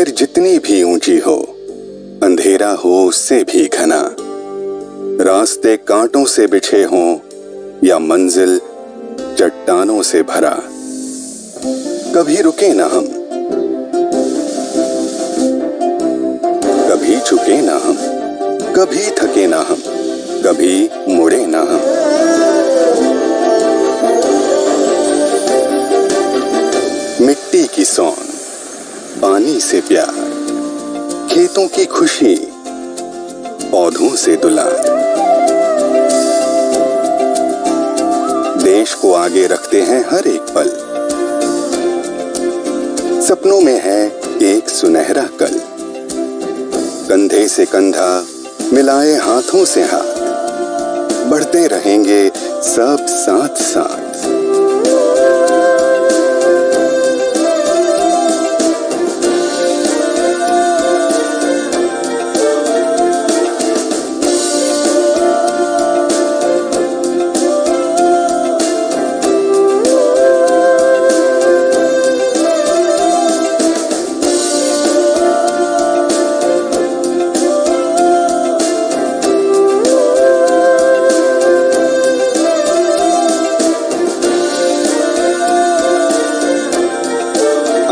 फिर जितनी भी ऊंची हो, अंधेरा हो उससे भी घना, रास्ते कांटों से बिछे हों या मंजिल चट्टानों से भरा, कभी रुके ना हम, कभी झुके ना हम, कभी थके ना हम, कभी मुड़े ना हम। मिट्टी की सौन, पानी से प्यार, खेतों की खुशी, पौधों से दुलार, देश को आगे रखते हैं हर एक पल, सपनों में है एक सुनहरा कल, कंधे से कंधा मिलाए हाथों से हाथ, बढ़ते रहेंगे सब साथ साथ।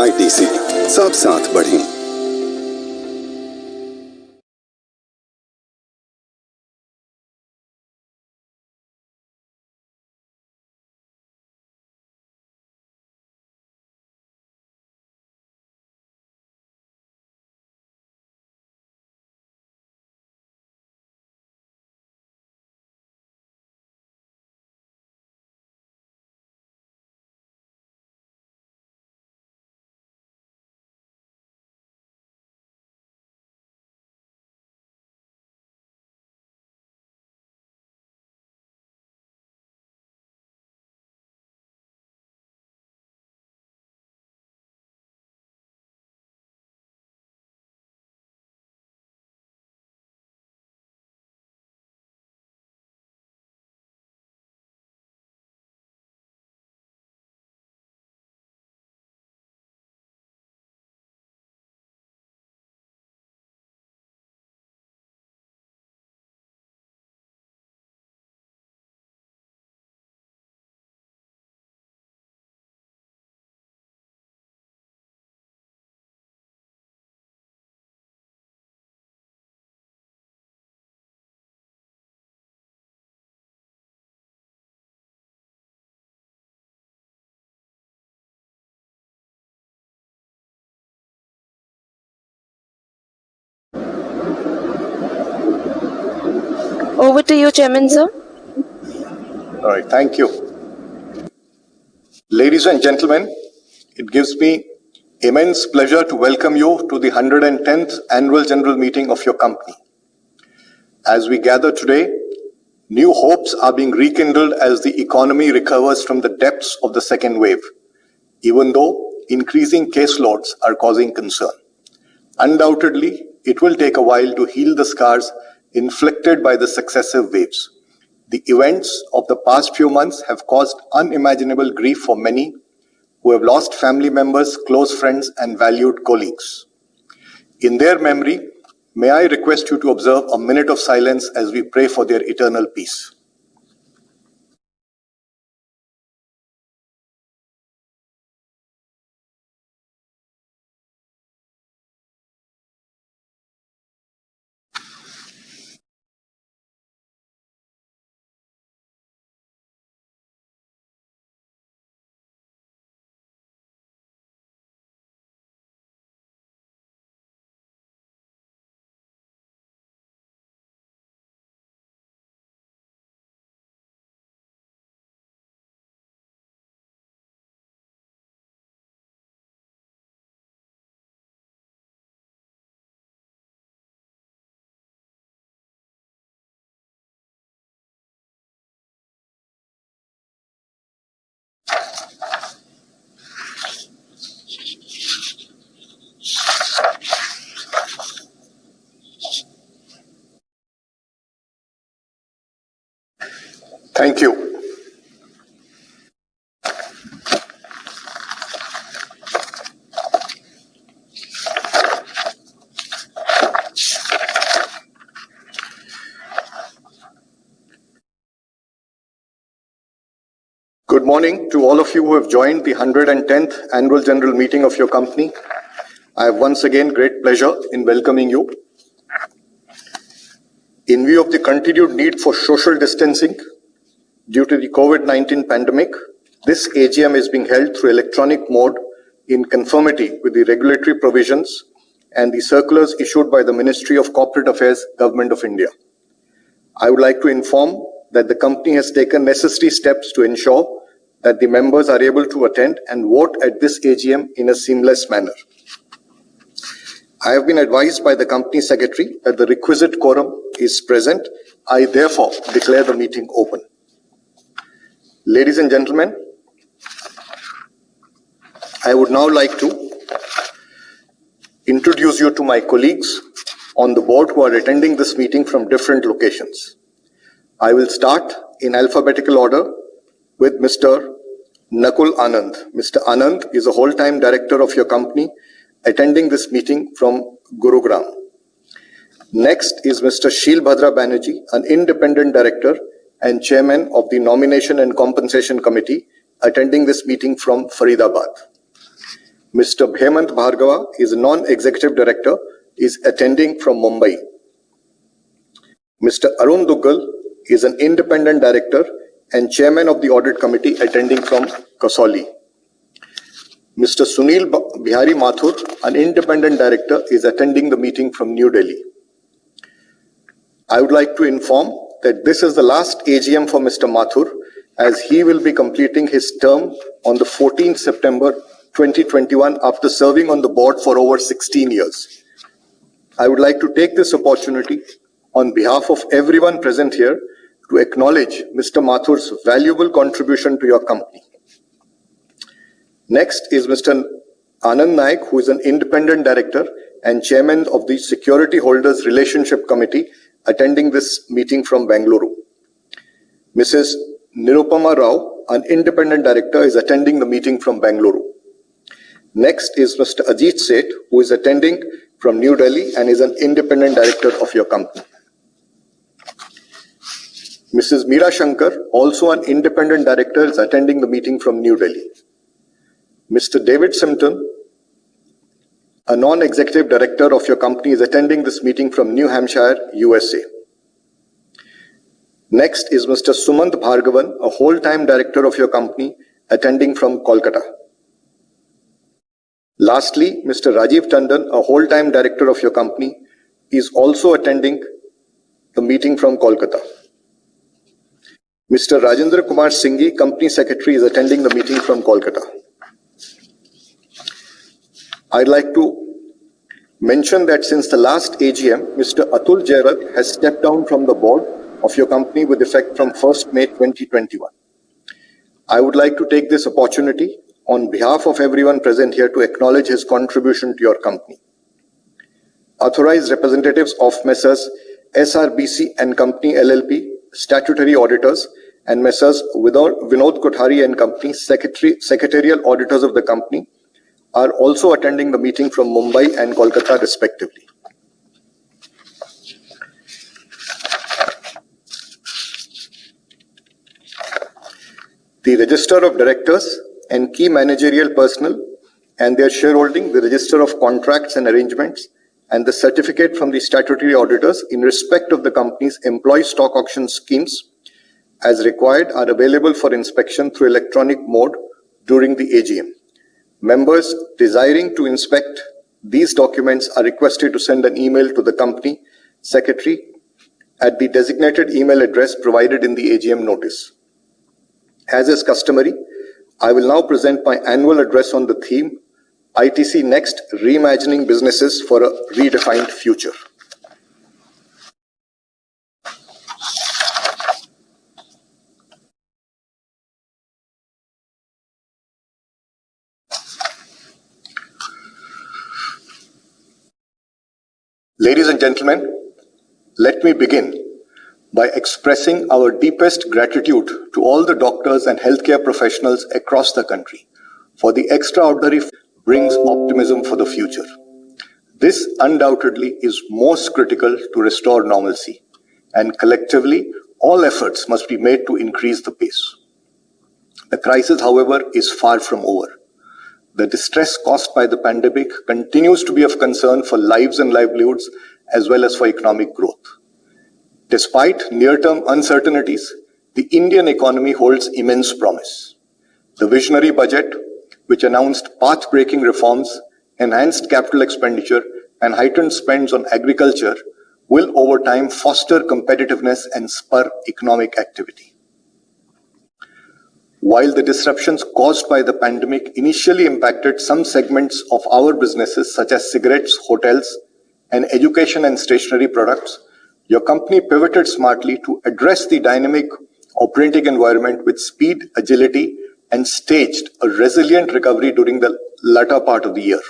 ITC, सब साथ बढ़ें। Over to you, Chairman, sir. All right, thank you. Ladies and gentlemen, it gives me immense pleasure to welcome you to the 110th Annual General Meeting of your company. As we gather today, new hopes are being rekindled as the economy recovers from the depths of the second wave, even though increasing caseloads are causing concern. Undoubtedly, it will take a while to heal the scars inflicted by the successive waves. The events of the past few months have caused unimaginable grief for many who have lost family members, close friends, and valued colleagues. In their memory, may I request you to observe a minute of silence as we pray for their eternal peace. Thank you. Good morning to all of you who have joined the 110th Annual General Meeting of your company. I have once again great pleasure in welcoming you. In view of the continued need for social distancing due to the COVID-19 pandemic, this AGM is being held through electronic mode in conformity with the regulatory provisions and the circulars issued by the Ministry of Corporate Affairs, Government of India. I would like to inform that the company has taken necessary steps to ensure that the members are able to attend and vote at this AGM in a seamless manner. I have been advised by the company secretary that the requisite quorum is present. I therefore declare the meeting open. Ladies and gentlemen, I would now like to introduce you to my colleagues on the board who are attending this meeting from different locations. I will start in alphabetical order with Mr. Nakul Anand. Mr. Anand is a whole-time director of your company attending this meeting from Gurugram. Next is Mr. Sheelbhadra Banerjee, an independent director and chairman of the Nomination and Compensation Committee attending this meeting from Faridabad. Mr. Bhemant Bhargava is a non-executive director, is attending from Mumbai. Mr. Arun Duggal is an independent director and chairman of the audit committee attending from Kasauli. Mr. Sunil Bihari Mathur, an independent director, is attending the meeting from New Delhi. I would like to inform that this is the last AGM for Mr. Mathur, as he will be completing his term on the 14th September 2021 after serving on the board for over 16 years. I would like to take this opportunity on behalf of everyone present here to acknowledge Mr. Mathur's valuable contribution to your company. Next is Mr. Anand Naik, who is an independent director and chairman of the Security Holders Relationship Committee, attending this meeting from Bengaluru. Mrs. Nirupama Rao, an independent director, is attending the meeting from Bengaluru. Next is Mr. Ajit Seth, who is attending from New Delhi and is an independent director of your company. Mrs. Meera Shankar, also an independent director, is attending the meeting from New Delhi. Mr. David Simpson, a non-executive director of your company, is attending this meeting from New Hampshire, USA. Next is Mr. Sumant Bhargavan, a whole-time director of your company, attending from Kolkata. Lastly, Mr. Rajiv Tandon, a whole-time director of your company, is also attending the meeting from Kolkata. Mr. Rajendra Kumar Singhi, company secretary, is attending the meeting from Kolkata. I'd like to mention that since the last AGM, Mr. Atul Jairat has stepped down from the board of your company with effect from 1st May 2021. I would like to take this opportunity on behalf of everyone present here to acknowledge his contribution to your company. Authorized representatives of Messrs. SRBC and Company LLP, statutory auditors, and Messrs. Vinod Kothari and Company, secretarial auditors of the company, are also attending the meeting from Mumbai and Kolkata respectively. The register of directors and key managerial personnel and their shareholding, the register of contracts and arrangements, and the certificate from the statutory auditors in respect of the company's employee stock auction schemes as required are available for inspection through electronic mode during the AGM. Members desiring to inspect these documents are requested to send an email to the company secretary at the designated email address provided in the AGM notice. As is customary, I will now present my annual address on the theme ITC Next, Reimagining Businesses for a Redefined Future. Ladies and gentlemen, let me begin by expressing our deepest gratitude to all the doctors and healthcare professionals across the country for the extraordinary brings optimism for the future. This undoubtedly is most critical to restore normalcy, and collectively, all efforts must be made to increase the pace. The crisis, however, is far from over. The distress caused by the pandemic continues to be of concern for lives and livelihoods as well as for economic growth. Despite near-term uncertainties, the Indian economy holds immense promise. The visionary budget, which announced path-breaking reforms, enhanced capital expenditure, and heightened spends on agriculture, will over time foster competitiveness and spur economic activity. While the disruptions caused by the pandemic initially impacted some segments of our businesses such as cigarettes, hotels, and education and stationery products, your company pivoted smartly to address the dynamic operating environment with speed, agility, and staged a resilient recovery during the latter part of the year.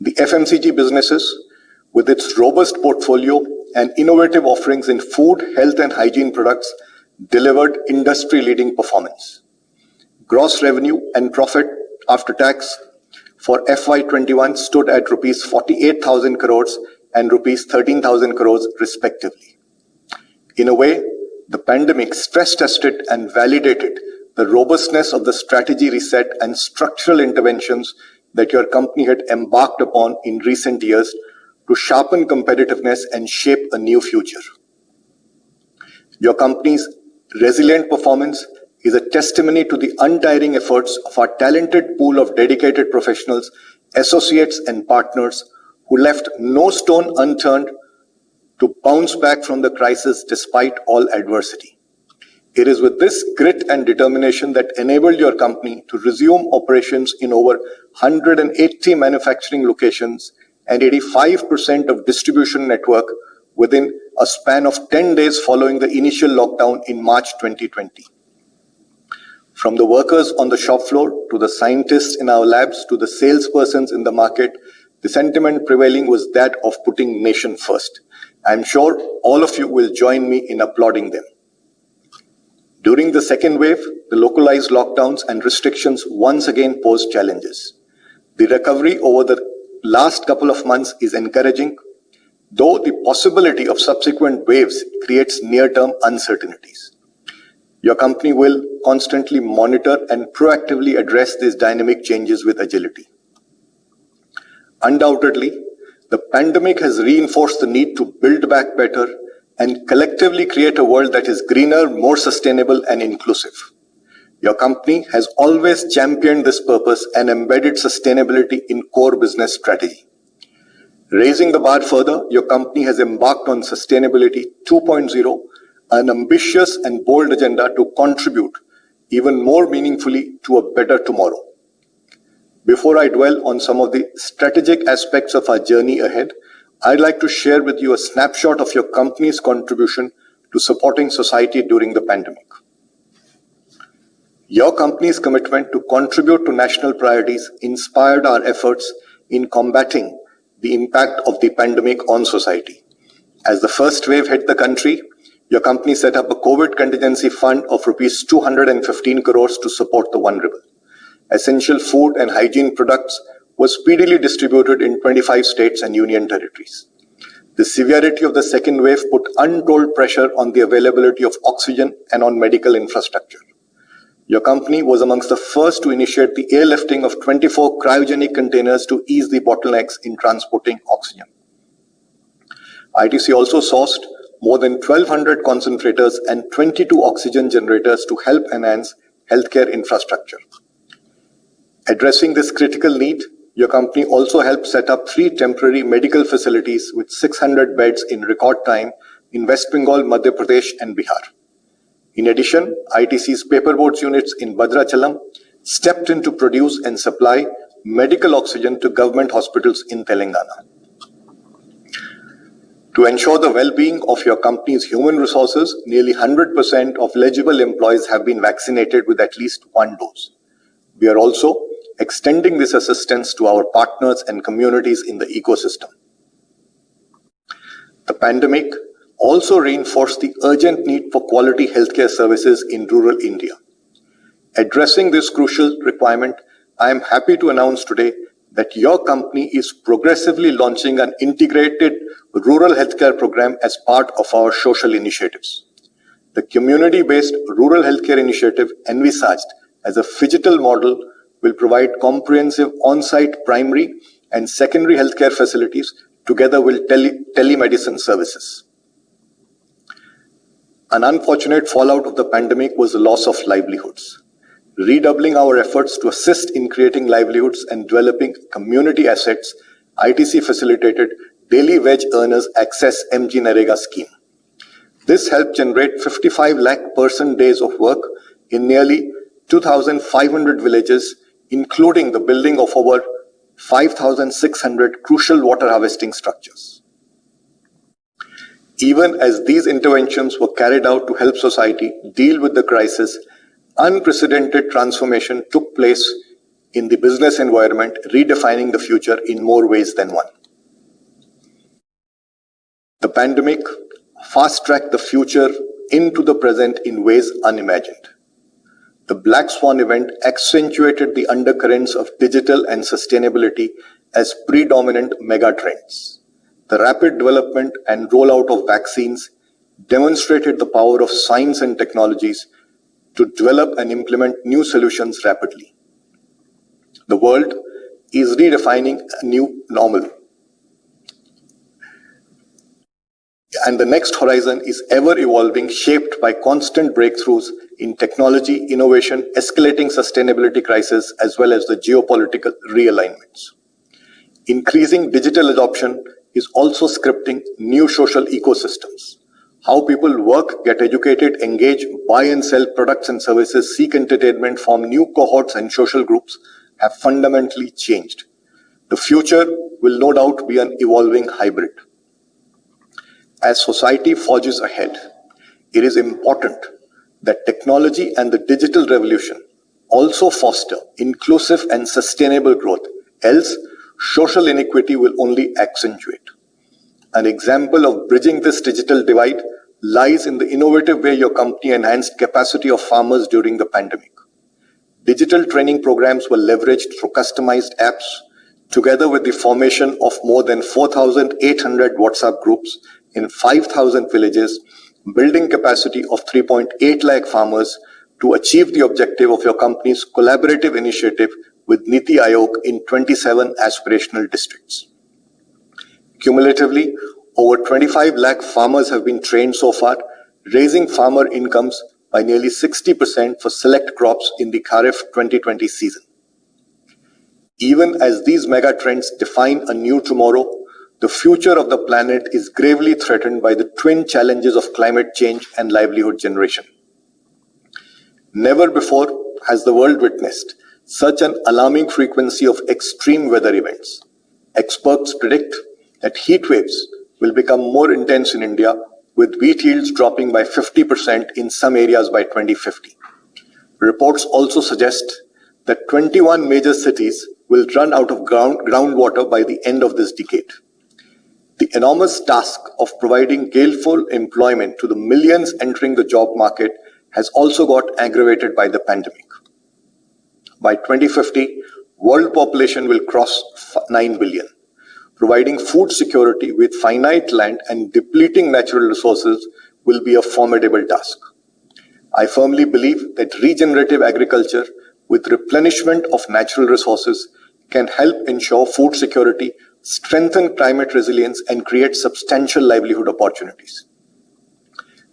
The FMCG businesses, with its robust portfolio and innovative offerings in food, health, and hygiene products, delivered industry-leading performance. Gross revenue and profit after tax for FY21 stood at rupees 48,000 crores and rupees 13,000 crores respectively. In a way, the pandemic stress-tested and validated the robustness of the strategy reset and structural interventions that your company had embarked upon in recent years to sharpen competitiveness and shape a new future. Your company's resilient performance is a testimony to the untiring efforts of our talented pool of dedicated professionals, associates, and partners who left no stone unturned to bounce back from the crisis despite all adversity. It is with this grit and determination that enabled your company to resume operations in over 180 manufacturing locations and 85% of distribution network within a span of 10 days following the initial lockdown in March 2020. From the workers on the shop floor to the scientists in our labs to the salespersons in the market, the sentiment prevailing was that of putting nation first. I'm sure all of you will join me in applauding them. During the second wave, the localized lockdowns and restrictions once again posed challenges. The recovery over the last couple of months is encouraging, though the possibility of subsequent waves creates near-term uncertainties. Your company will constantly monitor and proactively address these dynamic changes with agility. Undoubtedly, the pandemic has reinforced the need to build back better and collectively create a world that is greener, more sustainable, and inclusive. Your company has always championed this purpose and embedded sustainability in core business strategy. Raising the bar further, your company has embarked on Sustainability 2.0, an ambitious and bold agenda to contribute even more meaningfully to a better tomorrow. Before I dwell on some of the strategic aspects of our journey ahead, I'd like to share with you a snapshot of your company's contribution to supporting society during the pandemic. Your company's commitment to contribute to national priorities inspired our efforts in combating the impact of the pandemic on society. As the first wave hit the country, your company set up a COVID contingency fund of rupees 215 crores to support the vulnerable. Essential food and hygiene products were speedily distributed in 25 states and union territories. The severity of the second wave put untold pressure on the availability of oxygen and on medical infrastructure. Your company was amongst the first to initiate the airlifting of 24 cryogenic containers to ease the bottlenecks in transporting oxygen. ITC also sourced more than 1,200 concentrators and 22 oxygen generators to help enhance healthcare infrastructure. Addressing this critical need, your company also helped set up 3 temporary medical facilities with 600 beds in record time in West Bengal, Madhya Pradesh, and Bihar. In addition, ITC's Paperboards units in Bhadrachalam stepped in to produce and supply medical oxygen to government hospitals in Telangana. To ensure the well-being of your company's human resources, nearly 100% of eligible employees have been vaccinated with at least 1 dose. We are also extending this assistance to our partners and communities in the ecosystem. The pandemic also reinforced the urgent need for quality healthcare services in rural India. Addressing this crucial requirement, I am happy to announce today that your company is progressively launching an integrated rural healthcare program as part of our social initiatives. The community-based rural healthcare initiative envisaged as a phygital model will provide comprehensive on-site primary and secondary healthcare facilities together with telemedicine services. An unfortunate fallout of the pandemic was the loss of livelihoods. Redoubling our efforts to assist in creating livelihoods and developing community assets, ITC facilitated daily wage earners access MG Narega scheme. This helped generate 55 lakh person days of work in nearly 2,500 villages, including the building of over 5,600 crucial water harvesting structures. Even as these interventions were carried out to help society deal with the crisis, unprecedented transformation took place in the business environment, redefining the future in more ways than one. The pandemic fast-tracked the future into the present in ways unimagined. The Black Swan event accentuated the undercurrents of digital and sustainability as predominant megatrends. The rapid development and rollout of vaccines demonstrated the power of science and technologies to develop and implement new solutions rapidly. The world is redefining a new normal. And the next horizon is ever evolving, shaped by constant breakthroughs in technology, innovation, escalating sustainability crisis, as well as the geopolitical realignments. Increasing digital adoption is also scripting new social ecosystems. How people work, get educated, engage, buy and sell products and services, seek entertainment, form new cohorts and social groups have fundamentally changed. The future will no doubt be an evolving hybrid. As society forges ahead, it is important that technology and the digital revolution also foster inclusive and sustainable growth, else social inequity will only accentuate. An example of bridging this digital divide lies in the innovative way your company enhanced capacity of farmers during the pandemic. Digital training programs were leveraged through customized apps, together with the formation of more than 4,800 WhatsApp groups in 5,000 villages, building capacity of 3.8 lakh farmers to achieve the objective of your company's collaborative initiative with Niti Aayog in 27 aspirational districts. Cumulatively, over 25 lakh farmers have been trained so far, raising farmer incomes by nearly 60% for select crops in the Kharif 2020 season. Even as these mega trends define a new tomorrow, the future of the planet is gravely threatened by the twin challenges of climate change and livelihood generation. Never before has the world witnessed such an alarming frequency of extreme weather events. Experts predict that heat waves will become more intense in India, with wheat yields dropping by 50% in some areas by 2050. Reports also suggest that 21 major cities will run out of groundwater by the end of this decade. The enormous task of providing gainful employment to the millions entering the job market has also got aggravated by the pandemic. By 2050, world population will cross 9 billion. Providing food security with finite land and depleting natural resources will be a formidable task. I firmly believe that regenerative agriculture with replenishment of natural resources can help ensure food security, strengthen climate resilience, and create substantial livelihood opportunities.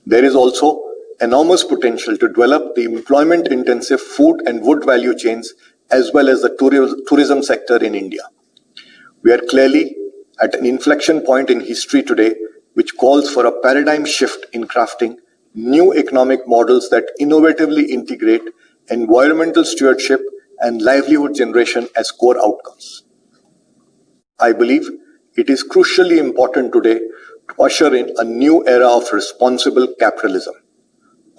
There is also enormous potential to develop the employment-intensive food and wood value chains, as well as the tourism sector in India. We are clearly at an inflection point in history today, which calls for a paradigm shift in crafting new economic models that innovatively integrate environmental stewardship and livelihood generation as core outcomes. I believe it is crucially important today to usher in a new era of responsible capitalism.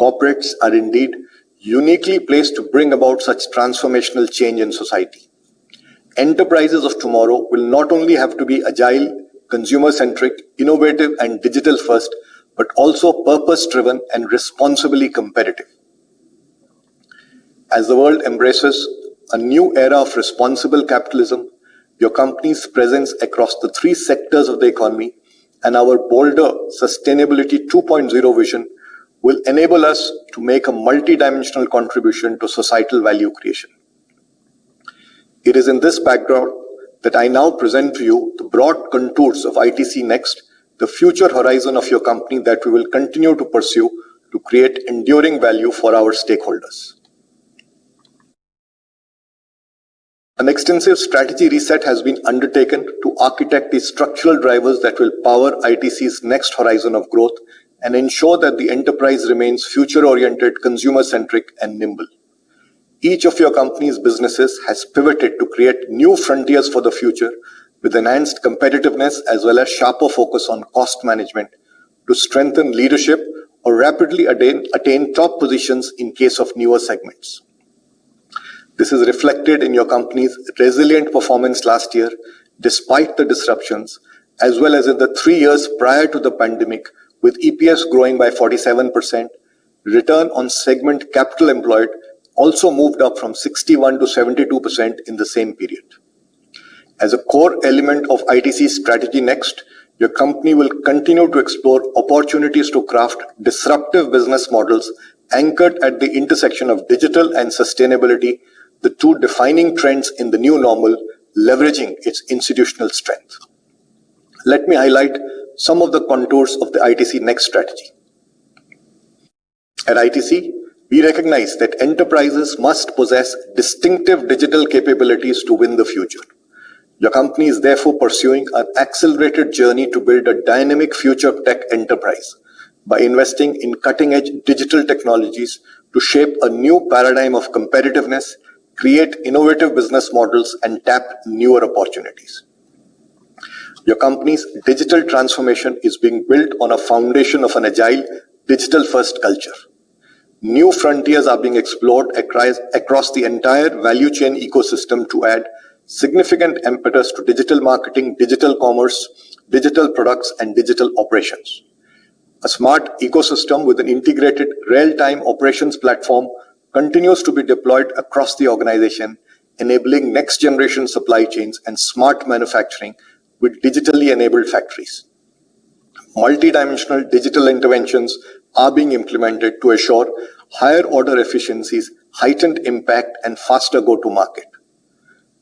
Corporates are indeed uniquely placed to bring about such transformational change in society. Enterprises of tomorrow will not only have to be agile, consumer-centric, innovative, and digital-first, but also purpose-driven and responsibly competitive. As the world embraces a new era of responsible capitalism, your company's presence across the three sectors of the economy and our bolder Sustainability 2.0 vision will enable us to make a multi-dimensional contribution to societal value creation. It is in this background that I now present to you the broad contours of ITC Next, the future horizon of your company that we will continue to pursue to create enduring value for our stakeholders. An extensive strategy reset has been undertaken to architect the structural drivers that will power ITC's next horizon of growth and ensure that the enterprise remains future-oriented, consumer-centric, and nimble. Each of your company's businesses has pivoted to create new frontiers for the future with enhanced competitiveness as well as sharper focus on cost management to strengthen leadership or rapidly attain top positions in case of newer segments. This is reflected in your company's resilient performance last year, despite the disruptions, as well as in the 3 years prior to the pandemic, with EPS growing by 47%, return on segment capital employed also moved up from 61 to 72% in the same period. As a core element of ITC's strategy next, your company will continue to explore opportunities to craft disruptive business models anchored at the intersection of digital and sustainability, the two defining trends in the new normal, leveraging its institutional strength. Let me highlight some of the contours of the ITC Next strategy. At ITC, we recognize that enterprises must possess distinctive digital capabilities to win the future. Your company is therefore pursuing an accelerated journey to build a dynamic future tech enterprise by investing in cutting-edge digital technologies to shape a new paradigm of competitiveness, create innovative business models, and tap newer opportunities. Your company's digital transformation is being built on a foundation of an agile, digital-first culture. New frontiers are being explored across the entire value chain ecosystem to add significant impetus to digital marketing, digital commerce, digital products, and digital operations. A smart ecosystem with an integrated real-time operations platform continues to be deployed across the organization, enabling next-generation supply chains and smart manufacturing with digitally enabled factories. Multidimensional digital interventions are being implemented to assure higher order efficiencies, heightened impact, and faster go-to-market.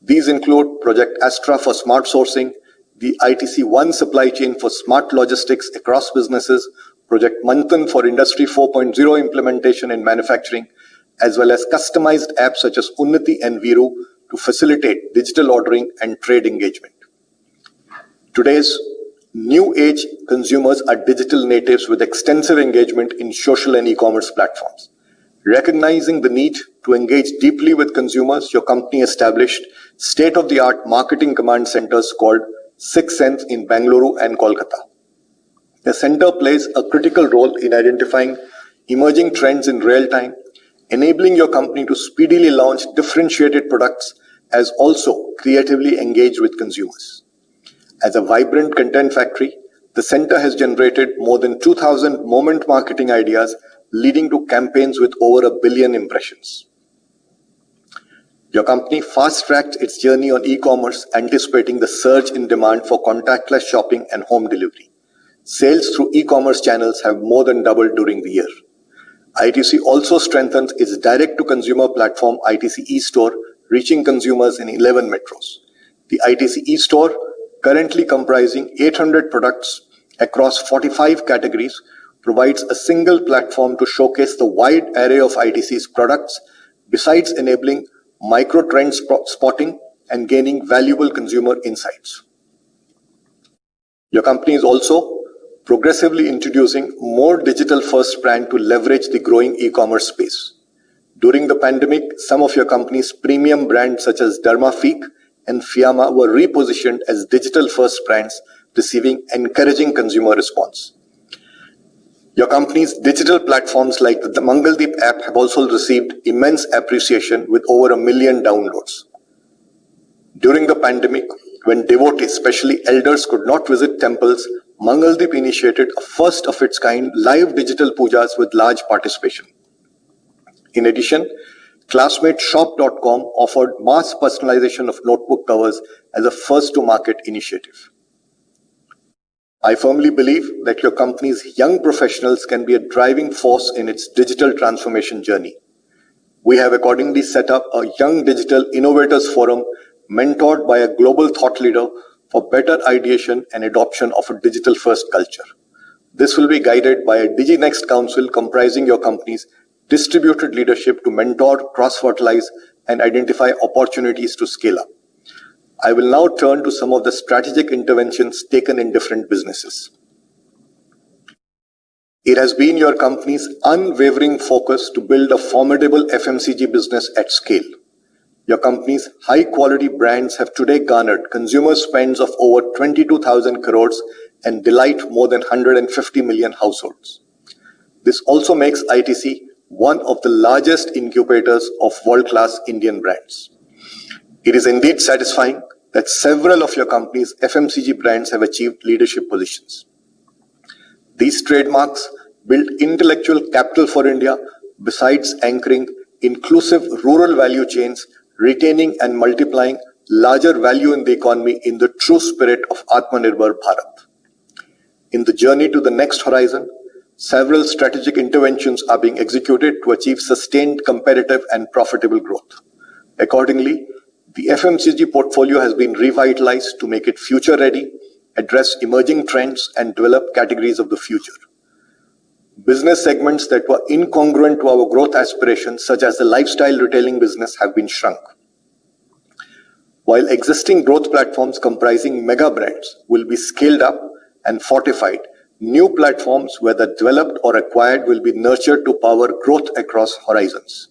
These include Project Astra for smart sourcing, the ITC One supply chain for smart logistics across businesses, Project Manthan for Industry 4.0 implementation in manufacturing, as well as customized apps such as Unnati and Viru to facilitate digital ordering and trade engagement. Today's new age consumers are digital natives with extensive engagement in social and e-commerce platforms. Recognizing the need to engage deeply with consumers, your company established state-of-the-art marketing command centers called 6th Sense in Bengaluru and Kolkata. The center plays a critical role in identifying emerging trends in real time, enabling your company to speedily launch differentiated products as also creatively engage with consumers. As a vibrant content factory, the center has generated more than 2,000 moment marketing ideas, leading to campaigns with over 1 billion impressions. Your company fast-tracked its journey on e-commerce, anticipating the surge in demand for contactless shopping and home delivery. Sales through e-commerce channels have more than doubled during the year. ITC also strengthens its direct-to-consumer platform, ITC eStore, reaching consumers in 11 metros. The ITC eStore, currently comprising 800 products across 45 categories, provides a single platform to showcase the wide array of ITC's products, besides enabling micro-trend spotting and gaining valuable consumer insights. Your company is also progressively introducing more digital-first brand to leverage the growing e-commerce space. During the pandemic, some of your company's premium brands such as Dermafique and Fiamma were repositioned as digital-first brands, receiving encouraging consumer response. Your company's digital platforms like the Mangaldeep app have also received immense appreciation with over 1 million downloads. During the pandemic, when devotees, especially elders, could not visit temples, Mangaldeep initiated a first-of-its-kind live digital pujas with large participation. In addition, ClassmateShop.com offered mass personalization of notebook covers as a first-to-market initiative. I firmly believe that your company's young professionals can be a driving force in its digital transformation journey. We have accordingly set up a Young Digital Innovators Forum mentored by a global thought leader for better ideation and adoption of a digital-first culture. This will be guided by a DigiNext Council comprising your company's distributed leadership to mentor, cross-fertilize, and identify opportunities to scale up. I will now turn to some of the strategic interventions taken in different businesses. It has been your company's unwavering focus to build a formidable FMCG business at scale. Your company's high-quality brands have today garnered consumer spends of over 22,000 crores and delight more than 150 million households. This also makes ITC one of the largest incubators of world-class Indian brands. It is indeed satisfying that several of your company's FMCG brands have achieved leadership positions. These trademarks build intellectual capital for India, besides anchoring inclusive rural value chains, retaining and multiplying larger value in the economy in the true spirit of Atmanirbhar Bharat. In the journey to the next horizon, several strategic interventions are being executed to achieve sustained competitive and profitable growth. Accordingly, the FMCG portfolio has been revitalized to make it future-ready, address emerging trends, and develop categories of the future. Business segments that were incongruent to our growth aspirations, such as the lifestyle retailing business, have been shrunk. While existing growth platforms comprising mega brands will be scaled up and fortified, new platforms, whether developed or acquired, will be nurtured to power growth across horizons.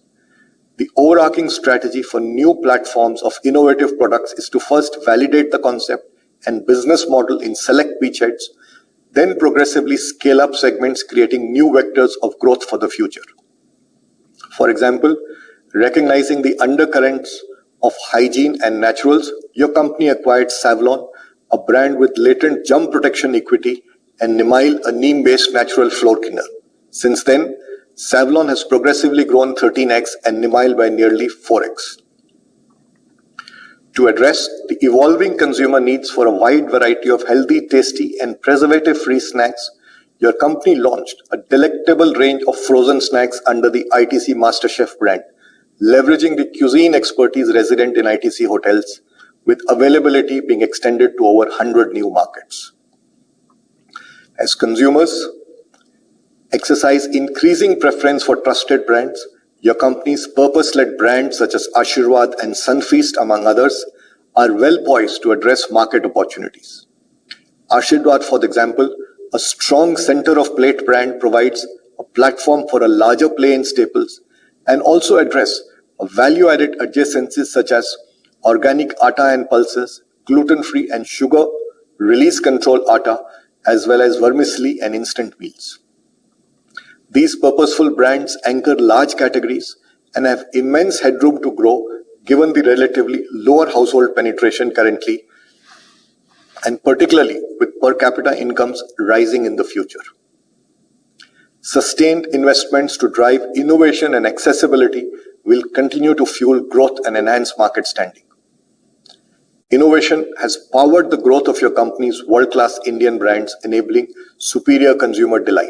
The overarching strategy for new platforms of innovative products is to first validate the concept and business model in select beachheads, then progressively scale up segments, creating new vectors of growth for the future. For example, recognizing the undercurrents of hygiene and naturals, your company acquired Savlon, a brand with latent germ protection equity, and Nimile, a neem-based natural floor cleaner. Since then, Savlon has progressively grown 13x and Nimile by nearly 4x. To address the evolving consumer needs for a wide variety of healthy, tasty, and preservative-free snacks, your company launched a delectable range of frozen snacks under the ITC MasterChef brand, leveraging the cuisine expertise resident in ITC hotels, with availability being extended to over 100 new markets. As consumers exercise increasing preference for trusted brands, your company's purpose-led brands such as Ashirwad and Sunfeast, among others, are well poised to address market opportunities. Ashirwad, for example, a strong center-of-plate brand, provides a platform for a larger play in staples and also address value-added adjacencies such as organic atta and pulses, gluten-free and sugar release control atta, as well as vermicelli and instant meals. These purposeful brands anchor large categories and have immense headroom to grow given the relatively lower household penetration currently, and particularly with per capita incomes rising in the future. Sustained investments to drive innovation and accessibility will continue to fuel growth and enhance market standing. Innovation has powered the growth of your company's world-class Indian brands, enabling superior consumer delight.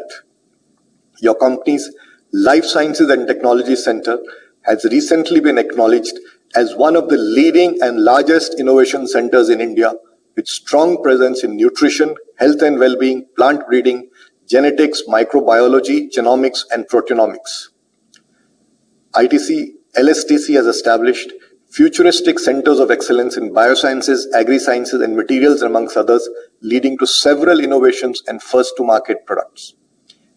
Your company's Life Sciences and Technology Center has recently been acknowledged as one of the leading and largest innovation centers in India, with strong presence in nutrition, health and well-being, plant breeding, genetics, microbiology, genomics, and proteomics. ITC LSTC has established futuristic centers of excellence in biosciences, agri-sciences, and materials, amongst others, leading to several innovations and first-to-market products.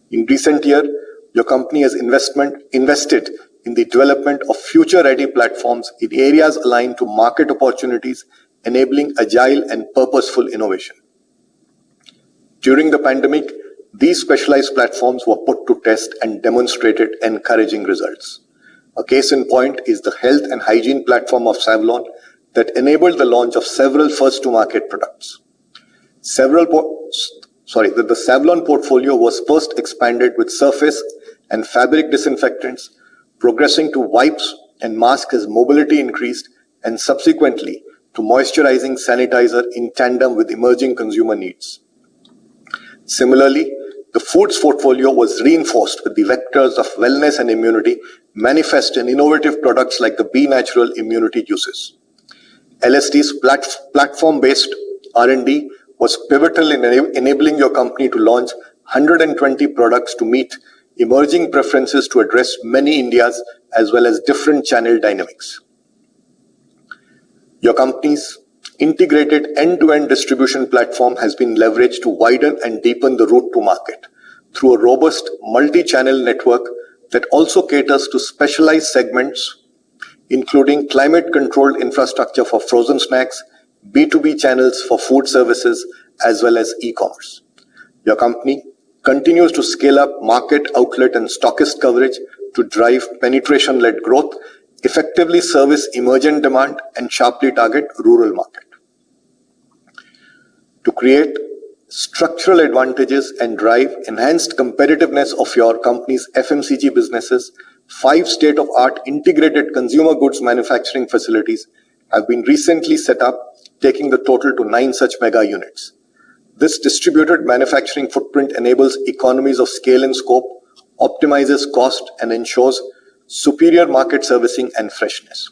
In recent years, your company has invested in the development of future-ready platforms in areas aligned to market opportunities, enabling agile and purposeful innovation. During the pandemic, these specialized platforms were put to test and demonstrated encouraging results. A case in point is the health and hygiene platform of Savlon that enabled the launch of several first-to-market products. The Savlon portfolio was first expanded with surface and fabric disinfectants, progressing to wipes and masks as mobility increased, and subsequently to moisturizing sanitizer in tandem with emerging consumer needs. Similarly, the foods portfolio was reinforced with the vectors of wellness and immunity manifest in innovative products like the B Natural immunity juices. LST's platform-based R&D was pivotal in enabling your company to launch 120 products to meet emerging preferences to address many Indias as well as different channel dynamics. Your company's integrated end-to-end distribution platform has been leveraged to widen and deepen the route to market through a robust multi-channel network that also caters to specialized segments, including climate-controlled infrastructure for frozen snacks, B2B channels for food services, as well as e-commerce. Your company continues to scale up market outlet and stockist coverage to drive penetration-led growth, effectively service emergent demand, and sharply target rural market. To create structural advantages and drive enhanced competitiveness of your company's FMCG businesses, 5 state-of-art integrated consumer goods manufacturing facilities have been recently set up, taking the total to 9 such mega units. This distributed manufacturing footprint enables economies of scale and scope, optimizes cost, and ensures superior market servicing and freshness.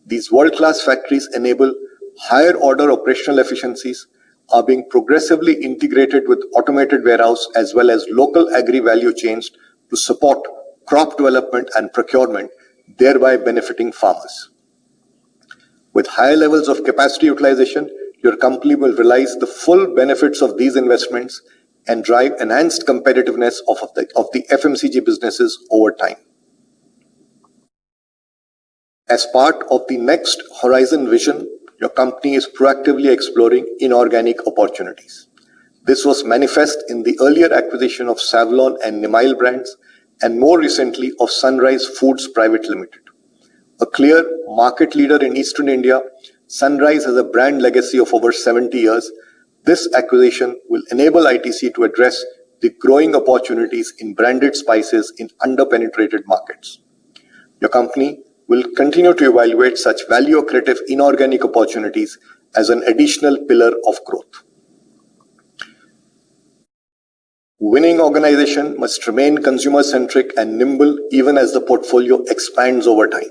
These world-class factories enable higher order operational efficiencies, are being progressively integrated with automated warehouse as well as local agri-value chains to support crop development and procurement, thereby benefiting farmers. With higher levels of capacity utilization, your company will realize the full benefits of these investments and drive enhanced competitiveness of the FMCG businesses over time. As part of the Next Horizon vision, your company is proactively exploring inorganic opportunities. This was manifest in the earlier acquisition of Savlon and Nimail brands, and more recently of Sunrise Foods Private Limited. A clear market leader in Eastern India, Sunrise has a brand legacy of over 70 years. This acquisition will enable ITC to address the growing opportunities in branded spices in under-penetrated markets. Your company will continue to evaluate such value-accretive inorganic opportunities as an additional pillar of growth. Winning organization must remain consumer-centric and nimble even as the portfolio expands over time.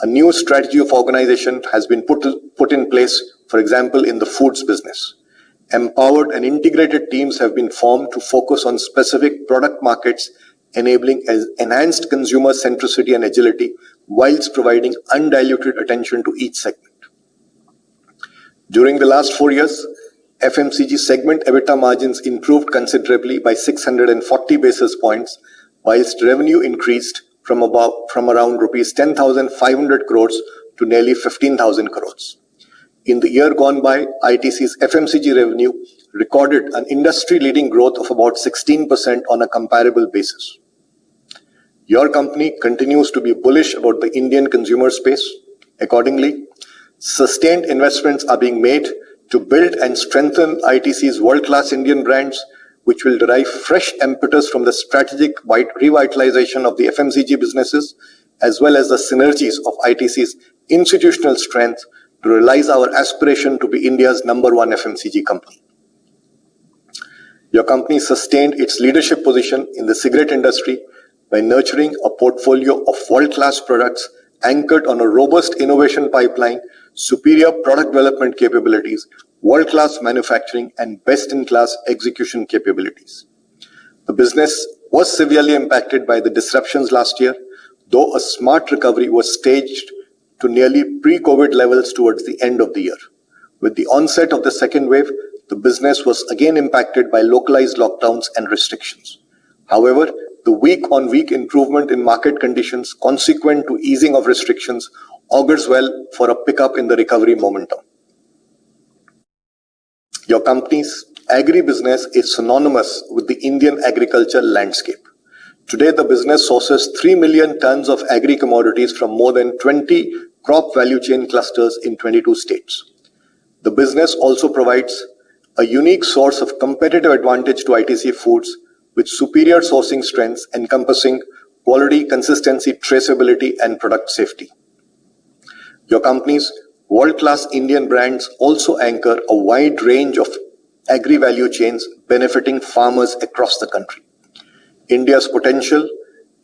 A new strategy of organization has been put in place, for example, in the foods business. Empowered and integrated teams have been formed to focus on specific product markets, enabling enhanced consumer centricity and agility, whilst providing undiluted attention to each segment. During the last 4 years, FMCG segment EBITDA margins improved considerably by 640 basis points, whilst revenue increased from around rupees 10,500 crores to nearly 15,000 crores. In the year gone by, ITC's FMCG revenue recorded an industry-leading growth of about 16% on a comparable basis. Your company continues to be bullish about the Indian consumer space. Accordingly, sustained investments are being made to build and strengthen ITC's world-class Indian brands, which will derive fresh impetus from the strategic revitalization of the FMCG businesses, as well as the synergies of ITC's institutional strength to realize our aspiration to be India's #1 FMCG company. Your company sustained its leadership position in the cigarette industry by nurturing a portfolio of world-class products anchored on a robust innovation pipeline, superior product development capabilities, world-class manufacturing, and best-in-class execution capabilities. The business was severely impacted by the disruptions last year, though a smart recovery was staged to nearly pre-COVID levels towards the end of the year. With the onset of the second wave, the business was again impacted by localized lockdowns and restrictions. However, the week-on-week improvement in market conditions consequent to easing of restrictions augurs well for a pickup in the recovery momentum. Your company's Agri Business is synonymous with the Indian agriculture landscape. Today, the business sources 3 million tons of agri commodities from more than 20 crop value chain clusters in 22 states. The business also provides a unique source of competitive advantage to ITC Foods with superior sourcing strengths encompassing quality, consistency, traceability, and product safety. Your company's world-class Indian brands also anchor a wide range of agri-value chains benefiting farmers across the country. India's potential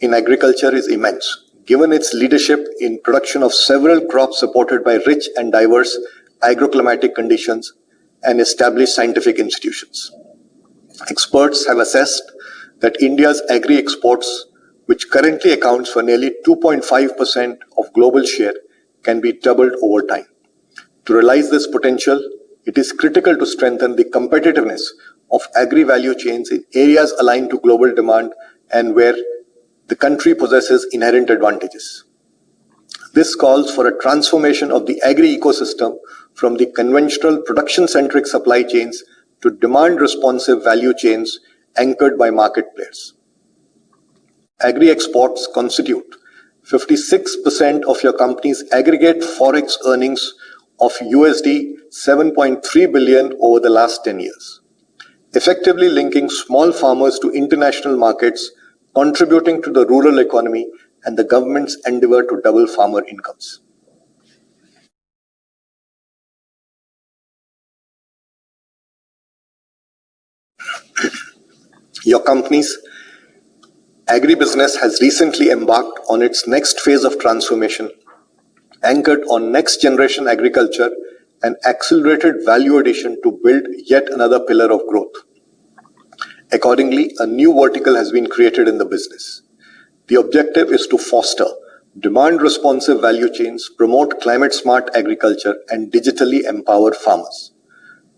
in agriculture is immense, given its leadership in production of several crops supported by rich and diverse agroclimatic conditions and established scientific institutions. Experts have assessed that India's agri-exports, which currently accounts for nearly 2.5% of global share, can be doubled over time. To realize this potential, it is critical to strengthen the competitiveness of agri-value chains in areas aligned to global demand and where the country possesses inherent advantages. This calls for a transformation of the agri ecosystem from the conventional production-centric supply chains to demand-responsive value chains anchored by market players. Agri-exports constitute 56% of your company's aggregate forex earnings of USD 7.3 billion over the last 10 years, effectively linking small farmers to international markets, contributing to the rural economy and the government's endeavor to double farmer incomes. Your company's Agri Business has recently embarked on its next phase of transformation, anchored on next generation agriculture and accelerated value addition to build yet another pillar of growth. Accordingly, a new vertical has been created in the business. The objective is to foster demand-responsive value chains, promote climate-smart agriculture, and digitally empower farmers.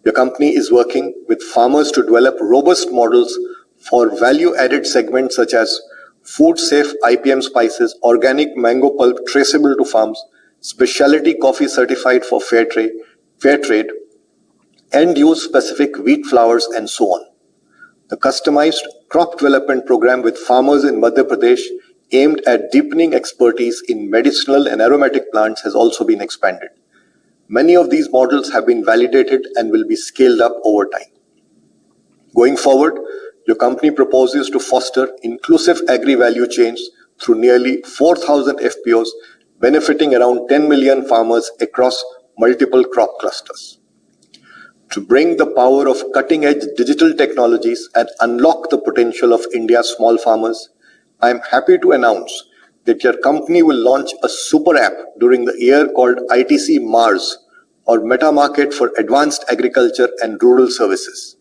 Your company is working with farmers to develop robust models for value-added segments such as food-safe IPM spices, organic mango pulp traceable to farms, specialty coffee certified for fair trade, end-use specific wheat flours, and so on. The customized crop development program with farmers in Madhya Pradesh aimed at deepening expertise in medicinal and aromatic plants has also been expanded. Many of these models have been validated and will be scaled up over time. Going forward, your company proposes to foster inclusive agri-value chains through nearly 4,000 FPOs, benefiting around 10 million farmers across multiple crop clusters. To bring the power of cutting-edge digital technologies and unlock the potential of India's small farmers, I am happy to announce that your company will launch a super app during the year called ITC Mars, or Meta Market for Advanced Agriculture and Rural Services.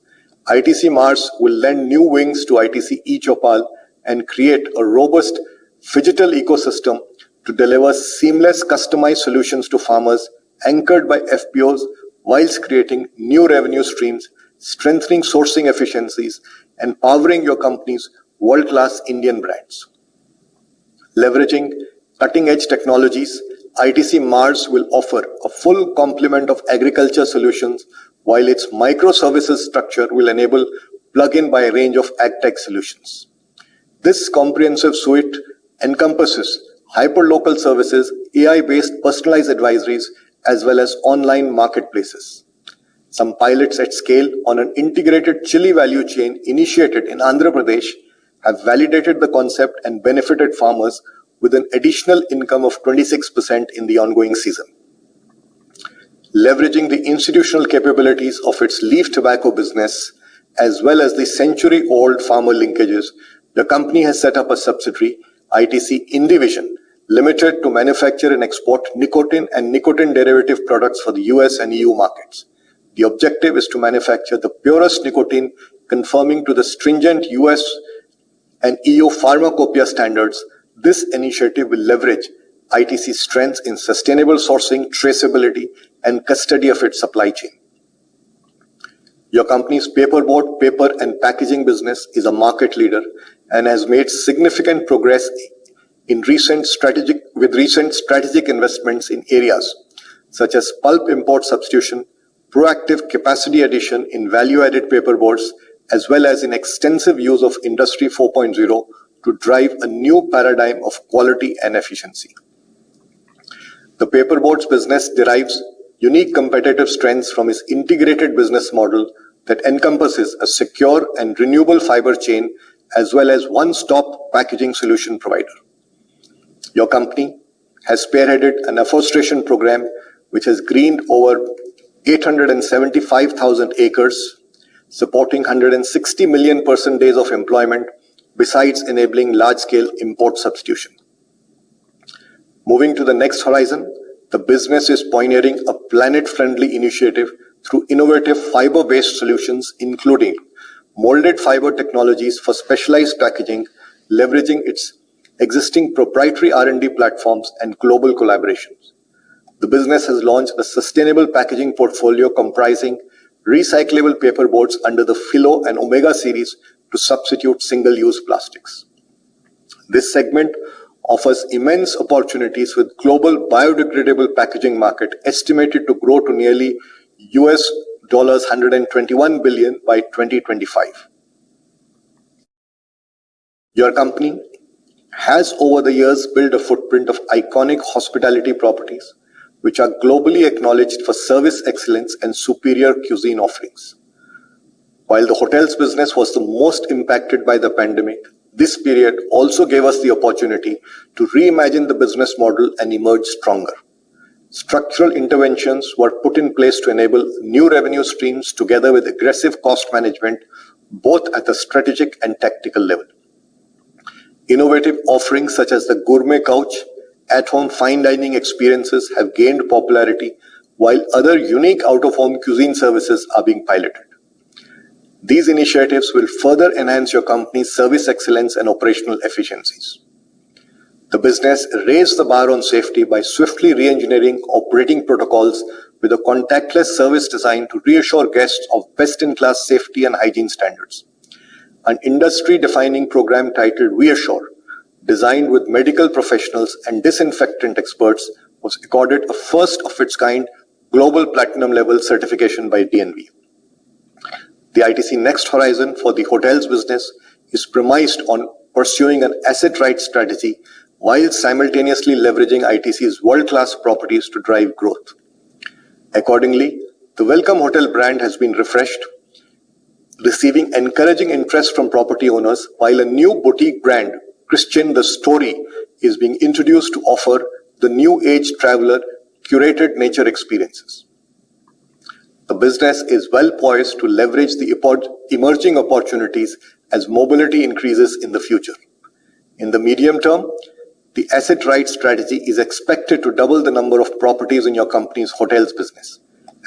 ITC Mars will lend new wings to ITC eChopal and create a robust phygital ecosystem to deliver seamless customized solutions to farmers anchored by FPOs, whilst creating new revenue streams, strengthening sourcing efficiencies, and powering your company's world-class Indian brands. Leveraging cutting-edge technologies, ITC Mars will offer a full complement of agriculture solutions, while its microservices structure will enable plug-in by a range of agtech solutions. This comprehensive suite encompasses hyperlocal services, AI-based personalized advisories, as well as online marketplaces. Some pilots at scale on an integrated chili value chain initiated in Andhra Pradesh have validated the concept and benefited farmers with an additional income of 26% in the ongoing season. Leveraging the institutional capabilities of its leaf tobacco business, as well as the century-old farmer linkages, the company has set up a subsidiary, ITC Indivision Limited, to manufacture and export nicotine and nicotine derivative products for the US and EU markets. The objective is to manufacture the purest nicotine conforming to the stringent US and EU pharmacopoeia standards. This initiative will leverage ITC's strengths in sustainable sourcing, traceability, and custody of its supply chain. Your company's paperboard, paper, and packaging business is a market leader and has made significant progress in recent strategic investments in areas such as pulp import substitution, proactive capacity addition in value-added paperboards, as well as in extensive use of Industry 4.0 to drive a new paradigm of quality and efficiency. The paperboards business derives unique competitive strengths from its integrated business model that encompasses a secure and renewable fiber chain, as well as one-stop packaging solution provider. Your company has spearheaded an afforestation program which has greened over 875,000 acres, supporting 160 million person days of employment, besides enabling large-scale import substitution. Moving to the next horizon, the business is pioneering a planet-friendly initiative through innovative fiber-based solutions, including molded fiber technologies for specialized packaging, leveraging its existing proprietary R&D platforms and global collaborations. The business has launched a sustainable packaging portfolio comprising recyclable paperboards under the Philo and Omega series to substitute single-use plastics. This segment offers immense opportunities, with global biodegradable packaging market estimated to grow to nearly US $121 billion by 2025. Your company has over the years built a footprint of iconic hospitality properties, which are globally acknowledged for service excellence and superior cuisine offerings. While the hotels business was the most impacted by the pandemic, this period also gave us the opportunity to reimagine the business model and emerge stronger. Structural interventions were put in place to enable new revenue streams together with aggressive cost management, both at the strategic and tactical level. Innovative offerings such as the gourmet couch, at-home fine dining experiences have gained popularity, while other unique out-of-home cuisine services are being piloted. These initiatives will further enhance your company's service excellence and operational efficiencies. The business raised the bar on safety by swiftly re-engineering operating protocols with a contactless service design to reassure guests of best-in-class safety and hygiene standards. An industry-defining program titled WeAssure, designed with medical professionals and disinfectant experts, was accorded a first-of-its-kind global platinum-level certification by DNV. The ITC Next Horizon for the hotels business is premised on pursuing an asset-right strategy while simultaneously leveraging ITC's world-class properties to drive growth. Accordingly, the Welcome Hotel brand has been refreshed, receiving encouraging interest from property owners, while a new boutique brand, Christian the Story, is being introduced to offer the new age traveler curated nature experiences. The business is well poised to leverage the emerging opportunities as mobility increases in the future. In the medium term, the asset-right strategy is expected to double the number of properties in your company's hotels business.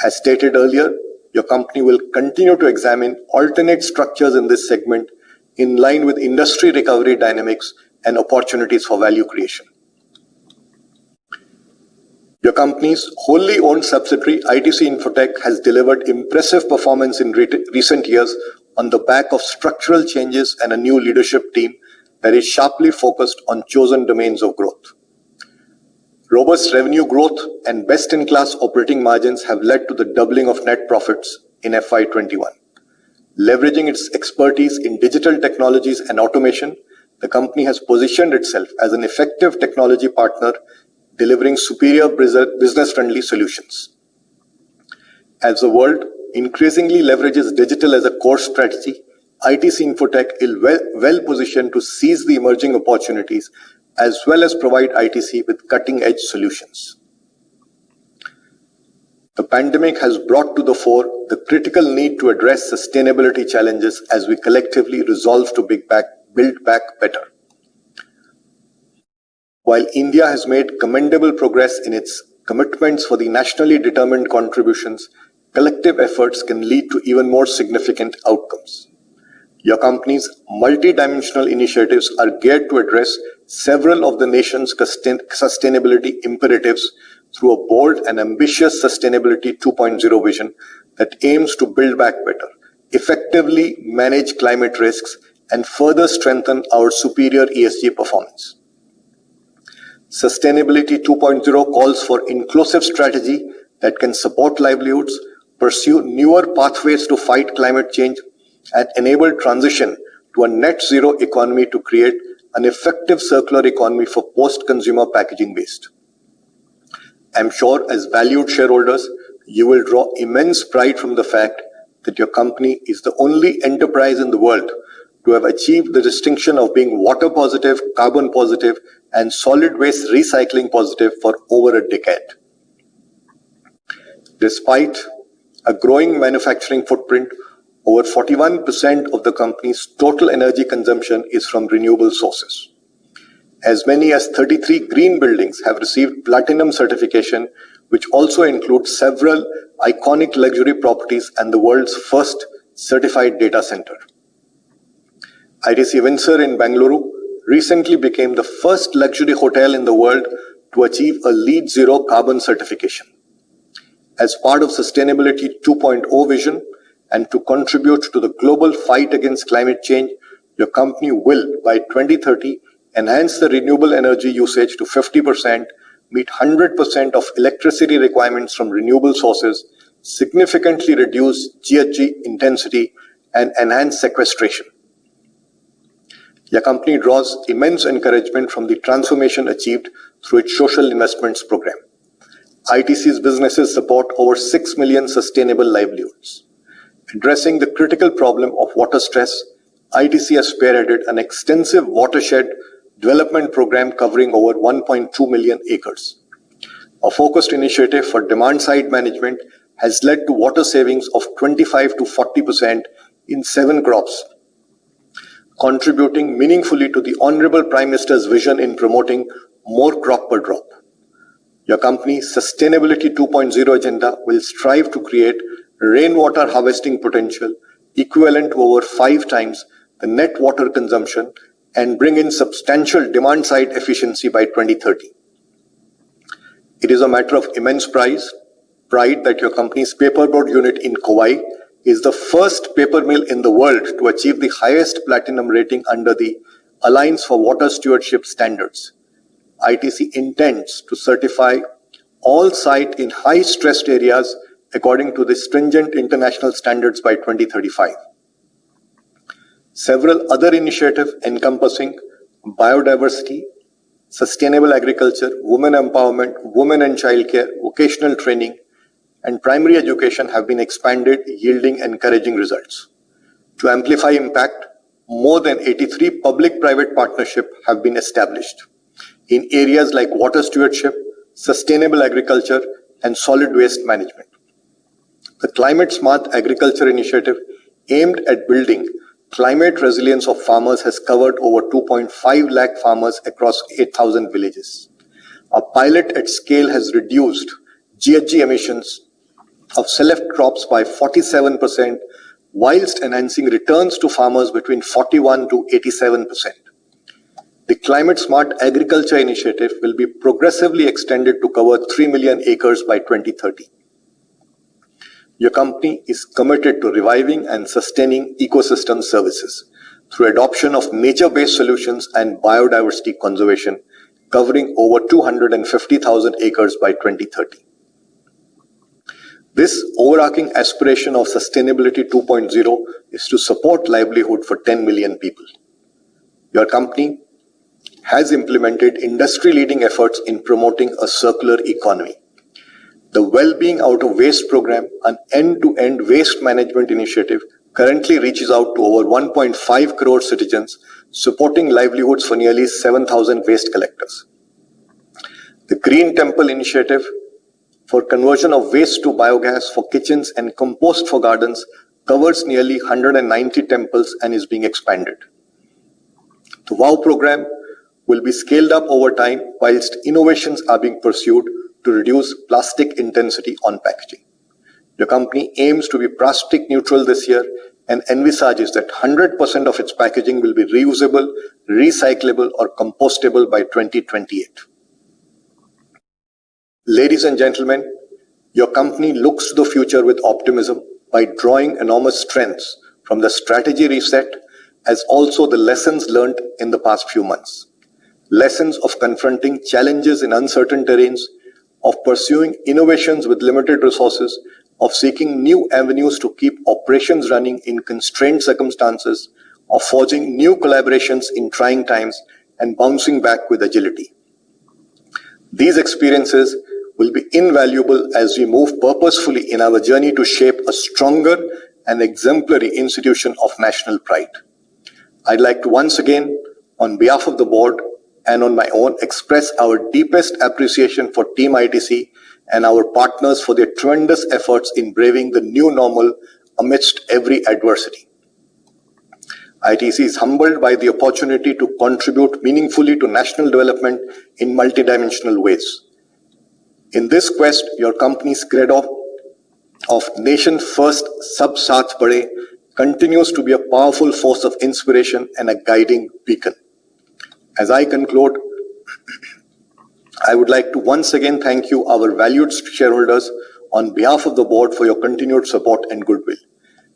As stated earlier, your company will continue to examine alternate structures in this segment in line with industry recovery dynamics and opportunities for value creation. Your company's wholly owned subsidiary, ITC Infotech, has delivered impressive performance in recent years on the back of structural changes and a new leadership team that is sharply focused on chosen domains of growth. Robust revenue growth and best-in-class operating margins have led to the doubling of net profits in FY21. Leveraging its expertise in digital technologies and automation, the company has positioned itself as an effective technology partner, delivering superior business-friendly solutions. As the world increasingly leverages digital as a core strategy, ITC Infotech is well positioned to seize the emerging opportunities as well as provide ITC with cutting-edge solutions. The pandemic has brought to the fore the critical need to address sustainability challenges as we collectively resolve to build back better. While India has made commendable progress in its commitments for the nationally determined contributions, collective efforts can lead to even more significant outcomes. Your company's multidimensional initiatives are geared to address several of the nation's sustainability imperatives through a bold and ambitious Sustainability 2.0 vision that aims to build back better, effectively manage climate risks, and further strengthen our superior ESG performance. Sustainability 2.0 calls for inclusive strategy that can support livelihoods, pursue newer pathways to fight climate change, and enable transition to a net zero economy to create an effective circular economy for post-consumer packaging waste. I'm sure as valued shareholders, you will draw immense pride from the fact that your company is the only enterprise in the world to have achieved the distinction of being water positive, carbon positive, and solid waste recycling positive for over a decade. Despite a growing manufacturing footprint, over 41% of the company's total energy consumption is from renewable sources. As many as 33 green buildings have received platinum certification, which also includes several iconic luxury properties and the world's first certified data center. ITC Windsor in Bengaluru recently became the first luxury hotel in the world to achieve a LEED Zero carbon certification. As part of Sustainability 2.0 vision and to contribute to the global fight against climate change, your company will, by 2030, enhance the renewable energy usage to 50%, meet 100% of electricity requirements from renewable sources, significantly reduce GHG intensity, and enhance sequestration. Your company draws immense encouragement from the transformation achieved through its social investments program. ITC's businesses support over 6 million sustainable livelihoods. Addressing the critical problem of water stress, ITC has spearheaded an extensive watershed development program covering over 1.2 million acres. A focused initiative for demand-side management has led to water savings of 25 to 40% in 7 crops, contributing meaningfully to the Honorable Prime Minister's vision in promoting more crop per drop. Your company's Sustainability 2.0 agenda will strive to create rainwater harvesting potential equivalent to over 5 times the net water consumption and bring in substantial demand-side efficiency by 2030. It is a matter of immense pride that your company's paperboard unit in Kowai is the first paper mill in the world to achieve the highest platinum rating under the Alliance for Water Stewardship Standards. ITC intends to certify all sites in high-stressed areas according to the stringent international standards by 2035. Several other initiatives encompassing biodiversity, sustainable agriculture, women empowerment, women and childcare, vocational training, and primary education have been expanded, yielding encouraging results. To amplify impact, more than 83 public-private partnerships have been established in areas like water stewardship, sustainable agriculture, and solid waste management. The Climate Smart Agriculture Initiative, aimed at building climate resilience of farmers, has covered over 2.5 lakh farmers across 8,000 villages. A pilot at scale has reduced GHG emissions of select crops by 47%, whilst enhancing returns to farmers between 41 to 87%. The Climate Smart Agriculture Initiative will be progressively extended to cover 3 million acres by 2030. Your company is committed to reviving and sustaining ecosystem services through adoption of nature-based solutions and biodiversity conservation, covering over 250,000 acres by 2030. This overarching aspiration of Sustainability 2.0 is to support livelihood for 10 million people. Your company has implemented industry-leading efforts in promoting a circular economy. The Well-Being Out of Waste program, an end-to-end waste management initiative, currently reaches out to over 1.5 crore citizens, supporting livelihoods for nearly 7,000 waste collectors. The Green Temple initiative for conversion of waste to biogas for kitchens and compost for gardens covers nearly 190 temples and is being expanded. The WOW program will be scaled up over time whilst innovations are being pursued to reduce plastic intensity on packaging. Your company aims to be plastic neutral this year and envisages that 100% of its packaging will be reusable, recyclable, or compostable by 2028. Ladies and gentlemen, your company looks to the future with optimism by drawing enormous strengths from the strategy reset as also the lessons learned in the past few months. Lessons of confronting challenges in uncertain terrains, of pursuing innovations with limited resources, of seeking new avenues to keep operations running in constrained circumstances, of forging new collaborations in trying times, and bouncing back with agility. These experiences will be invaluable as we move purposefully in our journey to shape a stronger and exemplary institution of national pride. I'd like to once again, on behalf of the board and on my own, express our deepest appreciation for Team ITC and our partners for their tremendous efforts in braving the new normal amidst every adversity. ITC is humbled by the opportunity to contribute meaningfully to national development in multidimensional ways. In this quest, your company's credo of nation first, sab saath bade continues to be a powerful force of inspiration and a guiding beacon. As I conclude, I would like to once again thank you, our valued shareholders, on behalf of the board for your continued support and goodwill.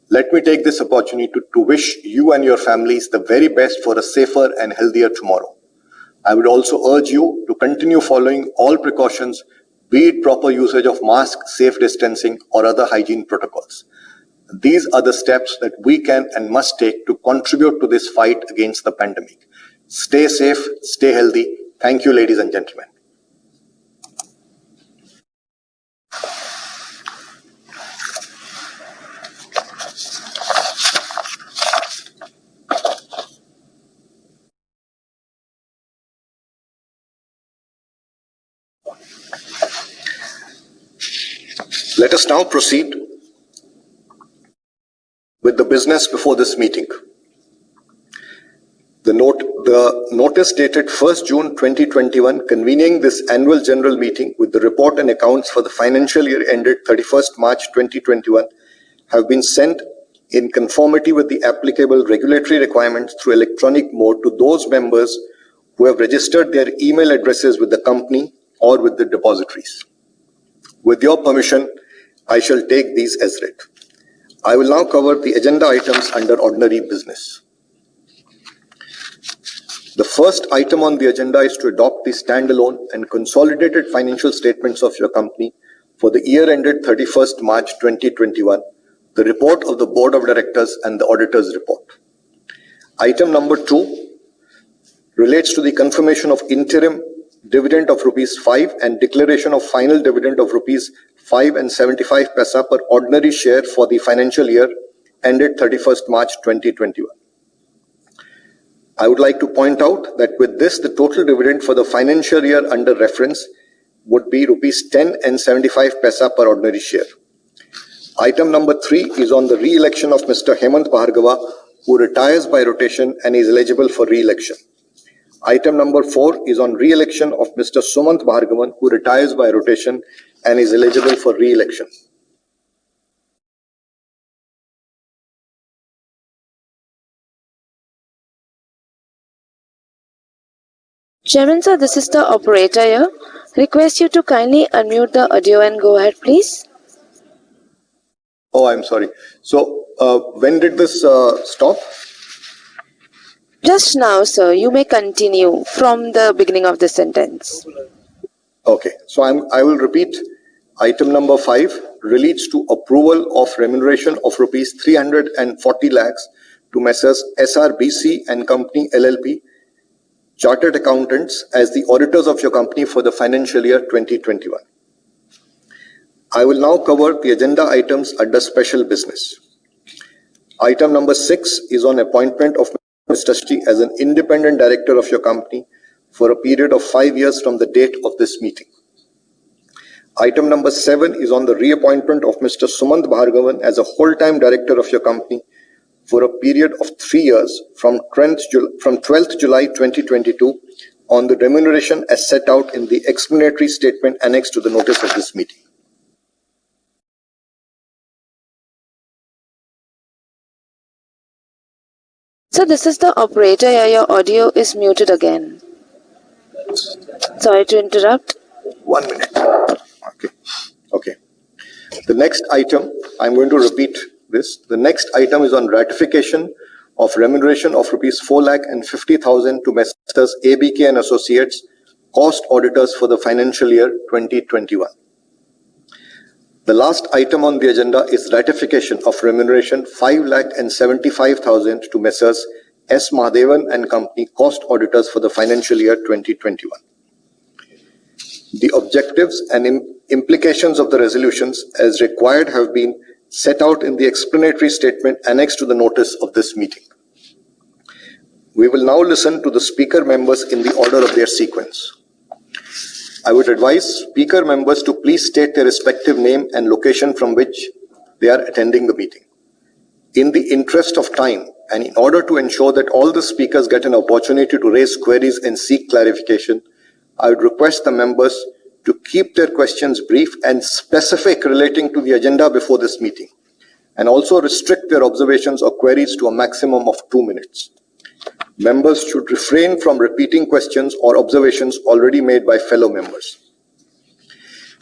Let me take this opportunity to wish you and your families the very best for a safer and healthier tomorrow. I would also urge you to continue following all precautions, be it proper usage of masks, safe distancing, or other hygiene protocols. These are the steps that we can and must take to contribute to this fight against the pandemic. Stay safe, stay healthy. Thank you, ladies and gentlemen. Let us now proceed with the business before this meeting. The notice dated 1st June 2021 convening this annual general meeting with the report and accounts for the financial year ended 31st March 2021 have been sent in conformity with the applicable regulatory requirements through electronic mode to those members who have registered their email addresses with the company or with the depositories. With your permission, I shall take these as read. I will now cover the agenda items under ordinary business. The first item on the agenda is to adopt the standalone and consolidated financial statements of your company for the year ended 31st March 2021, the report of the Board of Directors and the Auditor's report. Item number 2 relates to the confirmation of interim dividend of ₹5 and declaration of final dividend of ₹5.75 per ordinary share for the financial year ended 31st March 2021. I would like to point out that with this, the total dividend for the financial year under reference would be ₹10.75 per ordinary share. Item number 3 is on the re-election of Mr. Hemant Bhargava, who retires by rotation and is eligible for re-election. Item number 4 is on re-election of Mr. Sumant Bhargavan, who retires by rotation and is eligible for re-election. Chairman sir, this is the operator here. Request you to kindly unmute the audio and go ahead, please. Oh, I'm sorry. So, when did this stop? Just now, sir. You may continue from the beginning of the sentence. Okay. So, I will repeat. Item number 5 relates to approval of remuneration of ₹340 lakhs to Messrs. SRBC and Company LLP, Chartered Accountants, as the auditors of your company for the financial year 2021. I will now cover the agenda items under special business. Item number 6 is on appointment of Mr. Ashit as an independent director of your company for a period of 5 years from the date of this meeting. Item number 7 is on the reappointment of Mr. Sumant Bhargavan as a whole-time director of your company for a period of 3 years from 12th July 2022 on the remuneration as set out in the explanatory statement annexed to the notice of this meeting. So this is the operator here. Your audio is muted again. Sorry to interrupt. 1 minute. Okay. The next item, I'm going to repeat this. The next item is on ratification of remuneration of ₹4,50,000 to Messrs. ABK and Associates, cost auditors for the financial year 2021. The last item on the agenda is ratification of remuneration ₹5,75,000 to Messrs. S. Mahadevan and Company, cost auditors for the financial year 2021. The objectives and implications of the resolutions as required have been set out in the explanatory statement annexed to the notice of this meeting. We will now listen to the speaker members in the order of their sequence. I would advise speaker members to please state their respective name and location from which they are attending the meeting. In the interest of time, and in order to ensure that all the speakers get an opportunity to raise queries and seek clarification, I would request the members to keep their questions brief and specific relating to the agenda before this meeting, and also restrict their observations or queries to a maximum of 2 minutes. Members should refrain from repeating questions or observations already made by fellow members.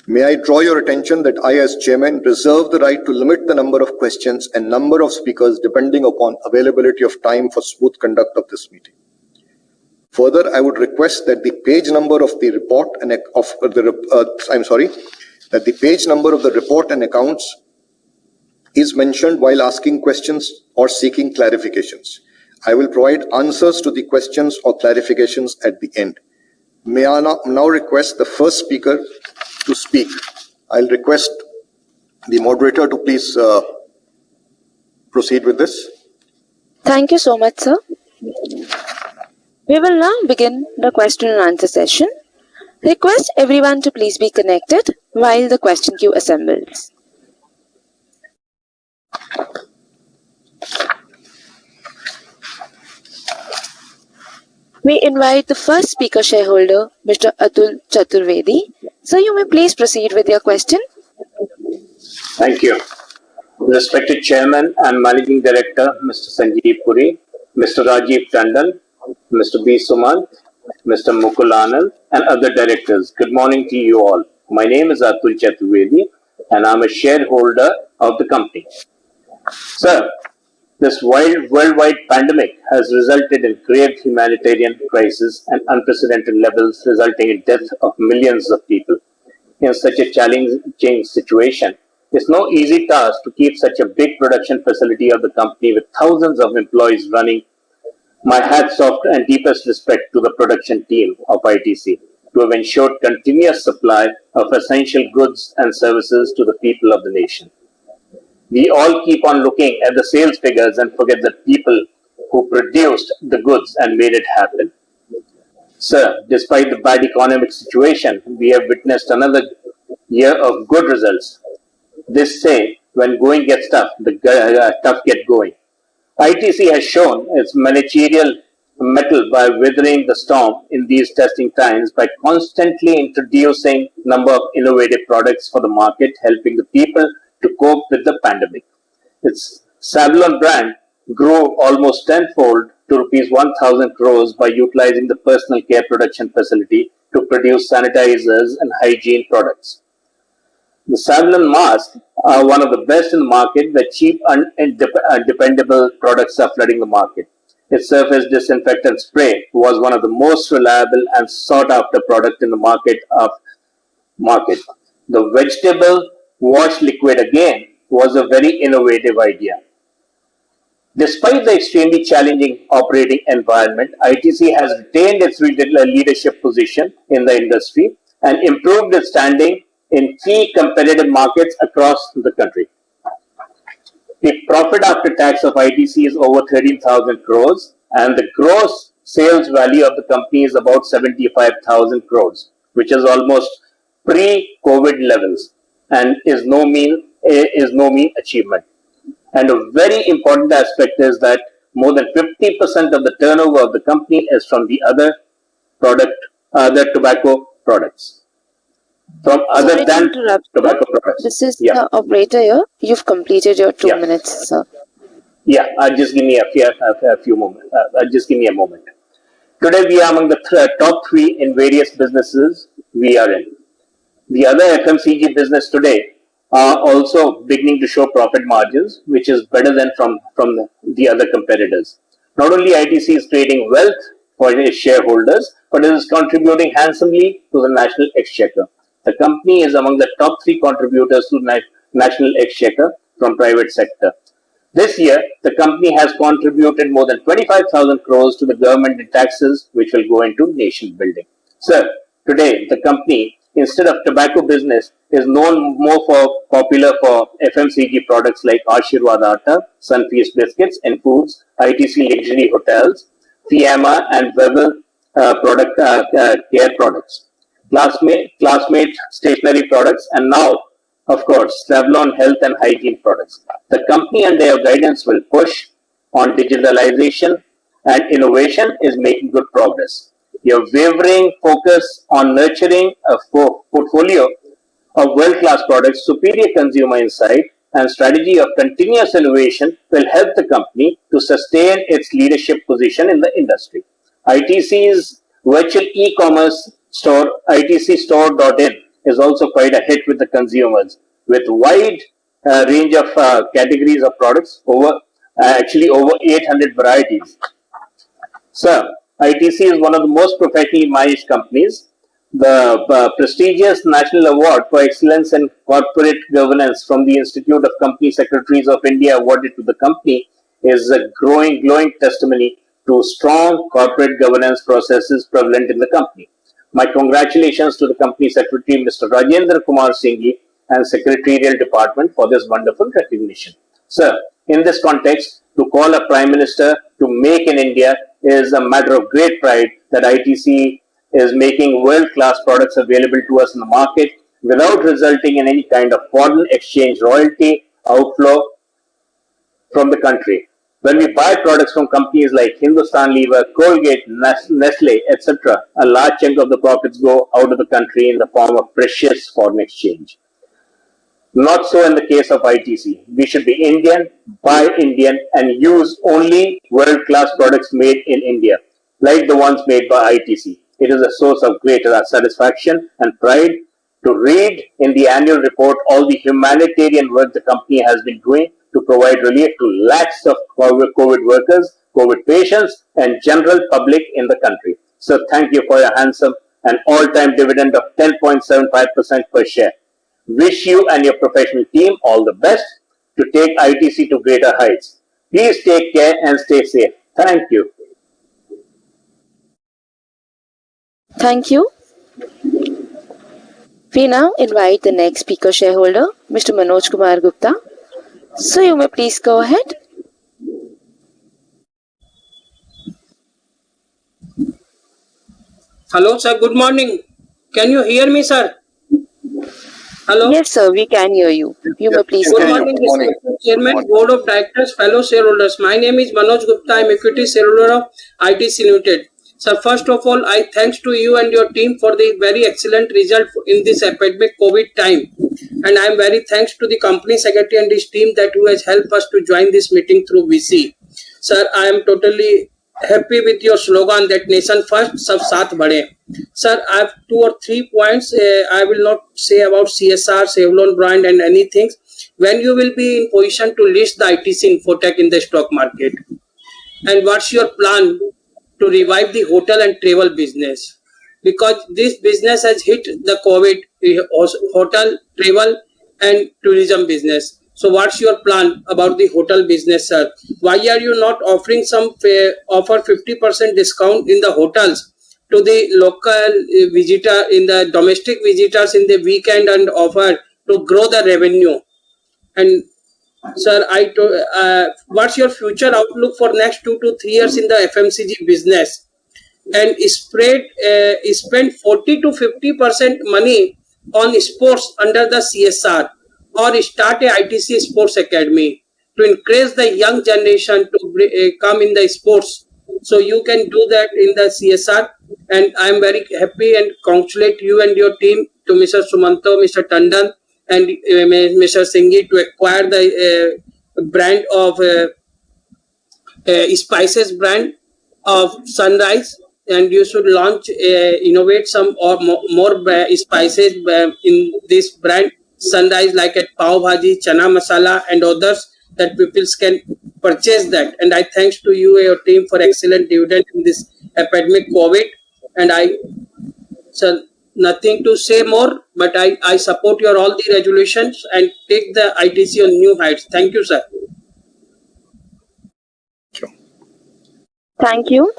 May I draw your attention that I, as chairman, reserve the right to limit the number of questions and number of speakers depending upon availability of time for smooth conduct of this meeting. Further, I would request that the page number of the report and that the page number of the report and accounts is mentioned while asking questions or seeking clarifications. I will provide answers to the questions or clarifications at the end. May I now request the first speaker to speak. I'll request the moderator to please proceed with this. Thank you so much, sir. We will now begin the question and answer session. Request everyone to please be connected while the question queue assembles. We invite the first speaker shareholder, Mr. Atul Chaturvedi. Sir, you may please proceed with your question. Thank you. Respected Chairman and Managing Director, Mr. Sanjeev Puri, Mr. Rajiv Tandon, Mr. B. Sumant, Mr. Mukul Anand, and other directors. Good morning to you all. My name is Atul Chaturvedi, and I'm a shareholder of the company. Sir, this worldwide pandemic has resulted in grave humanitarian crisis and unprecedented levels, resulting in death of millions of people. In such a challenging situation, it's no easy task to keep such a big production facility of the company with thousands of employees running. My hats off and deepest respect to the production team of ITC to have ensured continuous supply of essential goods and services to the people of the nation. We all keep on looking at the sales figures and forget the people who produced the goods and made it happen. Sir, despite the bad economic situation, we have witnessed another year of good results. This say, when going gets tough, the tough get going. ITC has shown its managerial mettle by weathering the storm in these testing times by constantly introducing number of innovative products for the market, helping the people to cope with the pandemic. Its Savlon brand grew almost tenfold to rupees 1,000 crores by utilizing the personal care production facility to produce sanitizers and hygiene products. The Savlon masks are one of the best in the market, where cheap and dependable products are flooding the market. Its surface disinfectant spray was one of the most reliable and sought after product in the market. The vegetable wash liquid again was a very innovative idea. Despite the extremely challenging operating environment, ITC has retained its leadership position in the industry and improved its standing in key competitive markets across the country. The profit after tax of ITC is over 13,000 crores, and the gross sales value of the company is about 75,000 crores, which is almost pre-COVID levels and is no mean achievement. And a very important aspect is that more than 50% of the turnover of the company is from the other tobacco products. Sorry to interrupt, Tobacco products. This is the operator here. You've completed your 2 minutes, sir. Yeah, just give me a few moments. Just give me a moment. Today we are among the top 3 in various businesses we are in. The other FMCG business today are also beginning to show profit margins, which is better than from the other competitors. Not only ITC is creating wealth for its shareholders, but it is contributing handsomely to the national exchequer. The company is among the top 3 contributors to national exchequer from private sector. This year, the company has contributed more than 25,000 crores to the government in taxes, which will go into nation building. Sir, today the company, instead of tobacco business, is known more popular for FMCG products like Ashirwad Atta, Sunfeast biscuits and foods, ITC luxury hotels, Fiamma and Weber care products, Classmate stationery products, and now of course, Savlon health and hygiene products. The company under your guidance will push on digitalization and innovation is making good progress. Your wavering focus on nurturing a portfolio of world-class products, superior consumer insight, and strategy of continuous innovation will help the company to sustain its leadership position in the industry. ITC's virtual e-commerce store, itcstore.in, is also quite a hit with the consumers, with wide range of categories of products, over 800 varieties. Sir, ITC is one of the most professionally managed companies. The prestigious National Award for Excellence in Corporate Governance from the Institute of Company Secretaries of India awarded to the company is a glowing testimony to strong corporate governance processes prevalent in the company. My congratulations to the Company Secretary, Mr. Rajendra Kumar Singhi, and Secretarial Department for this wonderful recognition. Sir, in this context, to call a Prime Minister to make in India is a matter of great pride that ITC is making world-class products available to us in the market without resulting in any kind of foreign exchange royalty outflow from the country. When we buy products from companies like Hindustan Lever, Colgate, Nestle, etc., a large chunk of the profits go out of the country in the form of precious foreign exchange. Not so in the case of ITC. We should be Indian, buy Indian, and use only world-class products made in India, like the ones made by ITC. It is a source of great satisfaction and pride to read in the annual report all the humanitarian work the company has been doing to provide relief to lakhs of COVID workers, COVID patients, and general public in the country. So thank you for your handsome and all-time dividend of 10.75% per share. Wish you and your professional team all the best to take ITC to greater heights. Please take care and stay safe. Thank you. Thank you. We now invite the next speaker shareholder, Mr. Manoj Kumar Gupta. So you may please go ahead. Hello, sir. Good morning. Can you hear me, sir? Hello? Yes, sir. We can hear you. You may please go Good ahead. morning, Mr. Chairman, Board of Directors, fellow shareholders. My name is Manoj Gupta. I am equity shareholder of ITC Limited. Sir, first of all, I thanks to you and your team for the very excellent result in this epidemic COVID time. And I am very thanks to the company secretary and his team that who has helped us to join this meeting through VC. Sir, I am totally happy with your slogan that nation first, sab saath badhe. Sir, I have 2 or 3 points. I will not say about CSR, Savlon brand and anything. When you will be in position to list the ITC Infotech in the stock market? And what's your plan to revive the hotel and travel business? Because this business has hit the COVID, hotel, travel and tourism business. So what's your plan about the hotel business, sir? Why are you not offering offer 50% discount in the hotels to the local visitor, in the domestic visitors in the weekend, and offer to grow the revenue? And sir, what's your future outlook for next 2 to 3 years in the FMCG business? And spend 40 to 50% money on sports under the CSR, or start a ITC Sports Academy to encourage the young generation to come in the sports. So you can do that in the CSR. And I am very happy and congratulate you and your team, to Mr. Sumanto, Mr. Tandon, and Mr. Singhi, to acquire the brand of spices brand of Sunrise. And you should launch, innovate some or more spices in this brand Sunrise, like at Pav Bhaji, Chana Masala and others, that people can purchase that. And I thanks to you and your team for excellent dividend in this epidemic COVID. And sir, nothing to say more, but I support your all the resolutions and take the ITC on new heights. Thank you, sir. Thank you.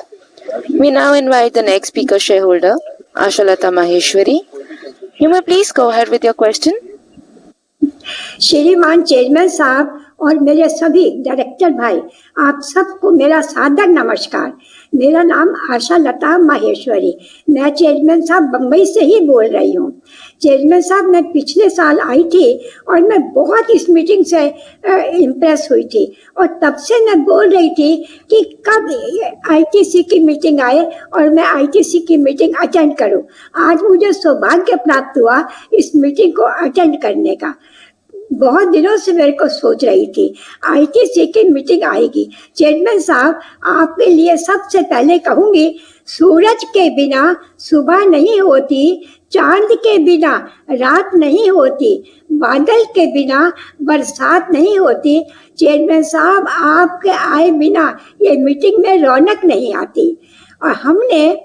We now invite the next speaker shareholder, Ashalata Maheshwari. You may please go ahead with your question. श्रीमान chairman साहब, और मेरे सभी director भाई, आप सबको मेरा सादर नमस्कार। मेरा नाम आशा लता माहेश्वरी, मैं चेयरमैन साहब बम्बई से ही बोल रही हूँ। चेयरमैन साहब, मैं पिछले साल आई थी और मैं बहुत इस मीटिंग से इम्प्रेस हुई थी और तब से मैं बोल रही थी कि कब आईटीसी की मीटिंग आए और मैं आईटीसी की मीटिंग अटेंड करूं। आज मुझे सौभाग्य प्राप्त हुआ इस मीटिंग को अटेंड करने का। बहुत दिनों से मेरे को सोच रही थी आईटीसी की मीटिंग आएगी। चेयरमैन साहब, आपके लिए सबसे पहले कहूंगी, सूरज के बिना सुबह नहीं होती, चांद के बिना रात नहीं होती, बादल के बिना बरसात नहीं होती। चेयरमैन साहब, आपके आए बिना ये मीटिंग में रौनक नहीं आती। और हमने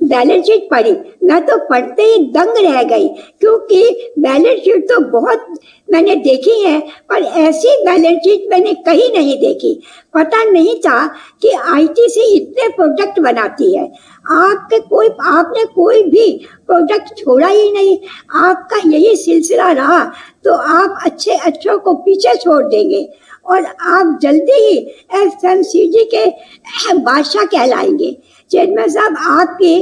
बैलेंस शीट पढ़ी, मैं तो पढ़ते ही दंग रह गई, क्योंकि बैलेंस शीट तो बहुत मैंने देखी है, पर ऐसी बैलेंस शीट मैंने कहीं नहीं देखी। पता नहीं था कि आईटीसी इतने प्रोडक्ट बनाती है। आपने कोई भी प्रोडक्ट छोड़ा ही नहीं। आपका यही सिलसिला रहा तो आप अच्छों को पीछे छोड़ देंगे और आप जल्दी ही एफएमसीजी के बादशाह कहलाएंगे। चेयरमैन साहब, आपकी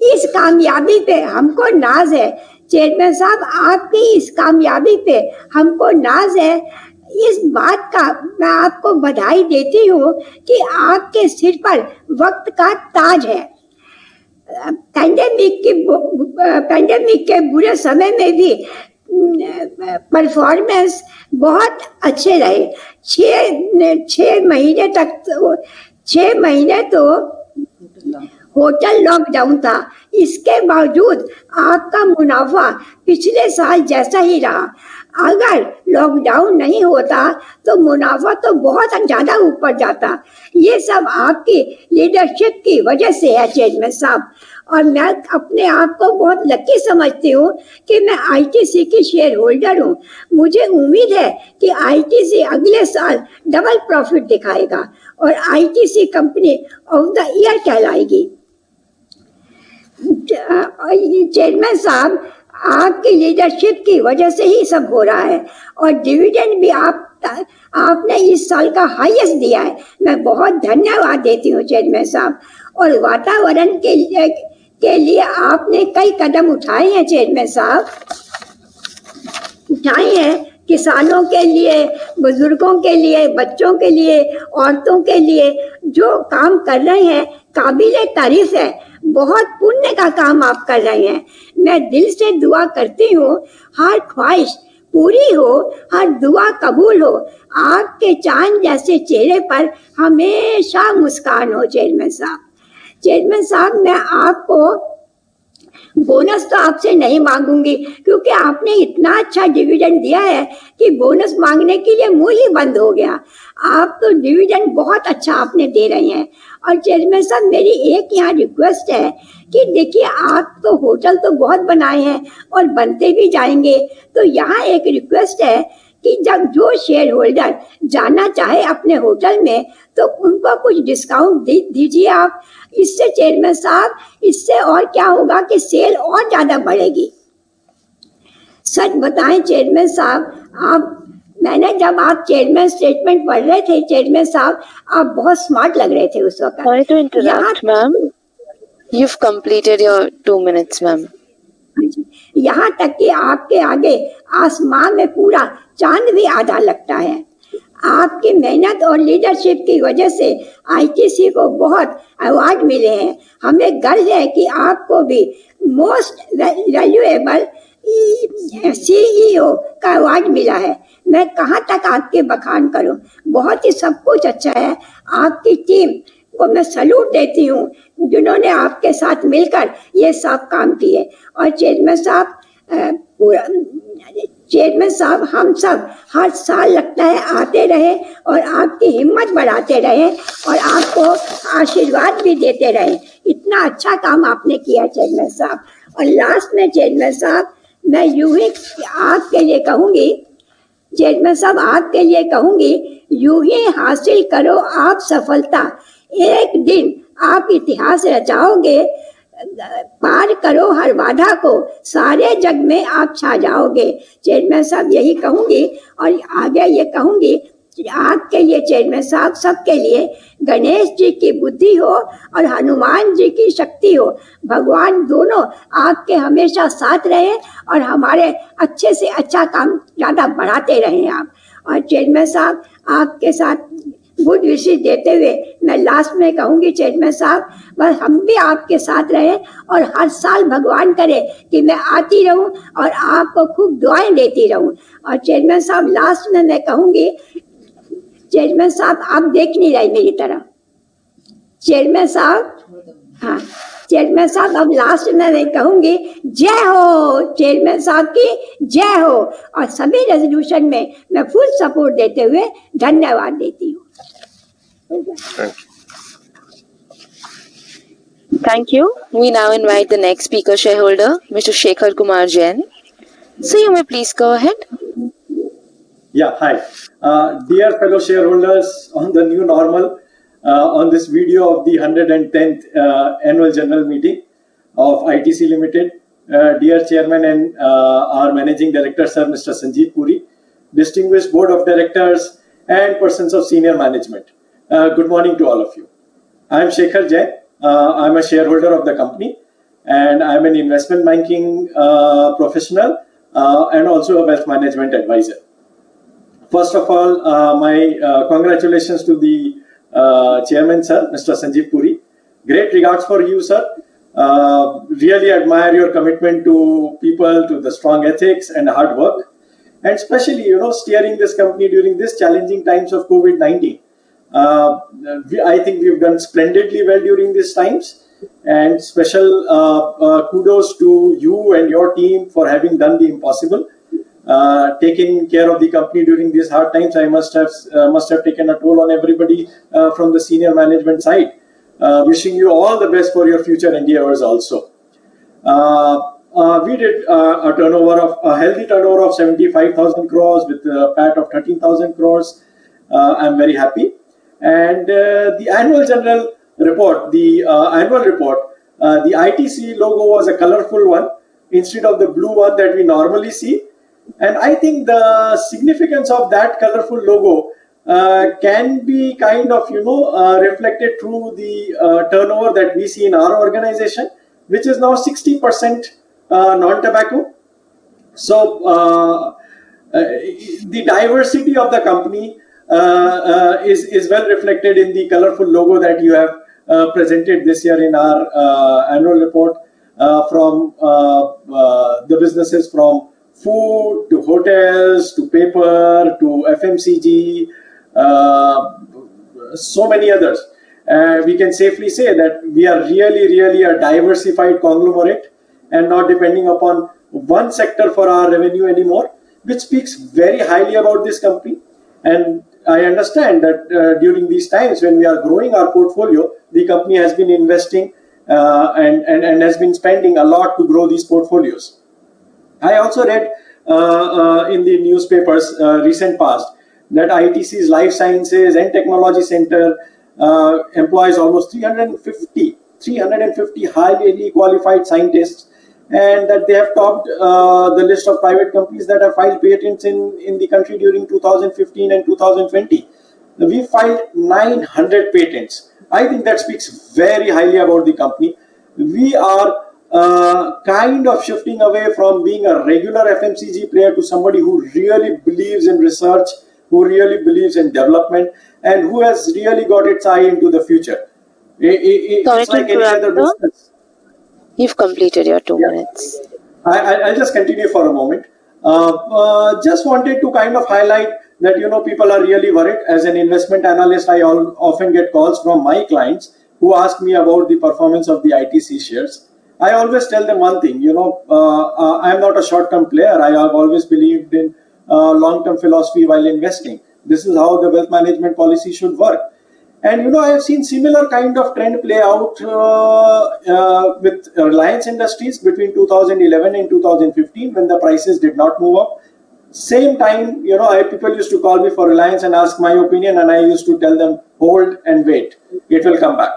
इस कामयाबी पे हमको नाज है। चेयरमैन साहब, आपकी इस कामयाबी पे हमको नाज है। इस बात का मैं आपको बधाई देती हूँ कि आपके सिर पर वक्त का ताज है। पैंडेमिक के बुरे समय में भी परफॉर्मेंस बहुत अच्छे रहे। 6 महीने तो होटल लॉकडाउन था, इसके बावजूद आपका मुनाफा पिछले साल जैसा ही रहा। अगर लॉकडाउन नहीं होता तो मुनाफा तो बहुत ज्यादा ऊपर जाता। ये सब आपकी लीडरशिप की वजह से है चेयरमैन साहब। और मैं अपने आप को बहुत लकी समझती हूँ कि मैं आईटीसी की शेयर होल्डर हूँ। मुझे उम्मीद है कि आईटीसी अगले साल डबल प्रॉफिट दिखाएगा और ITC company of the year कहलाएगी। चेयरमैन साहब, आपकी लीडरशिप की वजह से ही सब हो रहा है और डिविडेंड भी आपने इस साल का हाईएस्ट दिया है। मैं बहुत धन्यवाद देती हूँ चेयरमैन साहब। और वातावरण के लिए आपने कई कदम उठाए हैं चेयरमैन साहब, उठाए हैं। किसानों के लिए, बुजुर्गों के लिए, बच्चों के लिए, औरतों के लिए जो काम कर रहे हैं काबिले तारीफ है। बहुत पुण्य का काम आप कर रहे हैं। मैं दिल से दुआ करती हूँ हर ख्वाहिश पूरी हो, हर दुआ कबूल हो। आपके चांद जैसे चेहरे पर हमेशा मुस्कान हो चेयरमैन साहब। चेयरमैन साहब, मैं आपको बोनस तो आपसे नहीं मांगूंगी, क्योंकि आपने इतना अच्छा डिविडेंड दिया है कि बोनस मांगने के लिए मुंह ही बंद हो गया। आप तो डिविडेंड बहुत अच्छा आपने दे रहे हैं। और चेयरमैन साहब, मेरी एक यहाँ रिक्वेस्ट है कि देखिए, आप तो होटल तो बहुत बनाए हैं और बनते भी जाएंगे, तो यहाँ एक रिक्वेस्ट है कि जब जो शेयर होल्डर जाना चाहे अपने होटल में तो उनको कुछ डिस्काउंट दीजिए आप। इससे चेयरमैन साहब, इससे और क्या होगा कि सेल और ज्यादा बढ़ेगी। सच बताएं चेयरमैन साहब, जब आप चेयरमैन स्टेटमेंट पढ़ रहे थे चेयरमैन साहब, आप बहुत स्मार्ट लग रहे थे उस वक्त। Sorry to interrupt, ma'am. You've completed your 2 minutes, ma'am. यहाँ तक कि आपके आगे आसमान में पूरा चांद भी आधा लगता है। आपकी मेहनत और लीडरशिप की वजह से आईटीसी को बहुत अवार्ड मिले हैं। हमें गर्व है कि आपको भी मोस्ट वैल्यूएबल सीईओ का अवार्ड मिला है। मैं कहाँ तक आपके बखान करूं, बहुत ही सब कुछ अच्छा है। आपकी टीम को मैं सैल्यूट देती हूँ जिन्होंने आपके साथ मिलकर ये सब काम किए। और चेयरमैन साहब, हम सब हर साल लगता है आते रहे और आपकी हिम्मत बढ़ाते रहे और आपको आशीर्वाद भी देते रहे। इतना अच्छा काम आपने किया चेयरमैन साहब। और लास्ट में चेयरमैन साहब, मैं यूं ही आपके लिए कहूंगी, चेयरमैन साहब आपके लिए कहूंगी, यूं ही हासिल करो आप सफलता। एक दिन आप इतिहास रचाओगे पार करो हर बाधा को, सारे जग में आप छा जाओगे। चेयरमैन साहब यही कहूंगी और आगे ये कहूंगी कि आपके लिए चेयरमैन साहब सबके लिए गणेश जी की बुद्धि हो और हनुमान जी की शक्ति हो, भगवान दोनों आपके हमेशा साथ रहे और हमारे अच्छे से अच्छा काम ज़्यादा बढ़ाते रहें आप। और चेयरमैन साहब आपके साथ गुड विशेष देते हुए मैं लास्ट में कहूँगी चेयरमैन साहब, बस हम भी आपके साथ रहें और हर साल भगवान करे कि मैं आती रहूं और आपको खूब दुआएं देती रहूं। और चेयरमैन साहब लास्ट में मैं कहूँगी, चेयरमैन साहब आप देख नहीं रहे मेरी तरफ। चेयरमैन साहब, हाँ चेयरमैन साहब अब लास्ट में मैं कहूँगी जय हो, चेयरमैन साहब की जय हो। और सभी रेजोल्यूशन में मैं फुल सपोर्ट देते हुए धन्यवाद देती हूँ। Thank you. We now invite the next speaker shareholder, Mr. Shekhar Kumar Jain. So you may please go ahead. Yeah, hi. Dear fellow shareholders, on the new normal, on this video of the 110th Annual General Meeting of ITC Limited, dear Chairman and our Managing Director, Sir Mr. Sanjeev Puri, distinguished Board of Directors and persons of senior management. Good morning to all of you. I am Shekhar Jain. I am a shareholder of the company and I am an investment banking professional and also a wealth management advisor. First of all, my congratulations to the Chairman, Sir, Mr. Sanjeev Puri. Great regards for you, sir. Really admire your commitment to people, to the strong ethics and hard work. And especially, steering this company during this challenging times of COVID-19. I think we've done splendidly well during these times. And special kudos to you and your team for having done the impossible. Taking care of the company during these hard times, I must have taken a toll on everybody from the senior management side. Wishing you all the best for your future endeavors also. We did a healthy turnover of 75,000 crores with a PAT of 13,000 crores. I'm very happy. And the annual general report, the annual report, the ITC logo was a colorful one instead of the blue one that we normally see. And I think the significance of that colorful logo can be kind of, reflected through the turnover that we see in our organization, which is now 60% non-tobacco. So the diversity of the company is well reflected in the colorful logo that you have presented this year in our annual report from the businesses from food to hotels to paper to FMCG, so many others. We can safely say that we are really a diversified conglomerate and not depending upon one sector for our revenue anymore, which speaks very highly about this company. And I understand that during these times when we are growing our portfolio, the company has been investing and has been spending a lot to grow these portfolios. I also read in the newspapers recent past that ITC's Life Sciences and Technology Center employs almost 350 highly qualified scientists, and that they have topped the list of private companies that have filed patents in the country during 2015 and 2020. We filed 900 patents. I think that speaks very highly about the company. We are kind of shifting away from being a regular FMCG player to somebody who really believes in research, who really believes in development, and who has really got its eye into the future. It's like any other business. You've completed your 2 minutes. I'll just continue for a moment. Just wanted to kind of highlight that, people are really worried. As an investment analyst, I often get calls from my clients who ask me about the performance of the ITC shares. I always tell them one thing, I'm not a short-term player. I have always believed in long-term philosophy while investing. This is how the wealth management policy should work. And, I have seen similar kind of trend play out with Reliance Industries between 2011 and 2015 when the prices did not move up. Same time, people used to call me for Reliance and ask my opinion, and I used to tell them, hold and wait. It will come back.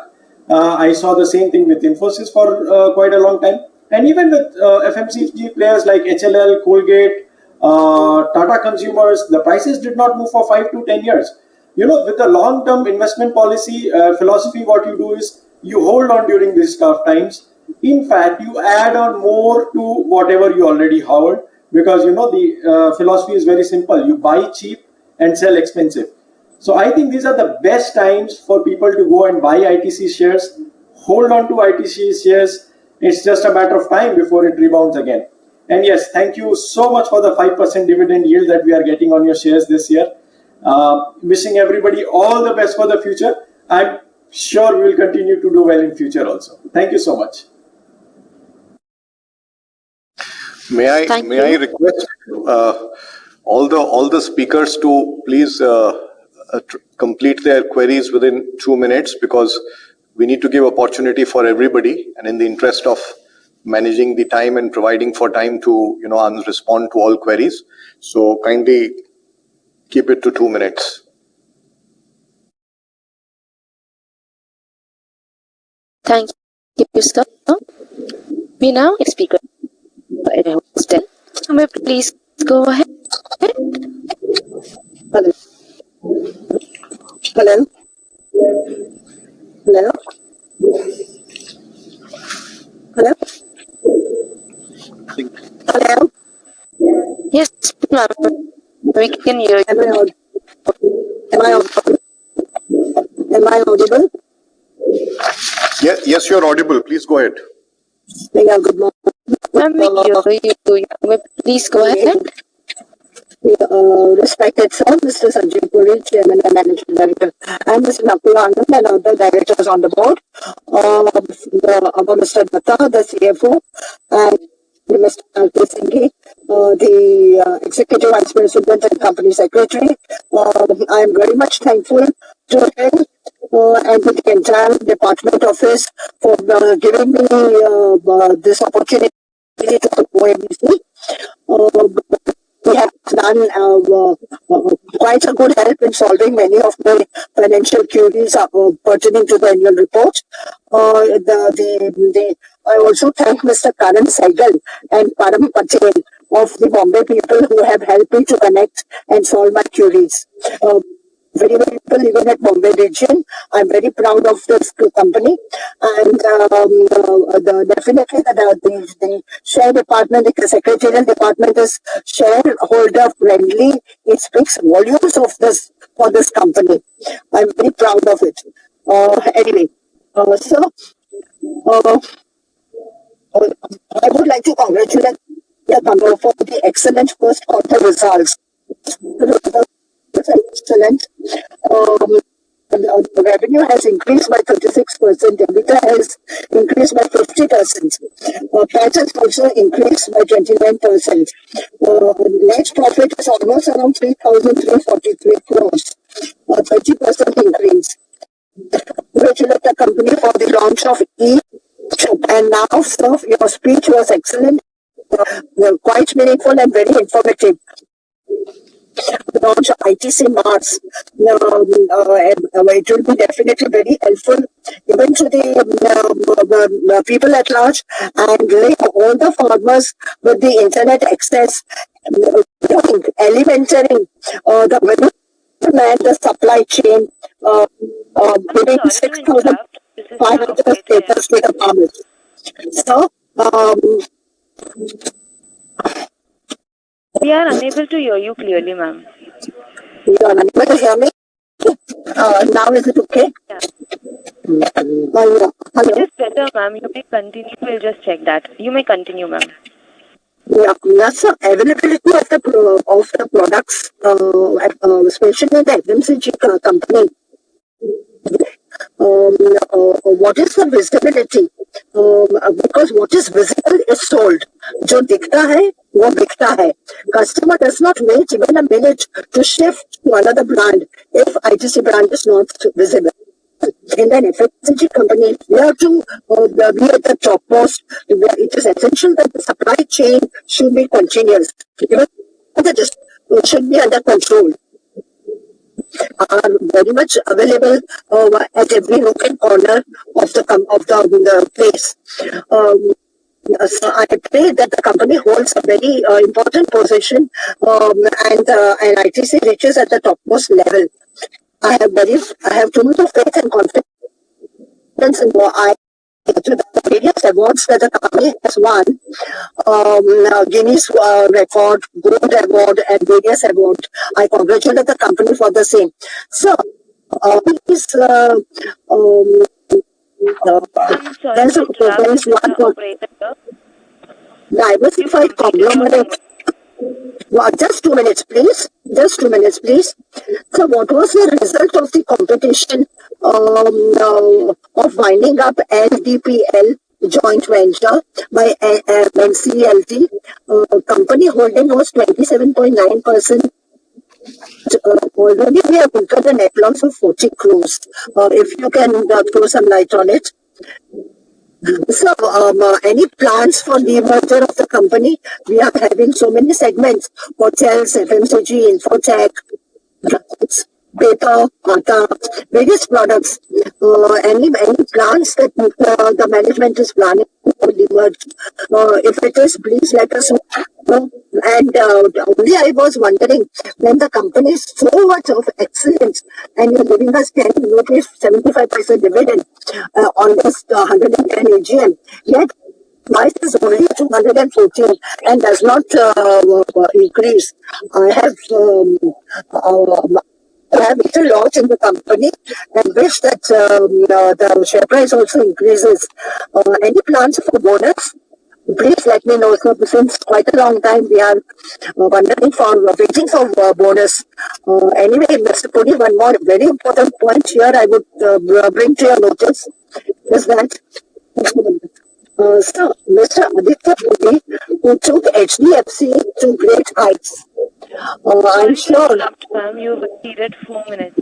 I saw the same thing with Infosys for quite a long time. And even with FMCG players like HLL, Colgate, Tata Consumers, the prices did not move for 5 to 10 years. With the long-term investment policy philosophy, what you do is you hold on during these tough times. In fact, you add on more to whatever you already hold, because the philosophy is very simple. You buy cheap and sell expensive. So I think these are the best times for people to go and buy ITC shares, hold on to ITC shares. It's just a matter of time before it rebounds again. And yes, thank you so much for the 5% dividend yield that we are getting on your shares this year. Wishing everybody all the best for the future. I'm sure we will continue to do well in future also. Thank you so much. May I request all the speakers to please complete their queries within 2 minutes, because we need to give opportunity for everybody, and in the interest of managing the time and providing for time to respond to all queries. So kindly keep it to 2 minutes. Thank you, sir. We now speaker. May please go ahead. Hello. Hello. Hello. Hello. Hello. Yes, ma'am. We can hear you. Am I audible? Yes, you're audible. Please go ahead. Yeah, good morning. Ma'am, we hear you. May please go ahead. Respected sir, Mr. Sanjay Puri, Chairman and Managing Director, and Mr. Nakul and other directors on the board, Mr. Bhutta, the CFO, and Mr. Singhi, the Executive Vice President and Company Secretary. I am very much thankful to him and to the entire department office for giving me this opportunity to OMC. We have done quite a good help in solving many of the financial queries pertaining to the annual report. I also thank Mr. Karan Saigal and Param Patel of the Bombay people who have helped me to connect and solve my queries. Very many people even at Bombay region. I'm very proud of this company, and definitely the share department, the secretarial department is shareholder friendly. It speaks volumes of this for this company. I'm very proud of it. Anyway, so I would like to congratulate the company for the excellent first quarter results. Excellent. The revenue has increased by 36%. EBITDA has increased by 50%. PAT has also increased by 29%. Net profit is almost around 3,343 crores. 30% increase. Congratulate the company for the launch of e-shop. And now, sir, your speech was excellent, quite meaningful and very informative. Launch ITC Mars. It will be definitely very helpful even to the people at large, and link all the farmers with the internet access, elementary the middleman, the supply chain, giving 6,500 status to the farmers. So, we are unable to hear you clearly, ma'am. You are unable to hear me? Now is it okay? Yeah. Hello. It is better, ma'am. You may continue. We'll just check that. You may continue, ma'am. Yeah, yes, sir. Availability of the products, especially the FMCG company. What is the visibility? Because what is visible is sold. जो दिखता है वो बिकता है. Customer does not wait even a minute to shift to another brand if ITC brand is not visible. In an FMCG company, we have to be at the top post. It is essential that the supply chain should be continuous. Even the should be under control. are very much available at every nook and corner of the place. So I pray that the company holds a very important position and ITC reaches at the topmost level. I have too much of faith and confidence in the various awards that the company has won, Guinness Record, Gold Award, and various awards. I congratulate the company for the same. So, please, I'm sorry to interrupt, Mr. Operator. Diversified conglomerate. Just 2 minutes, please. Just 2 minutes, please. So, what was the result of the competition of winding up LDPL joint venture by NCLT? Company holding was 27.9%. Already we have incurred a net loss of 40 crores. If you can throw some light on it. So, any plans for the merger of the company? We are having so many segments: hotels, FMCG, Infotech, paper, various products. Any plans that the management is planning for the merger? If it is, please let us know. And only I was wondering, when the company is so much of excellence and you're giving us 75% dividend on this 110 AGM, yet price is only 214 and does not increase. I have little loss in the company and wish that the share price also increases. Any plans for bonus? Please let me know. So since quite a long time we are waiting for bonus. Anyway, Mr. Puri, one more very important point here I would bring to your notice is that so Mr. Aditya Puri, who took HDFC to great heights. I'm sure. You've exceeded 4 minutes.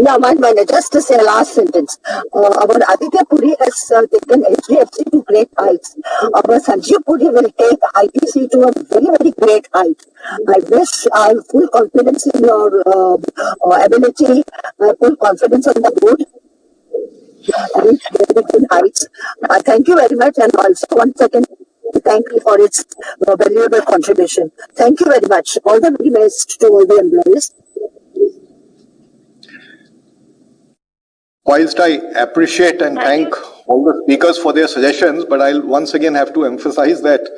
Yeah, 1 minute, just to say last sentence. Our Aditya Puri has taken HDFC to great heights. Our Sanjeev Puri will take ITC to a very, very great height. I have full confidence in your ability. I have full confidence on the board. Reach very good heights. Thank you very much, and also once again, thank you for its valuable contribution. Thank you very much. All the very best to all the employees. Whilst I appreciate and thank all the speakers for their suggestions, but I'll once again have to emphasize that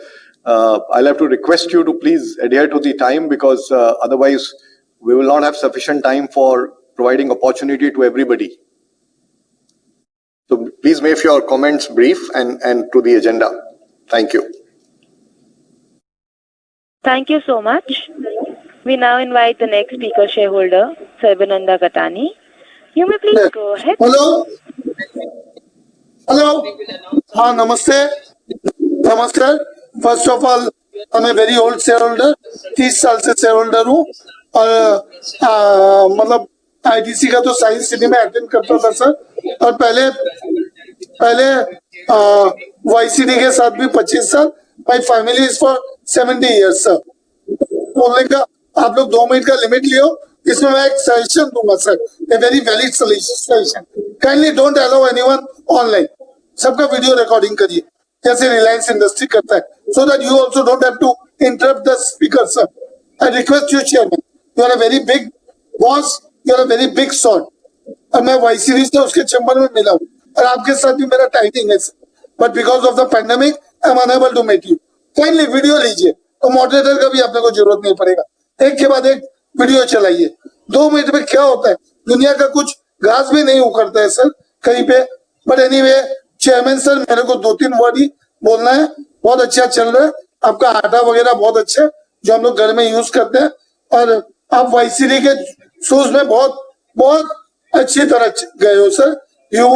I'll have to request you to please adhere to the time, because otherwise we will not have sufficient time for providing opportunity to everybody. So please make your comments brief and to the agenda. Thank you. Thank you so much. We now invite the next speaker, shareholder, Sarbananda Katani. You may please go ahead. Hello. हाँ, नमस्ते. Namaskar. First of all, I'm a very old shareholder. 30 साल से shareholder हूँ और मतलब ITC का तो science city में अटेंड करता था सर. और पहले YCD के साथ भी 25 साल. My family is for 70 years sir. बोलने का आप लोग 2 मिनट का लिमिट लियो. इसमें मैं एक सजेशन दूंगा sir. A very valid suggestion. Kindly don't allow anyone online. सबका वीडियो रिकॉर्डिंग करिए जैसे रिलायंस इंडस्ट्री करता है, so that you also don't have to interrupt the speaker, sir. I request you, chairman. You are a very big boss. You are a very big sword. और मैं YCD से उसके chamber में मिला हूँ और आपके साथ भी मेरा टाइटिंग है, but because of the pandemic, I am unable to meet you. Kindly video लीजिए तो मॉडरेटर का भी आपने को जरूरत नहीं पड़ेगा. एक के बाद एक वीडियो चलाइए. 2 मिनट में क्या होता है, दुनिया का कुछ घास भी नहीं उखड़ता है सर कहीं पे. बट एनीवे, चेयरमैन सर, मेरे को 2-3 वर्ड ही बोलना है. बहुत अच्छा चल रहा है आपका आटा वगैरह, बहुत अच्छे जो हम लोग घर में यूज करते हैं. और आप YCD के शूज में बहुत अच्छी तरह गए हो सर. यू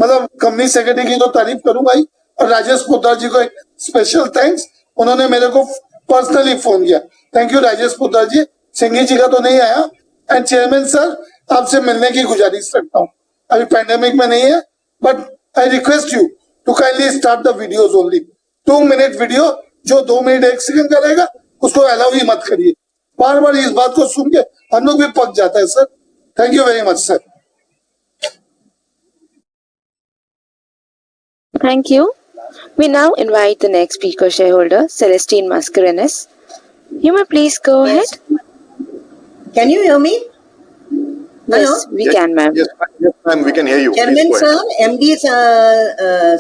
मतलब कंपनी सेक्रेटरी की तो तारीफ करूंगा ही. और राजेश पोद्दार जी को एक स्पेशल थैंक्स. उन्होंने मेरे को पर्सनली फोन किया. थैंक यू राजेश पोद्दार जी. सिंघी जी का तो नहीं आया. एंड चेयरमैन सर, आपसे मिलने की गुजारिश रखता हूँ. अभी पैंडेमिक में नहीं है, but I request you to kindly start the videos only. 2 minute video जो 2 मिनट 1 सेकंड का रहेगा उसको अलाउ ही मत करिए. बार बार इस बात को सुन के हम लोग भी पक जाता है sir. Thank you very much, sir. Thank you. We now invite the next speaker shareholder, Celestine Mascarenes. You may please go ahead. Can you hear me? Yes, we can, ma'am. Yes, ma'am, we can hear you. Chairman sir, MD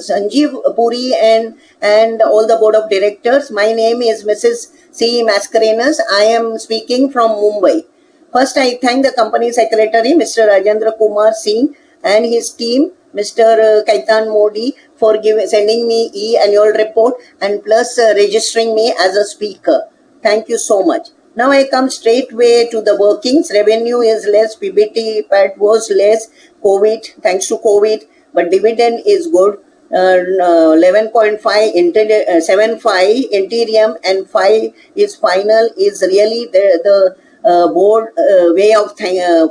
Sanjeev Puri and all the board of directors. My name is Mrs. C. Mascarenes. I am speaking from Mumbai. First, I thank the company secretary, Mr. Rajendra Kumar Singh, and his team, Mr. Kaitan Modi, for sending me e-annual report and plus registering me as a speaker. Thank you so much. Now I come straightway to the workings. Revenue is less, PBT PAT was less, COVID, thanks to COVID, but dividend is good. 11.5 75 interim and 5 is final is really the board way of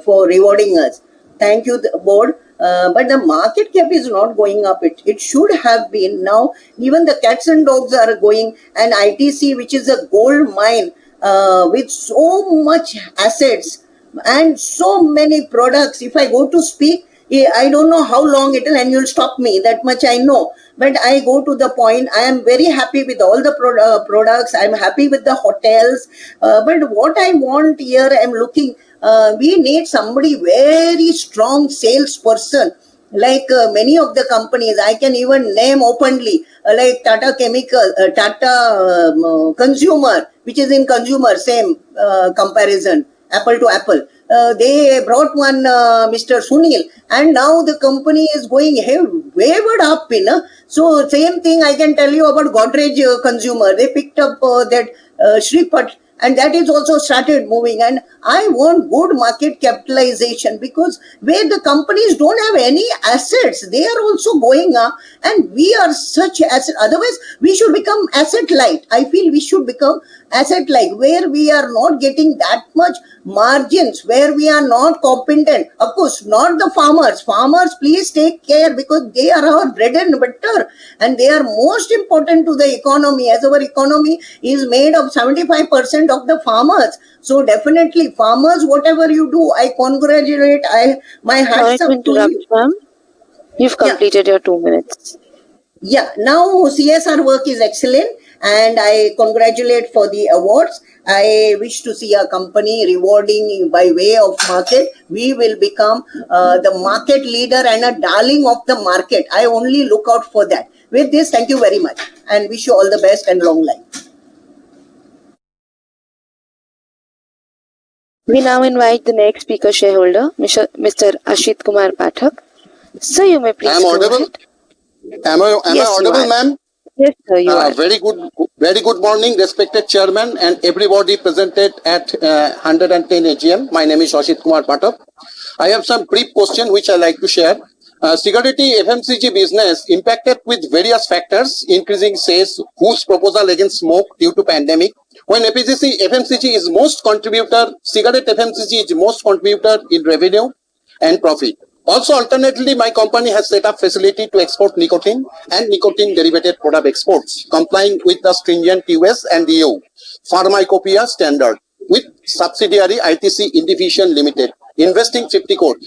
for rewarding us. Thank you, the board. But the market cap is not going up. It should have been. Now even the cats and dogs are going, and ITC, which is a gold mine with so much assets and so many products. If I go to speak, I don't know how long it will, and you'll stop me. That much I know. But I go to the point. I am very happy with all the products. I'm happy with the hotels. But what I want here, I'm looking. We need somebody very strong salesperson. Like many of the companies, I can even name openly, like Tata Chemical, Tata Consumer, which is in consumer, same comparison, apple to apple. They brought one Mr. Sunil, and now the company is going wavered up. So same thing I can tell you about Godrej Consumer. They picked up that Shripat, and that is also started moving. And I want good market capitalization, because where the companies don't have any assets, they are also going up, and we are such asset. Otherwise, we should become asset light. I feel we should become asset light, where we are not getting that much margins, where we are not competent. Of course, not the farmers. Farmers, please take care, because they are our bread and butter, and they are most important to the economy, as our economy is made of 75% of the farmers. So definitely farmers, whatever you do, I congratulate. My hats up to you. Ma'am. You've completed your 2 minutes. Yeah, now CSR work is excellent, and I congratulate for the awards. I wish to see a company rewarding by way of market. We will become the market leader and a darling of the market. I only look out for that. With this, thank you very much, and wish you all the best and long life. We now invite the next speaker shareholder, Mr. Ashit Kumar Pathak. Sir, you may please I am audible. Am I audible, ma'am? Yes, sir, you are. Very good morning, respected chairman and everybody presented at 110 AGM. My name is Ashit Kumar Pathak. I have some brief question which I like to share. Security FMCG business impacted with various factors, increasing sales, whose proposal against smoke due to pandemic. When FMCG is most contributor, cigarette FMCG is most contributor in revenue and profit. Also, alternately, my company has set up facility to export nicotine and nicotine derivative product exports, complying with the stringent US and EU pharmacopoeia standard, with subsidiary ITC Infotech Limited, investing 50 crore.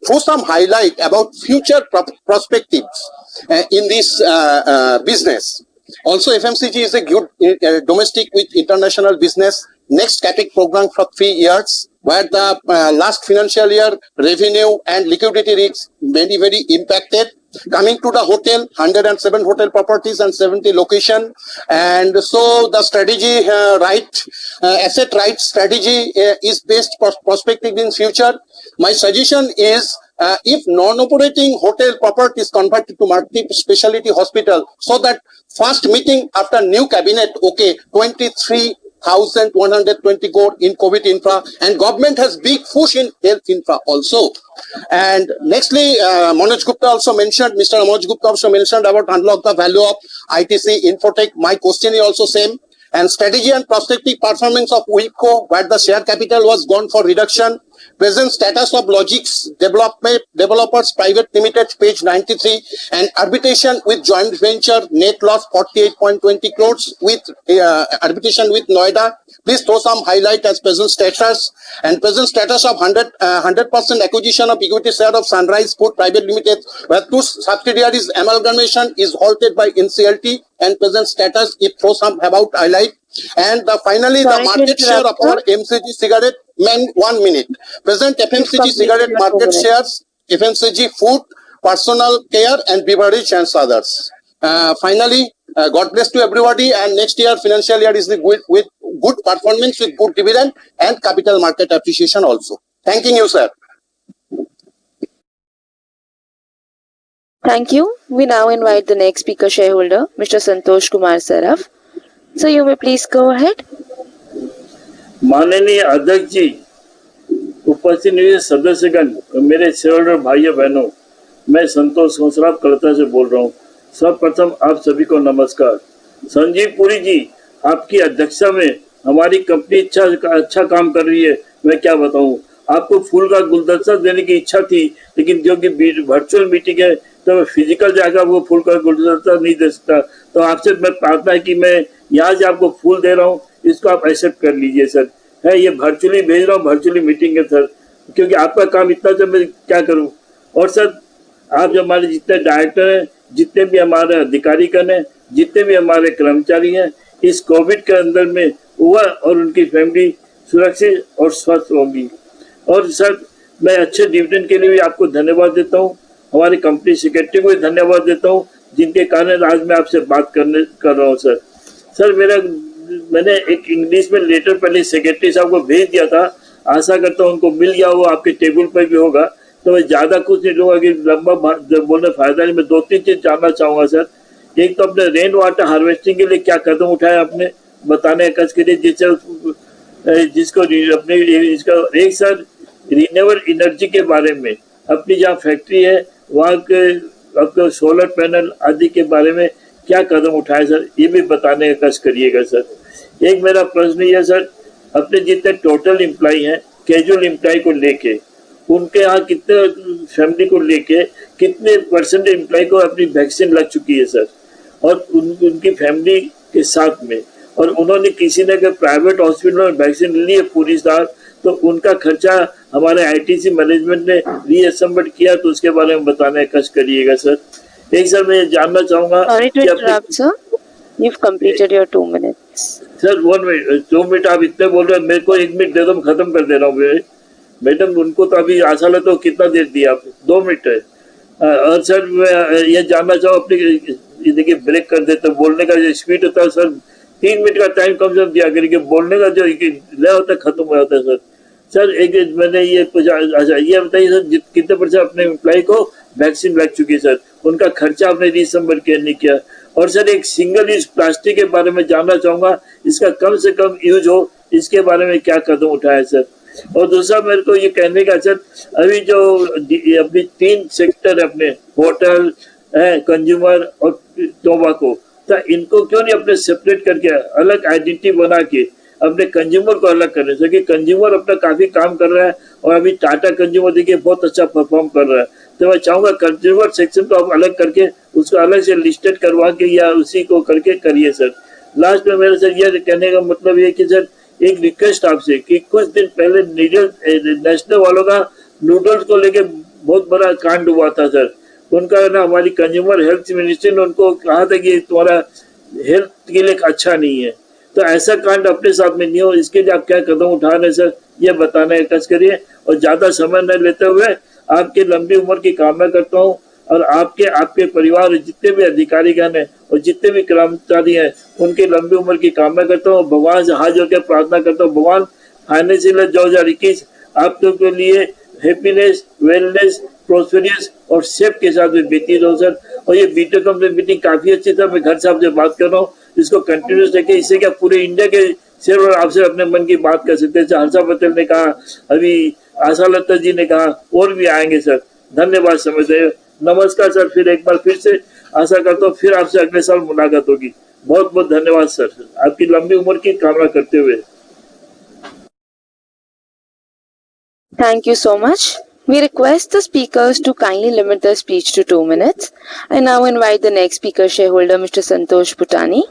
Throw some highlight about future perspectives in this business. Also, FMCG is a good domestic with international business. Next CAPEX program for 3 years, where the last financial year revenue and liquidity risks very impacted. Coming to the hotel, 107 hotel properties and 70 location, and so the strategy asset right strategy is based prospective in future. My suggestion is, if non-operating hotel property is converted to multi-speciality hospital, so that first meeting after new cabinet, 23,120 crore in COVID infra, and government has big push in health infra also. And nextly, Manoj Gupta also mentioned, Mr. Manoj Gupta also mentioned about unlock the value of ITC Infotech. My question is also same. And strategy and prospective performance of WIPCO, where the share capital was gone for reduction. present status of Logix Developers Private Limited, page 93, and arbitration with joint venture, net loss 48.20 crores with arbitration with Noida. Please throw some highlight as present status, and present status of 100% acquisition of equity share of Sunrise Food Private Limited, where two subsidiaries amalgamation is halted by NCLT, and present status, if throw some about highlight. And finally, the market share of our FMCG cigarette, 1 minute. Present FMCG cigarette market shares, FMCG food, personal care, and beverage and others. Finally, God bless to everybody, and next year, financial year is with good performance, with good dividend and capital market appreciation also. Thanking you, sir. Thank you. We now invite the next speaker shareholder, Mr. Santosh Kumar Saraf. So you may please go ahead. माननीय अध्यक्ष जी, उपस्थित सदस्यगण, मेरे shareholder भाइयों बहनों, मैं संतोष सराफ कलकत्ता से बोल रहा हूँ। सर्वप्रथम आप सभी को नमस्कार। संजीव पुरी जी, आपकी अध्यक्षता में हमारी कंपनी अच्छा काम कर रही है। मैं क्या बताऊँ, आपको फूल का गुलदस्ता देने की इच्छा थी, लेकिन जो कि वर्चुअल मीटिंग है तो मैं फिजिकल जाकर वो फूल का गुलदस्ता नहीं दे सकता। तो आपसे मैं प्रार्थना है कि मैं यहाँ से आपको फूल दे रहा हूँ, इसको आप एक्सेप्ट कर लीजिए सर। है ये वर्चुअली भेज रहा हूँ, वर्चुअली मीटिंग है सर, क्योंकि आपका काम इतना तो मैं क्या करूँ। और सर, आप जो हमारे जितने डायरेक्टर हैं, जितने भी हमारे अधिकारीगण हैं, जितने भी हमारे कर्मचारी हैं, इस कोविड के अंदर में वह और उनकी फैमिली सुरक्षित और स्वस्थ होंगी। और सर, मैं अच्छे डिविडेंड के लिए भी आपको धन्यवाद देता हूँ, हमारी कंपनी सेक्रेटरी को भी धन्यवाद देता हूँ, जिनके कारण आज मैं आपसे बात कर रहा हूँ सर। सर, मैंने एक इंग्लिश में लेटर पहले सेक्रेटरी साहब को भेज दिया था, आशा करता हूँ उनको मिल गया, वो आपके टेबल पर भी होगा। तो मैं ज़्यादा कुछ नहीं लूँगा कि लंबा बोलने फायदा नहीं। मैं 2-3 चीज़ जानना चाहूँगा सर। एक तो अपने रेन वाटर हार्वेस्टिंग के लिए क्या कदम उठाया आपने, बताने का कष्ट करिए, जिसको अपने इसका एक सर रिन्यूएबल एनर्जी के बारे में, अपनी जहाँ फैक्ट्री है वहाँ के आपको सोलर पैनल आदि के बारे में क्या कदम उठाए सर, ये भी बताने का कष्ट करिएगा सर। एक मेरा प्रश्न ये है सर, अपने जितने टोटल एम्प्लॉई हैं, कैजुअल एम्प्लॉय को लेके, उनके यहाँ कितने फैमिली को लेके कितने % एम्प्लॉय को अपनी वैक्सीन लग चुकी है सर, और उनकी फैमिली के साथ में, और उन्होंने किसी ने अगर प्राइवेट हॉस्पिटल में वैक्सीन ली है पूरी साल, तो उनका खर्चा हमारे ITC मैनेजमेंट ने रीअसेंबल किया, तो उसके बारे में बताने का कष्ट करिएगा सर। एक सर, मैं जानना चाहूंगा You've completed your 2 minutes. Sir 1 minute, 2 minute आप इतने बोल रहे हैं, मेरे को 1 मिनट दे दो, खत्म कर दे रहा हूँ मैडम। उनको तो अभी आशा लगा, तो कितना देर दिया आप, 2 मिनट है। और सर, मैं ये जानना चाहूँ, अपनी देखिए ब्रेक कर देते, बोलने का जो स्पीड होता है सर, 3 मिनट का टाइम कम से कम दिया करिए, बोलने का जो ले होता है खत्म हो जाता है सर। सर, एक मैंने ये पूछा, अच्छा ये बताइए सर, कितने % अपने एम्प्लॉय को वैक्सीन लग चुकी है सर, उनका खर्चा आपने रीअसेंबल नहीं किया। और सर, एक सिंगल यूज प्लास्टिक के बारे में जानना चाहूंगा, इसका कम से कम यूज हो, इसके बारे में क्या कदम उठाए सर। और दूसरा मेरे को ये कहने का सर, अभी जो अपनी 3 सेक्टर है, अपने होटल है, कंज्यूमर और टोबैको, तो इनको क्यों नहीं अपने सेपरेट करके अलग आइडेंटिटी बना के अपने कंज्यूमर को अलग करने से, कि कंज्यूमर अपना काफी काम कर रहा है, और अभी टाटा कंज्यूमर देखिए बहुत अच्छा परफॉर्म कर रहा है। तो मैं चाहूंगा कंज्यूमर सेक्शन को आप अलग करके उसको अलग से लिस्टेड करवा के या उसी को करके करिए सर। लास्ट में मेरे सर ये कहने का मतलब ये कि सर, एक रिक्वेस्ट आपसे कि कुछ दिन पहले नेशनल वालों का नूडल्स को लेके बहुत बड़ा कांड हुआ था सर। उनका ना हमारी कंज्यूमर हेल्थ मिनिस्ट्री ने उनको कहा था कि तुम्हारा हेल्थ के लिए अच्छा नहीं है, तो ऐसा कांड अपने साथ में नहीं हो, इसके लिए आप क्या कदम उठा रहे हैं सर, ये बताने का कष्ट करिए। और ज्यादा समय न लेते हुए आपकी लंबी उम्र की कामना करता हूँ, और आपके परिवार जितने भी अधिकारीगण हैं और जितने भी कर्मचारी हैं, उनकी लंबी उम्र की कामना करता हूँ। भगवान से हाथ जोड़ के प्रार्थना करता हूँ, भगवान फाइनेंशियल 2021 आपके लिए हैप्पीनेस, वेलनेस, प्रोस्पेरियस और सेफ के साथ में बीती रहो सर। और ये बीटे कंपनी मीटिंग काफी अच्छी था, मैं घर से आपसे बात कर रहा हूँ, इसको कंटिन्यूस रखे, इससे क्या पूरे इंडिया के शेयरहोल्डर आपसे अपने मन की बात कर सकते हैं। हर्षा पटेल ने कहा, अभी आशा लता जी ने कहा, और भी आएंगे सर। धन्यवाद समझते हैं। नमस्कार सर, फिर एक बार फिर से आशा करता हूँ फिर आपसे अगले साल मुलाकात होगी। बहुत बहुत धन्यवाद सर, आपकी लंबी उम्र की कामना करते हुए। Thank you so much. We request the speakers to kindly limit their speech to 2 minutes. I now invite the next speaker, shareholder, Mr. Santosh Bhutani.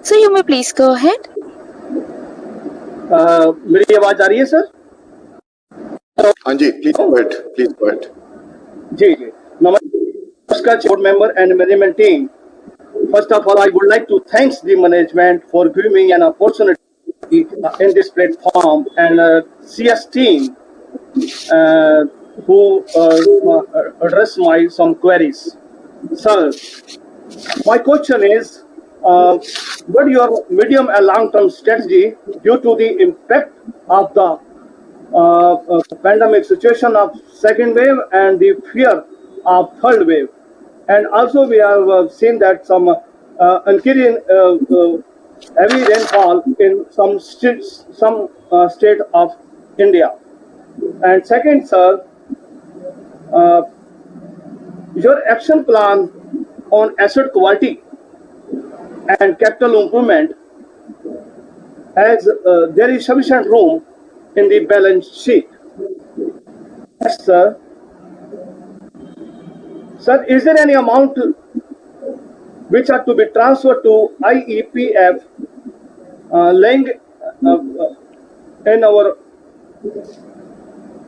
So you may please go ahead. मेरी आवाज आ रही है sir? हाँ जी, please go ahead. Please go ahead. जी जी, नमस्कार board member and management team. First of all, I would like to thank the management for giving me an opportunity in this platform and CS team who address my some queries. Sir, my question is, what is your medium and long-term strategy due to the impact of the pandemic situation of second wave and the fear of third wave? And also we have seen that some increasing heavy rainfall in some state of India. And second, sir, your action plan on asset quality and capital improvement, as there is sufficient room in the balance sheet. Yes, sir. Sir, is there any amount which are to be transferred to IEPF lying in our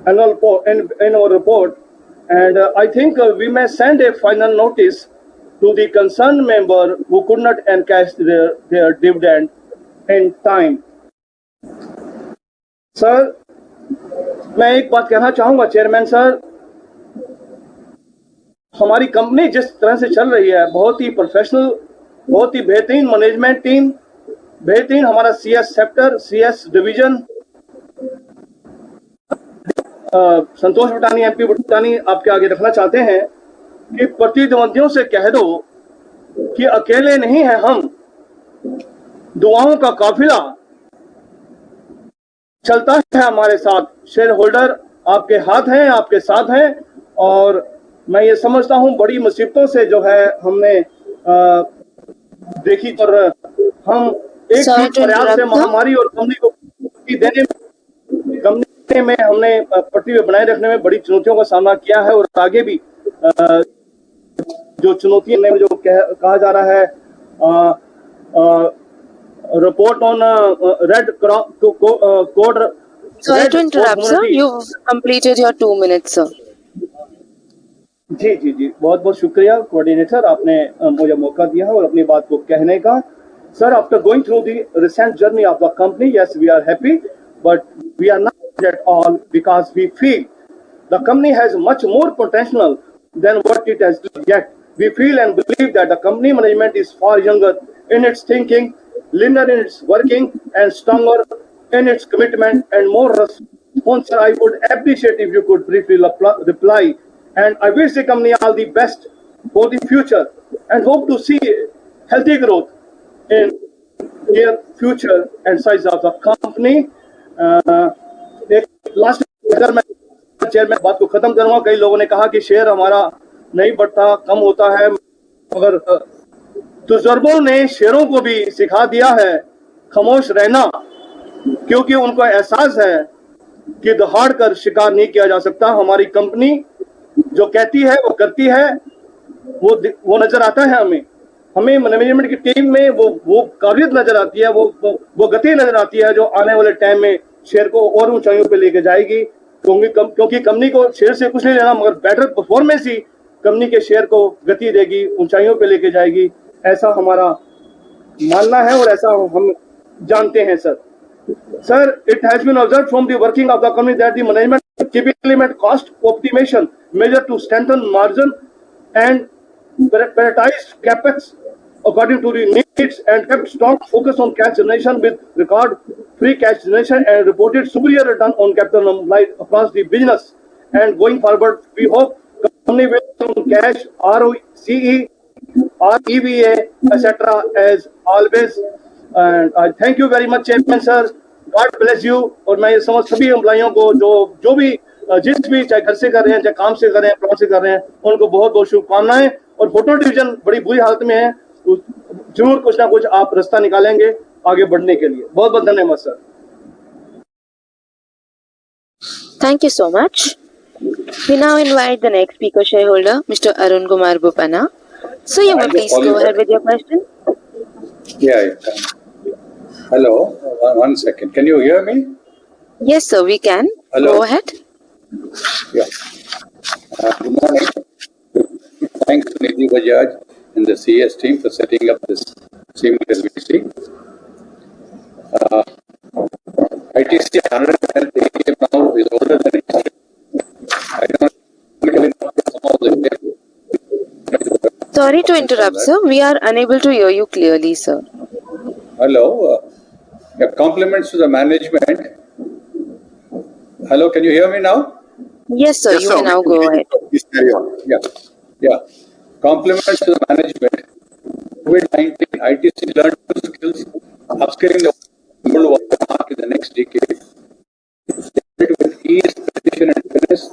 annual in our report? And I think we may send a final notice to the concerned member who could not encash their dividend in time. Sir, मैं एक बात कहना चाहूँगा chairman sir, हमारी company जिस तरह से चल रही है, बहुत ही प्रोफेशनल, बहुत ही बेहतरीन मैनेजमेंट टीम, बेहतरीन हमारा सीएस सेक्टर, सीएस डिवीजन, संतोष भुटानी, एमपी भुटानी आपके आगे रखना चाहते हैं कि प्रतिद्वंदियों से कह दो कि अकेले नहीं है हम, दुआओं का काफिला चलता है हमारे साथ, शेयर होल्डर आपके हाथ हैं, आपके साथ हैं, और मैं ये समझता हूं बड़ी मुसीबतों से जो है हमने देखी, और हम एक प्रयास से महामारी और कंपनी को कंपनी में हमने पटरी पे बनाए रखने में बड़ी चुनौतियों का सामना किया है, और आगे भी जो चुनौतियां जो कहा जा रहा है, report on red code. Sorry to interrupt, sir. You've completed your 2 minutes, sir. जी जी जी, बहुत बहुत शुक्रिया कोऑर्डिनेटर, आपने मुझे मौका दिया है और अपनी बात को कहने का. Sir, after going through the recent journey of the company, yes, we are happy, but we are not at all, because we feel the company has much more potential than what it has yet. We feel and believe that the company management is far younger in its thinking, leaner in its working, and stronger in its commitment and more responsive. I would appreciate if you could briefly reply. And I wish the company all the best for the future and hope to see healthy growth in near future and size of the company. Last अगर मैं chairman बात को खत्म करूंगा, कई लोगों ने कहा कि शेयर हमारा नहीं बढ़ता, कम होता है, मगर तजुर्बों ने शेयरों को भी सिखा दिया है खामोश रहना, क्योंकि उनको एहसास है कि दहाड़ कर शिकार नहीं किया जा सकता. हमारी कंपनी जो कहती है वो करती है, वो नजर आता है हमें मैनेजमेंट की टीम में वो काबिलियत नजर आती है, वो गति नजर आती है जो आने वाले टाइम में शेयर को और ऊंचाइयों पे लेके जाएगी. क्योंकि कंपनी को शेयर से कुछ नहीं लेना, मगर बेटर परफॉर्मेंस ही कंपनी के शेयर को गति देगी, ऊंचाइयों पे लेके जाएगी, ऐसा हमारा मानना है और ऐसा हम जानते हैं. Sir, it has been observed from the working of the company that the management typically implement cost optimization measure to strengthen margin and prioritize capex according to the needs, and kept strong focus on cash generation with record free cash generation and reported superior return on capital employed across the business. And going forward, we hope company will cash, ROCE, REVA, etc. as always. And I thank you very much, Chairman sir. God bless you. और मैं ये समझ सभी एम्प्लॉइयों को जो भी जिस भी चाहे घर से कर रहे हैं, चाहे काम से कर रहे हैं, प्लॉट से कर रहे हैं, उनको बहुत बहुत शुभकामनाएं. और फोटो डिवीजन बड़ी बुरी हालत में है, जरूर कुछ ना कुछ आप रास्ता निकालेंगे आगे बढ़ने के लिए. बहुत बहुत धन्यवाद sir. Thank you so much. We now invite the next speaker shareholder, Mr. Arun Kumar Bhupana. So you may please go ahead with your question. Yeah. Hello. One second. Can you hear me? Yes, sir, we can. Hello. Go ahead. Yeah. Good morning. Thanks to Nidhi Bajaj and the CS team for setting up this seamless meeting. ITC 110th AGM now is older than history. I don't Sorry to interrupt, sir. We are unable to hear you clearly, sir. Hello. Compliments to the management. Hello, can you hear me now? Yes, sir. You may now go ahead. Please carry on. Yeah. Compliments to the management. COVID-19, ITC learned new skills, upskilling the world mark in the next decade. With ease, precision, and finesse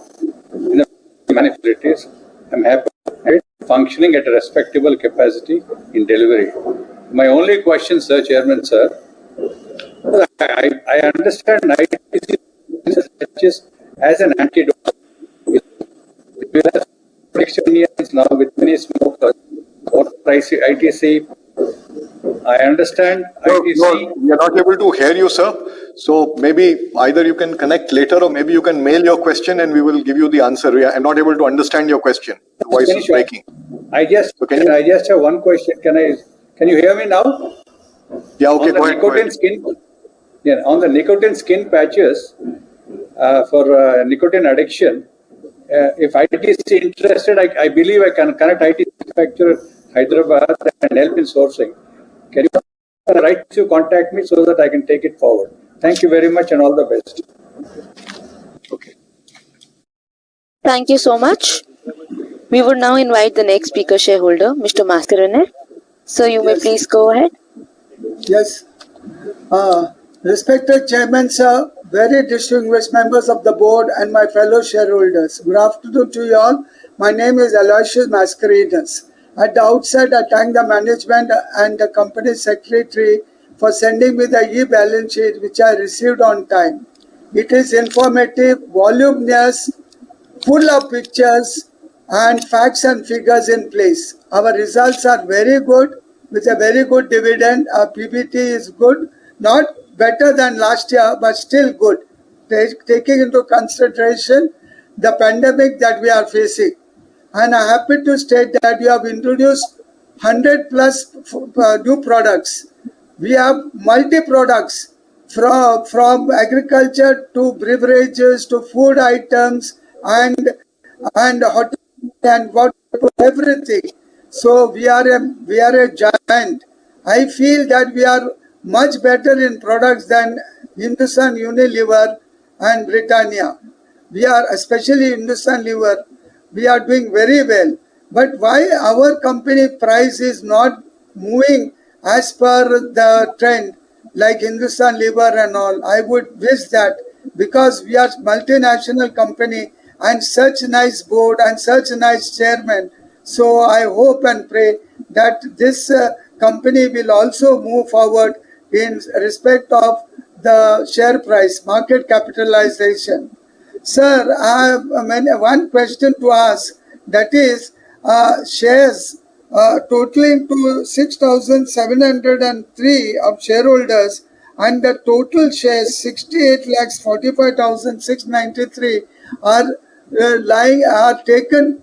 in the manufacturers, I'm happy functioning at a respectable capacity in delivery. My only question, sir, Chairman, sir, I understand ITC as an antidote. Now with many smokers, what ITC? I understand ITC. No, we are not able to hear you, sir. So maybe either you can connect later or maybe you can mail your question and we will give you the answer. We are not able to understand your question. The voice is breaking. I just have one question. Can you hear me now? Yeah, okay, go ahead. On the nicotine skin patches for nicotine addiction, if ITC is interested, I believe I can connect ITC manufacturer Hyderabad and help in sourcing. Can you write to contact me so that I can take it forward? Thank you very much and all the best. Okay. Thank you so much. We would now invite the next speaker shareholder, Mr. Mascarenes. So you may please go ahead. Yes. Respected Chairman, sir, very distinguished members of the board and my fellow shareholders. Good afternoon to you all. My name is Aloysius Mascarenes. At the outset, I thank the management and the company secretary for sending me the e-balance sheet which I received on time. It is informative, voluminous, full of pictures and facts and figures in place. Our results are very good with a very good dividend. Our PBT is good, not better than last year, but still good, taking into consideration the pandemic that we are facing. And I'm happy to state that we have introduced 100 plus new products. We have multi-products from agriculture to beverages to food items and hotel and everything. So we are a giant. I feel that we are much better in products than Hindustan Unilever and Britannia. We are, especially Hindustan Lever, we are doing very well. But why our company price is not moving as per the trend like Hindustan Lever and all? I would wish that, because we are multinational company and such nice board and such nice chairman. So I hope and pray that this company will also move forward in respect of the share price, market capitalization. Sir, I have one question to ask. That is, shares totaling to 6,703 of shareholders, and the total shares 68,45,693 are taken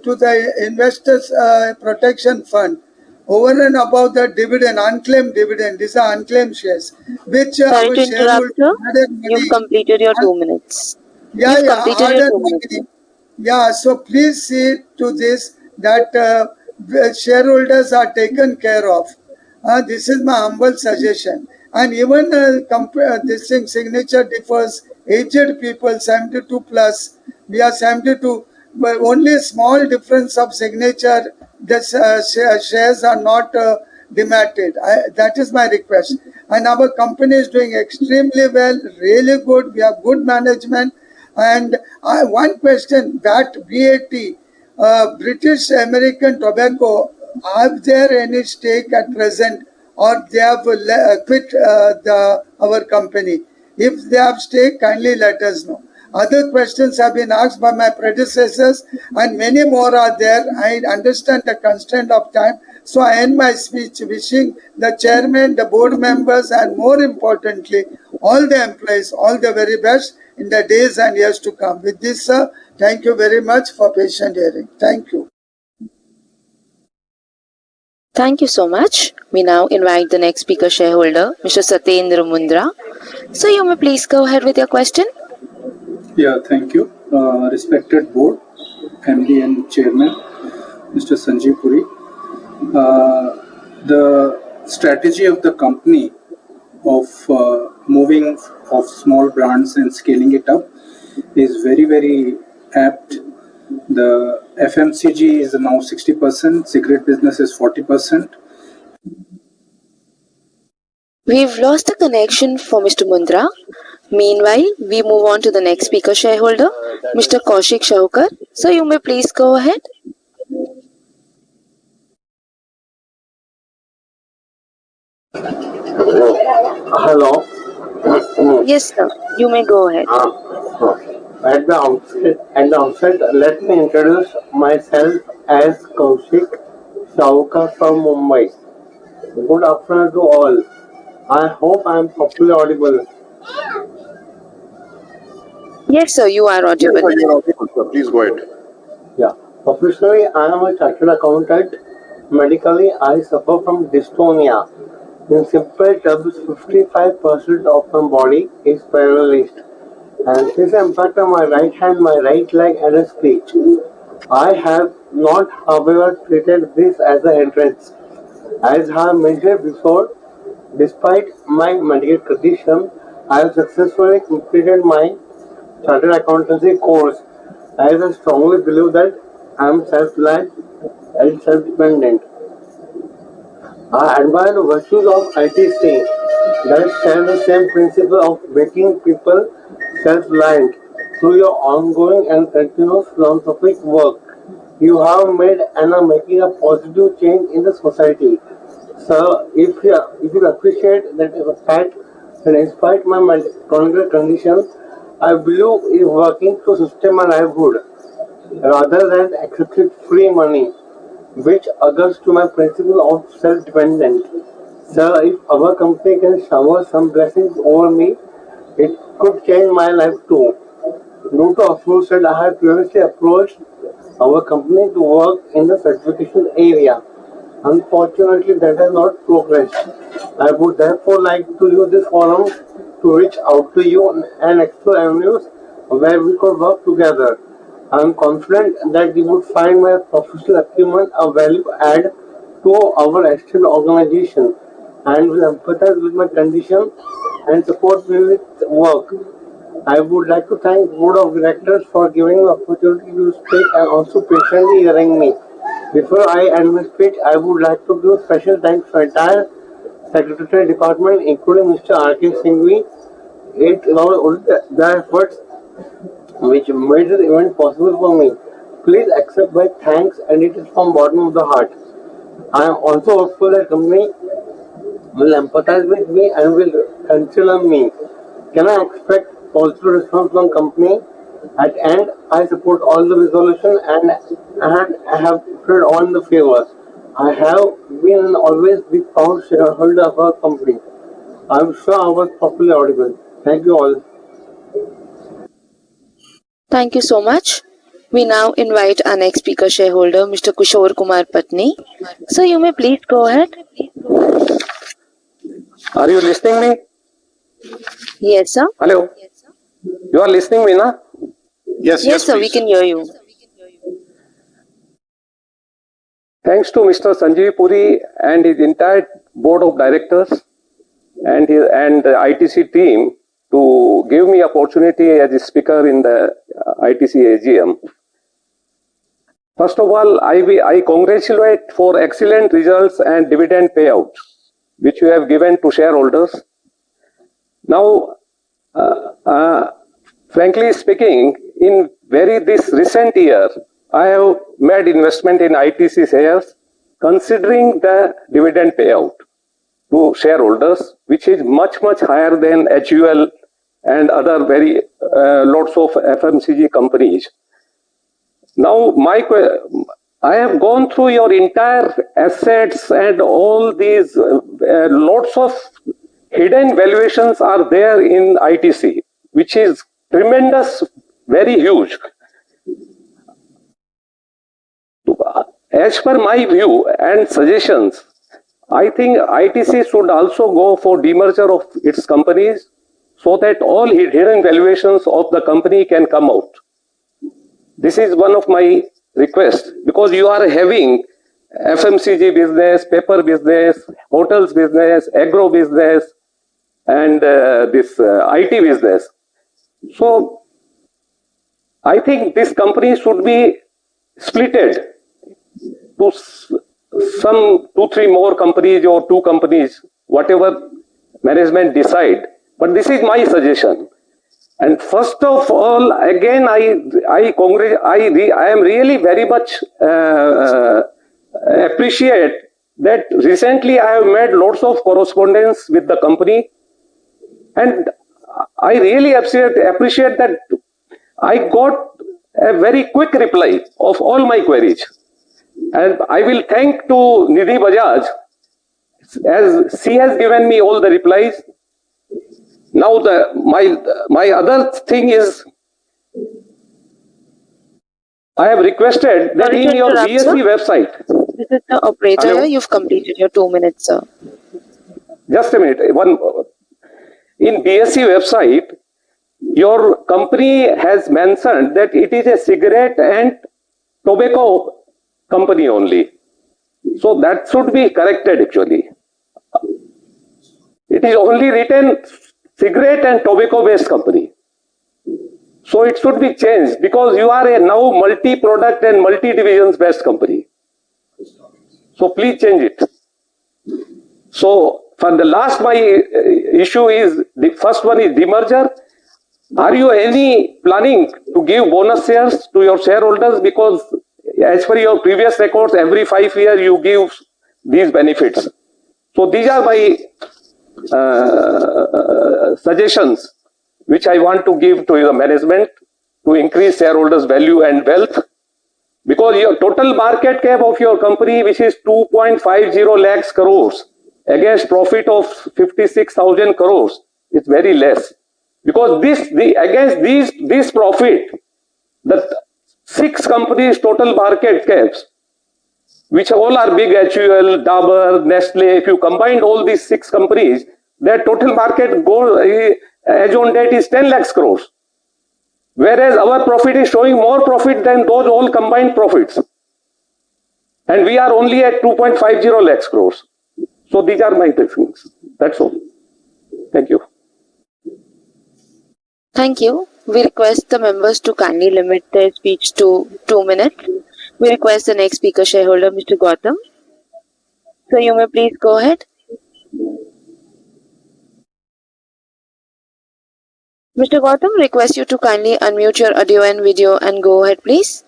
to the Investors Protection Fund. Over and above the dividend, unclaimed dividend, these are unclaimed shares, which sorry to interrupt, sir. You've completed your 2 minutes. Yeah, so please see to this that shareholders are taken care of. This is my humble suggestion. And even this thing, signature differs, aged people, 72 plus, we are 72, but only a small difference of signature, the shares are not dematted. That is my request. And our company is doing extremely well, really good. We have good management. And one question, that VAT, British American Tobacco, are there any stake at present, or they have quit our company? If they have stake, kindly let us know. Other questions have been asked by my predecessors and many more are there. I understand the constraint of time. So I end my speech wishing the chairman, the board members and more importantly, all the employees, all the very best in the days and years to come. With this, sir, thank you very much for patient hearing. Thank you. Thank you so much. We now invite the next speaker shareholder, Mr. Satyendra Mundra. So you may please go ahead with your question. Yeah, thank you. Respected board, MD and chairman, Mr. Sanjeev Puri. The strategy of the company of moving of small brands and scaling it up is very, very apt. The FMCG is now 60%, cigarette business is 40%. We've lost the connection for Mr. Mundra. Meanwhile, we move on to the next speaker shareholder, Mr. Kaushik Shah. So you may please go ahead. Hello. Yes, sir. You may go ahead. At the outset, let me introduce myself as Kaushik Shah from Mumbai. Good afternoon to all. I hope I am properly audible. Yes, sir. You are audible. Yes, you are audible, sir. Please go ahead. Yeah. Professionally, I am a chartered accountant. Medically, I suffer from dystonia. In simple terms, 55% of my body is paralyzed. And this impacts on my right hand, my right leg and a speech. I have not, however, treated this as an hindrance. As I have mentioned before, despite my medical condition, I have successfully completed my chartered accountancy course, as I strongly believe that I am self-reliant and self-dependent. I admire the virtues of ITC that share the same principle of making people self-reliant through your ongoing and continuous philanthropic work. You have made and are making a positive change in the society. So, if you appreciate that fact, and despite my chronic condition, I believe in working to sustain my livelihood rather than accepting free money, which adheres to my principle of self-dependence. Sir, if our company can shower some blessings over me, it could change my life too. Due to aforesaid, I have previously approached our company to work in the certification area. Unfortunately, that has not progressed. I would therefore like to use this forum to reach out to you and explore avenues where we could work together. I am confident that you would find my professional acumen a value add to our esteemed organization and will empathize with my condition and support me with work. I would like to thank the Board of Directors for giving me the opportunity to speak and also patiently hearing me. Before I end my speech, I would like to give special thanks to the entire Secretary Department, including Mr. R.K. Singhvi. It was their efforts which made the event possible for me. Please accept my thanks, and it is from bottom of the heart. I am also hopeful that company will empathize with me and will consider me. Can I expect positive response from company? At end, I support all the resolution and I have spread all the favors. I have been and always be proud shareholder of our company. I am sure I was properly audible. Thank you all. Thank you so much. We now invite our next speaker shareholder, Mr. Kishore Kumar Patni. So you may please go ahead. Are you listening me? Yes, sir. Hello. You are listening me, na? Yes, sir. We can hear you. Thanks to Mr. Sanjeev Puri and his entire board of directors and the ITC team to give me opportunity as a speaker in the ITC AGM. First of all, I congratulate for excellent results and dividend payout which you have given to shareholders. Now, frankly speaking, in this recent year, I have made investment in ITC shares considering the dividend payout to shareholders, which is much higher than HUL and other very lots of FMCG companies. Now, I have gone through your entire assets and all these lots of hidden valuations are there in ITC, which is tremendous, very huge. As per my view and suggestions, I think ITC should also go for demerger of its companies so that all hidden valuations of the company can come out. This is one of my requests, because you are having FMCG business, paper business, hotels business, agro business, and this IT business. So I think this company should be splitted to some 2-3 more companies or 2 companies, whatever management decide. But this is my suggestion. And first of all, again, I am really very much appreciate that recently I have made lots of correspondence with the company, and I really appreciate that I got a very quick reply of all my queries. And I will thank to Nidhi Bajaj, as she has given me all the replies. Now my other thing is, I have requested that in your BSE website. This is the operator. Hello? You've completed your 2 minutes, sir. Just a minute. In BSE website, your company has mentioned that it is a cigarette and tobacco company only. So that should be corrected actually. It is only written cigarette and tobacco based company. So it should be changed, because you are a now multi-product and multi-divisions based company. So please change it. So for the last, my issue is, the first one is demerger. Are you planning to give bonus shares to your shareholders? Because as per your previous records, every 5 years you give these benefits. So these are my suggestions which I want to give to the management to increase shareholders' value and wealth. Because your total market cap of your company, which is 2.50 lakhs crores, against profit of 56,000 crores, is very less. Because against this profit, the 6 companies' total market caps, which all are big, HUL, Dabur, Nestle, if you combine all these 6 companies, their total market goal as on date is 10 lakhs crores. Whereas our profit is showing more profit than those all combined profits. And we are only at 2.50 lakhs crores. So these are my things. That's all. Thank you. Thank you. We request the members to kindly limit their speech to 2 minutes. We request the next speaker shareholder, Mr. Gautam. So you may please go ahead. Mr. Gautam, request you to kindly unmute your audio and video and go ahead, please.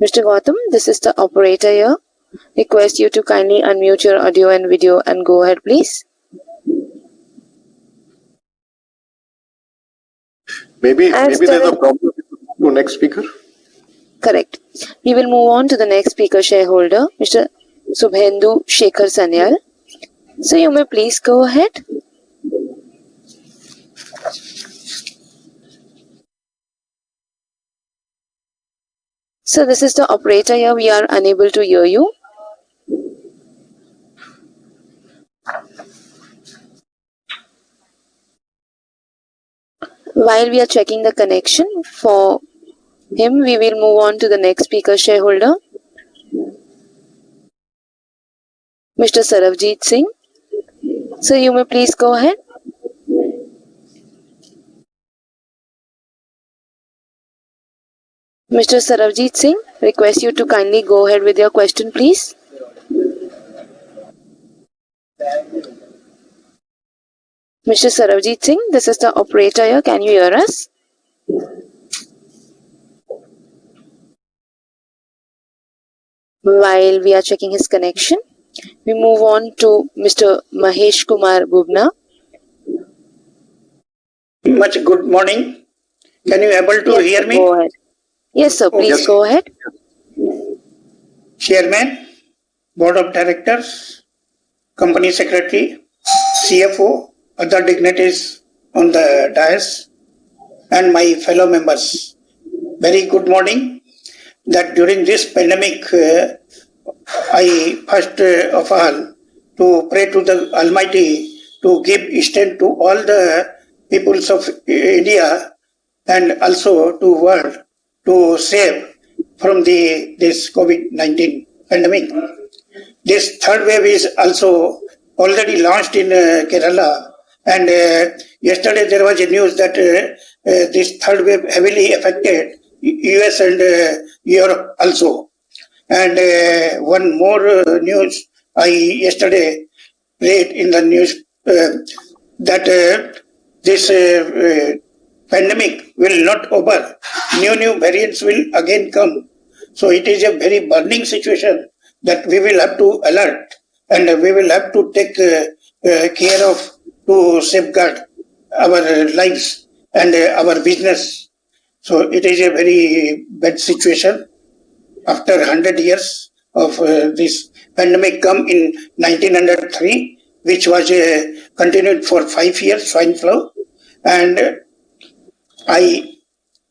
Mr. Gautam, this is the operator here. Request you to kindly unmute your audio and video and go ahead, please. Maybe there's a problem to next speaker. Correct. We will move on to the next speaker shareholder, Mr. Subhendu Shekhar Sanyal. So you may please go ahead. So this is the operator here. We are unable to hear you. While we are checking the connection for him, we will move on to the next speaker shareholder, Mr. Saravjit Singh. So you may please go ahead. Mr. Saravjit Singh, request you to kindly go ahead with your question, please. Mr. Saravjit Singh, this is the operator here. Can you hear us? While we are checking his connection, We move on to Mr. Mahesh Kumar Bubna. Much good morning. Can you able to hear me? Go ahead. Yes, sir. Please go ahead. Chairman, Board of Directors, Company Secretary, CFO, other dignitaries on the dais, and my fellow members. Very good morning. That during this pandemic, I first of all to pray to the Almighty to give strength to all the peoples of India and also to world to save from this COVID-19 pandemic. This third wave is also already launched in Kerala, and yesterday there was a news that this third wave heavily affected US and Europe also. And one more news I yesterday read in the news that this pandemic will not over. New variants will again come. So it is a very burning situation that we will have to alert and we will have to take care of to safeguard our lives and our business. So it is a very bad situation. After 100 years of this pandemic come in 1903, which was continued for 5 years, swine flu. And I,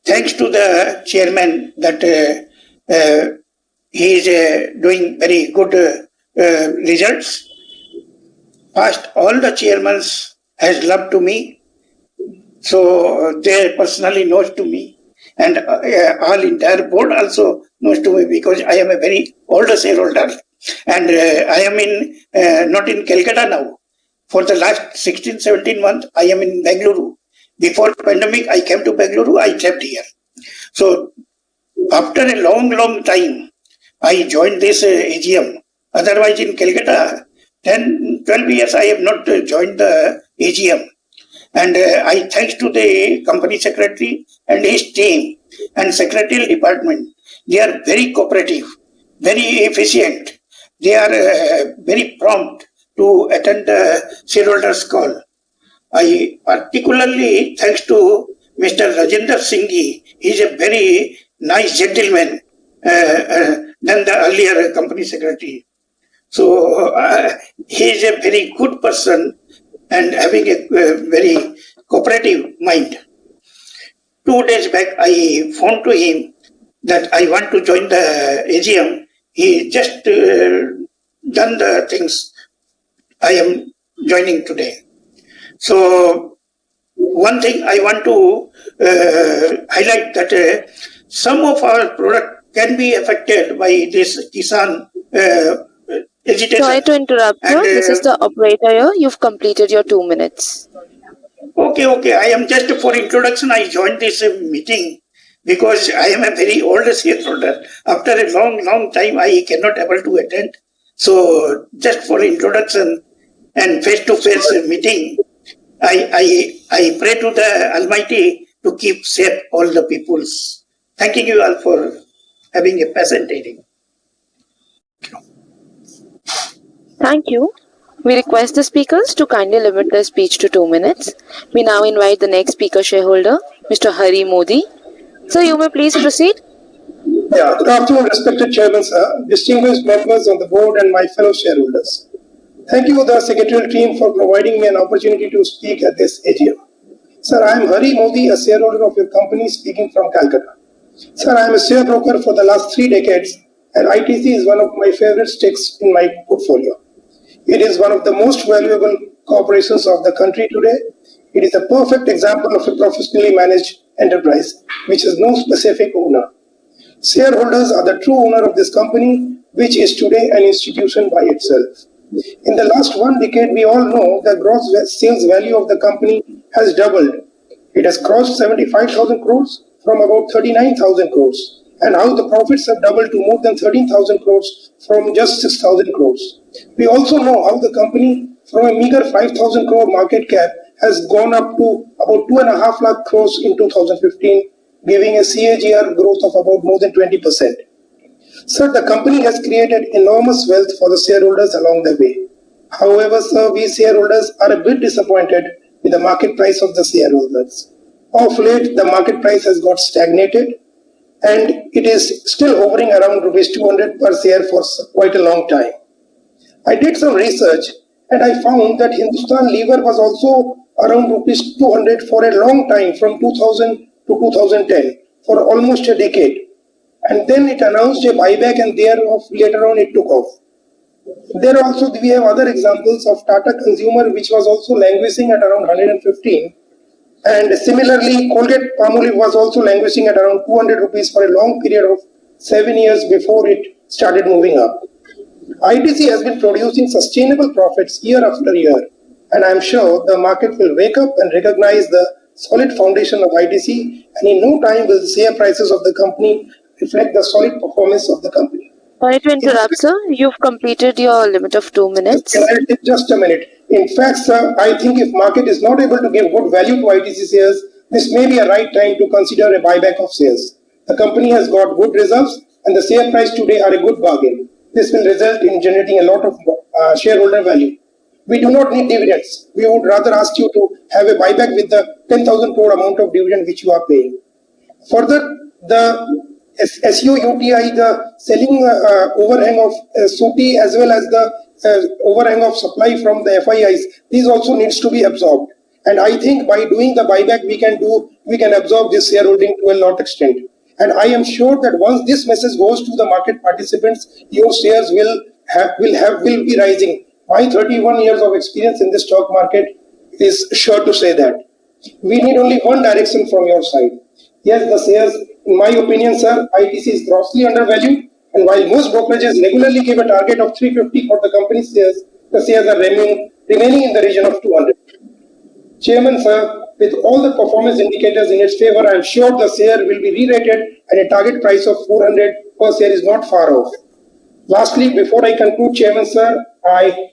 thanks to the chairman that he is doing very good results. Past all the chairmen has loved to me, so they personally knows to me, and all entire board also knows to me because I am a very older shareholder, and I am in not in Calcutta now. For the last 16-17 months, I am in Bengaluru. Before pandemic, I came to Bengaluru. I slept here. So after a long time, I joined this AGM. Otherwise, in Calcutta, 10-12 years, I have not joined the AGM. And I thanks to the company secretary and his team and secretarial department. They are very cooperative, very efficient. They are very prompt to attend the shareholders' call. I particularly thanks to Mr. Rajendra Singh. He is a very nice gentleman than the earlier company secretary. So he is a very good person and having a very cooperative mind. 2 days back, I phoned to him that I want to join the AGM. He just done the things. I am joining today. So one thing I want to highlight that some of our product can be affected by this Kisan agitation. Sorry to interrupt you. This is the operator here. You've completed your 2 minutes. Okay. I am just for introduction. I joined this meeting because I am a very old shareholder. After a long time, I cannot able to attend. So just for introduction and face-to-face meeting, I pray to the Almighty to keep safe all the peoples. Thanking you all for having a patient hearing. Thank you. We request the speakers to kindly limit their speech to 2 minutes. We now invite the next speaker shareholder, Mr. Hari Modi. Sir, you may please proceed. Yeah, good afternoon, respected chairman, sir, distinguished members of the board and my fellow shareholders. Thank you, the secretarial team, for providing me an opportunity to speak at this AGM. Sir, I am Hari Modi, a shareholder of your company, speaking from Calcutta. Sir, I am a share broker for the last 3 decades, and ITC is one of my favorite stakes in my portfolio. It is one of the most valuable corporations of the country today. It is a perfect example of a professionally managed enterprise, which has no specific owner. Shareholders are the true owner of this company, which is today an institution by itself. In the last 1 decade, we all know the gross sales value of the company has doubled. It has crossed 75,000 crores from about 39,000 crores, and how the profits have doubled to more than 13,000 crores from just 6,000 crores. We also know how the company, from a meager 5,000 crore market cap, has gone up to about 2.5 lakh crores in 2015, giving a CAGR growth of about more than 20%. Sir, the company has created enormous wealth for the shareholders along the way. However, sir, we shareholders are a bit disappointed with the market price of the shareholders. Of late, the market price has got stagnated and it is still hovering around rupees 200 per share for quite a long time. I did some research and I found that Hindustan Lever was also around rupees 200 for a long time, from 2000 to 2010, for almost a decade. And then it announced a buyback and thereof later on it took off. There also we have other examples of Tata Consumer, which was also languishing at around 115. And similarly, Colgate Palmolive was also languishing at around 200 rupees for a long period of 7 years before it started moving up. ITC has been producing sustainable profits year after year, and I am sure the market will wake up and recognize the solid foundation of ITC, and in no time will the share prices of the company reflect the solid performance of the company. Sorry to interrupt, sir. You've completed your limit of 2 minutes. Just a minute. In fact, sir, I think if market is not able to give good value to ITC shares, this may be a right time to consider a buyback of shares. The company has got good results and the share price today are a good bargain. This will result in generating a lot of shareholder value. We do not need dividends. We would rather ask you to have a buyback with the 10,000 crore amount of dividend which you are paying. Further, the SUUTI, the selling overhang of SUTI as well as the overhang of supply from the FIIs, these also needs to be absorbed. And I think by doing the buyback, we can absorb this shareholding to a lot extent. And I am sure that once this message goes to the market participants, your shares will be rising. My 31 years of experience in the stock market is sure to say that. We need only one direction from your side. Yes, the shares, in my opinion, sir, ITC is grossly undervalued. And while most brokerages regularly give a target of 350 for the company's shares, the shares are remaining in the region of 200. Chairman, sir, with all the performance indicators in its favor, I am sure the share will be re-rated and a target price of 400 per share is not far off. Lastly, before I conclude, Chairman, sir, I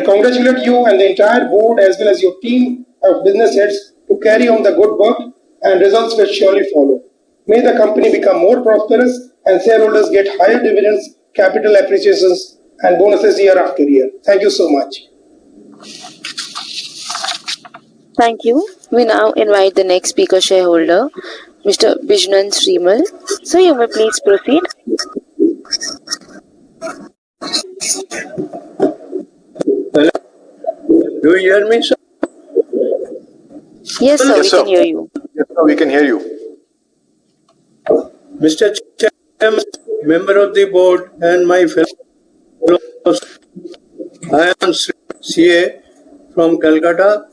congratulate you and the entire board as well as your team of business heads to carry on the good work, and results will surely follow. May the company become more prosperous and shareholders get higher dividends, capital appreciations and bonuses year after year. Thank you so much. Thank you. We now invite the next speaker shareholder, Mr. Bijnan Srimal. So you may please proceed. Hello. Do you hear me, sir? Yes, sir, we can hear you. Yes, sir, we can hear you. Mr. Chairman, member of the board and my fellow, I am CA from Calcutta.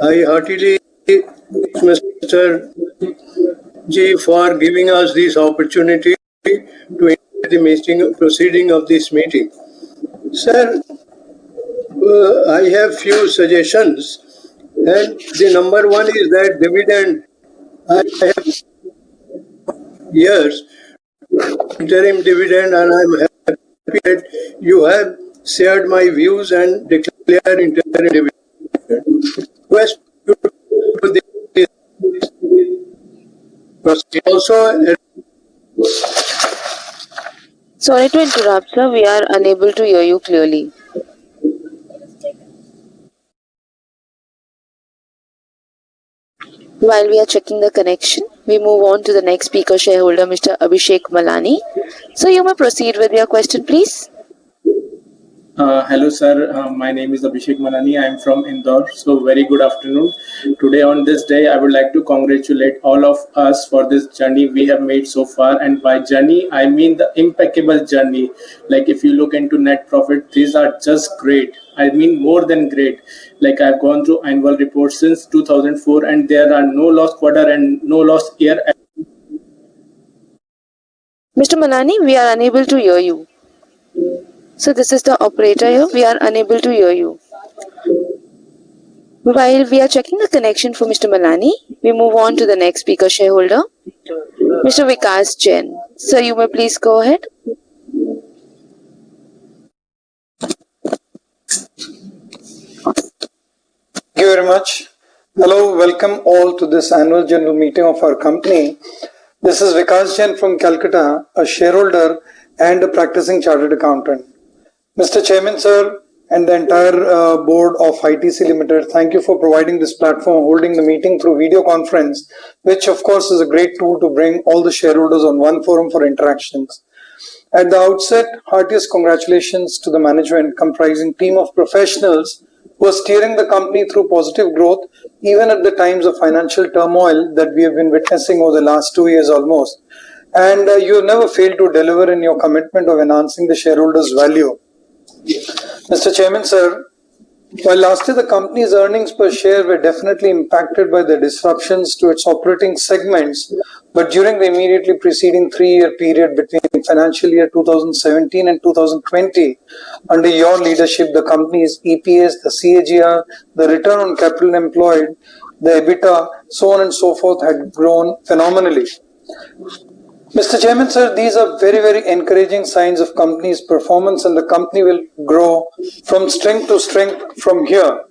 I heartily thank Mr. G for giving us this opportunity to enter the proceeding of this meeting. Sir, I have few suggestions, and the number one is that dividend. I have years interim dividend, and I am happy that you have shared my views and declared interim dividend. Request you to this also. Sorry to interrupt, sir. We are unable to hear you clearly. While we are checking the connection, we move on to the next speaker shareholder, Mr. Abhishek Malani. So you may proceed with your question, please. Hello, sir. My name is Abhishek Malani. I am from Indore. So very good afternoon. Today on this day, I would like to congratulate all of us for this journey we have made so far. And by journey, I mean the impeccable journey. Like if you look into net profit, these are just great. I mean more than great. Like I've gone through annual reports since 2004 and there are no lost quarter and no lost year. Mr. Malani, we are unable to hear you. So this is the operator here. We are unable to hear you. While we are checking the connection for Mr. Malani, we move on to the next speaker shareholder, Mr. Vikas Jain. Sir, you may please go ahead. Thank you very much. Hello, welcome all to this annual general meeting of our company. This is Vikas Jain from Calcutta, a shareholder and a practicing chartered accountant. Mr. Chairman, sir, and the entire board of ITC Limited, thank you for providing this platform, holding the meeting through video conference, which of course is a great tool to bring all the shareholders on one forum for interactions. At the outset, heartiest congratulations to the management comprising team of professionals who are steering the company through positive growth even at the times of financial turmoil that we have been witnessing over the last 2 years almost. And you have never failed to deliver in your commitment of enhancing the shareholders' value. Mr. Chairman, sir, while last year the company's earnings per share were definitely impacted by the disruptions to its operating segments, but during the immediately preceding 3-year period between financial year 2017 and 2020, under your leadership, the company's EPS, the CAGR, the return on capital employed, the EBITDA, so on and so forth had grown phenomenally. Mr. Chairman, sir, these are very, very encouraging signs of company's performance, and the company will grow from strength to strength from here.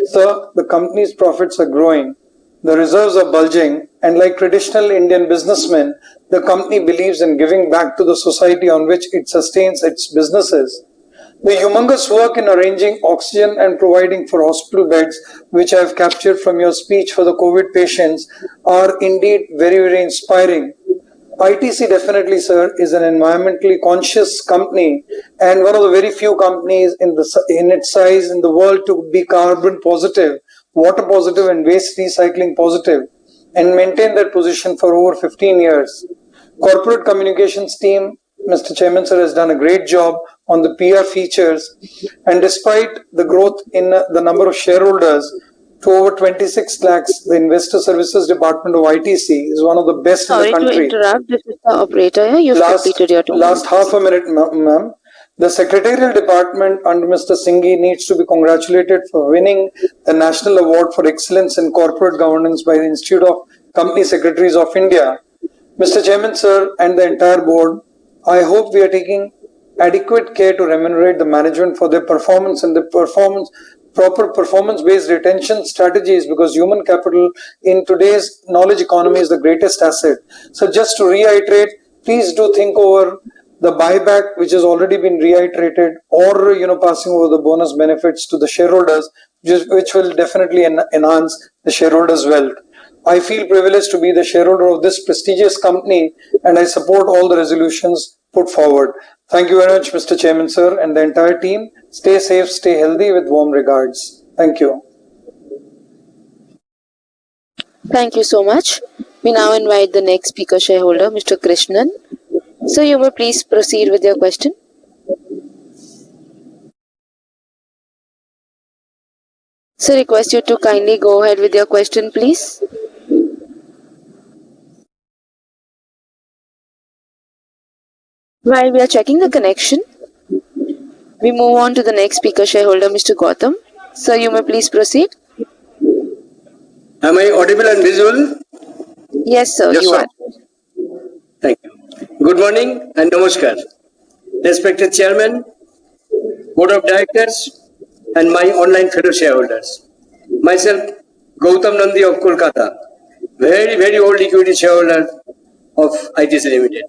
Sir, the company's profits are growing, the reserves are bulging, and like traditional Indian businessmen, the company believes in giving back to the society on which it sustains its businesses. The humongous work in arranging oxygen and providing for hospital beds, which I have captured from your speech for the COVID patients, are indeed very, very inspiring. ITC definitely, sir, is an environmentally conscious company and one of the very few companies in its size in the world to be carbon positive, water positive and waste recycling positive, and maintain that position for over 15 years. Corporate communications team, Mr. Chairman, sir, has done a great job on the PR features, and despite the growth in the number of shareholders to over 26 lakhs, the Investor Services Department of ITC is one of the best in the country. Sorry to interrupt, this is the operator here. You've completed your 2 minutes. Last half a minute, ma'am. The Secretarial Department under Mr. Singhi needs to be congratulated for winning the National Award for Excellence in Corporate Governance by the Institute of Company Secretaries of India. Mr. Chairman, sir, and the entire board, I hope we are taking adequate care to remunerate the management for their performance and the proper performance-based retention strategies, because human capital in today's knowledge economy is the greatest asset. So just to reiterate, please do think over the buyback, which has already been reiterated, or passing over the bonus benefits to the shareholders, which will definitely enhance the shareholders' wealth. I feel privileged to be the shareholder of this prestigious company, and I support all the resolutions put forward. Thank you very much, Mr. Chairman, sir, and the entire team. Stay safe, stay healthy, with warm regards. Thank you. Thank you so much. We now invite the next speaker shareholder, Mr. Krishnan. Sir, you may please proceed with your question. Sir, request you to kindly go ahead with your question, please. While we are checking the connection, we move on to the next speaker shareholder, Mr. Gautam. Sir, you may please proceed. Am I audible and visible? Yes, sir, you are. Thank you. Good morning and namaskar. Respected Chairman, Board of Directors, and my online fellow shareholders. Myself, Gautam Nandi of Kolkata, very, very old equity shareholder of ITC Limited.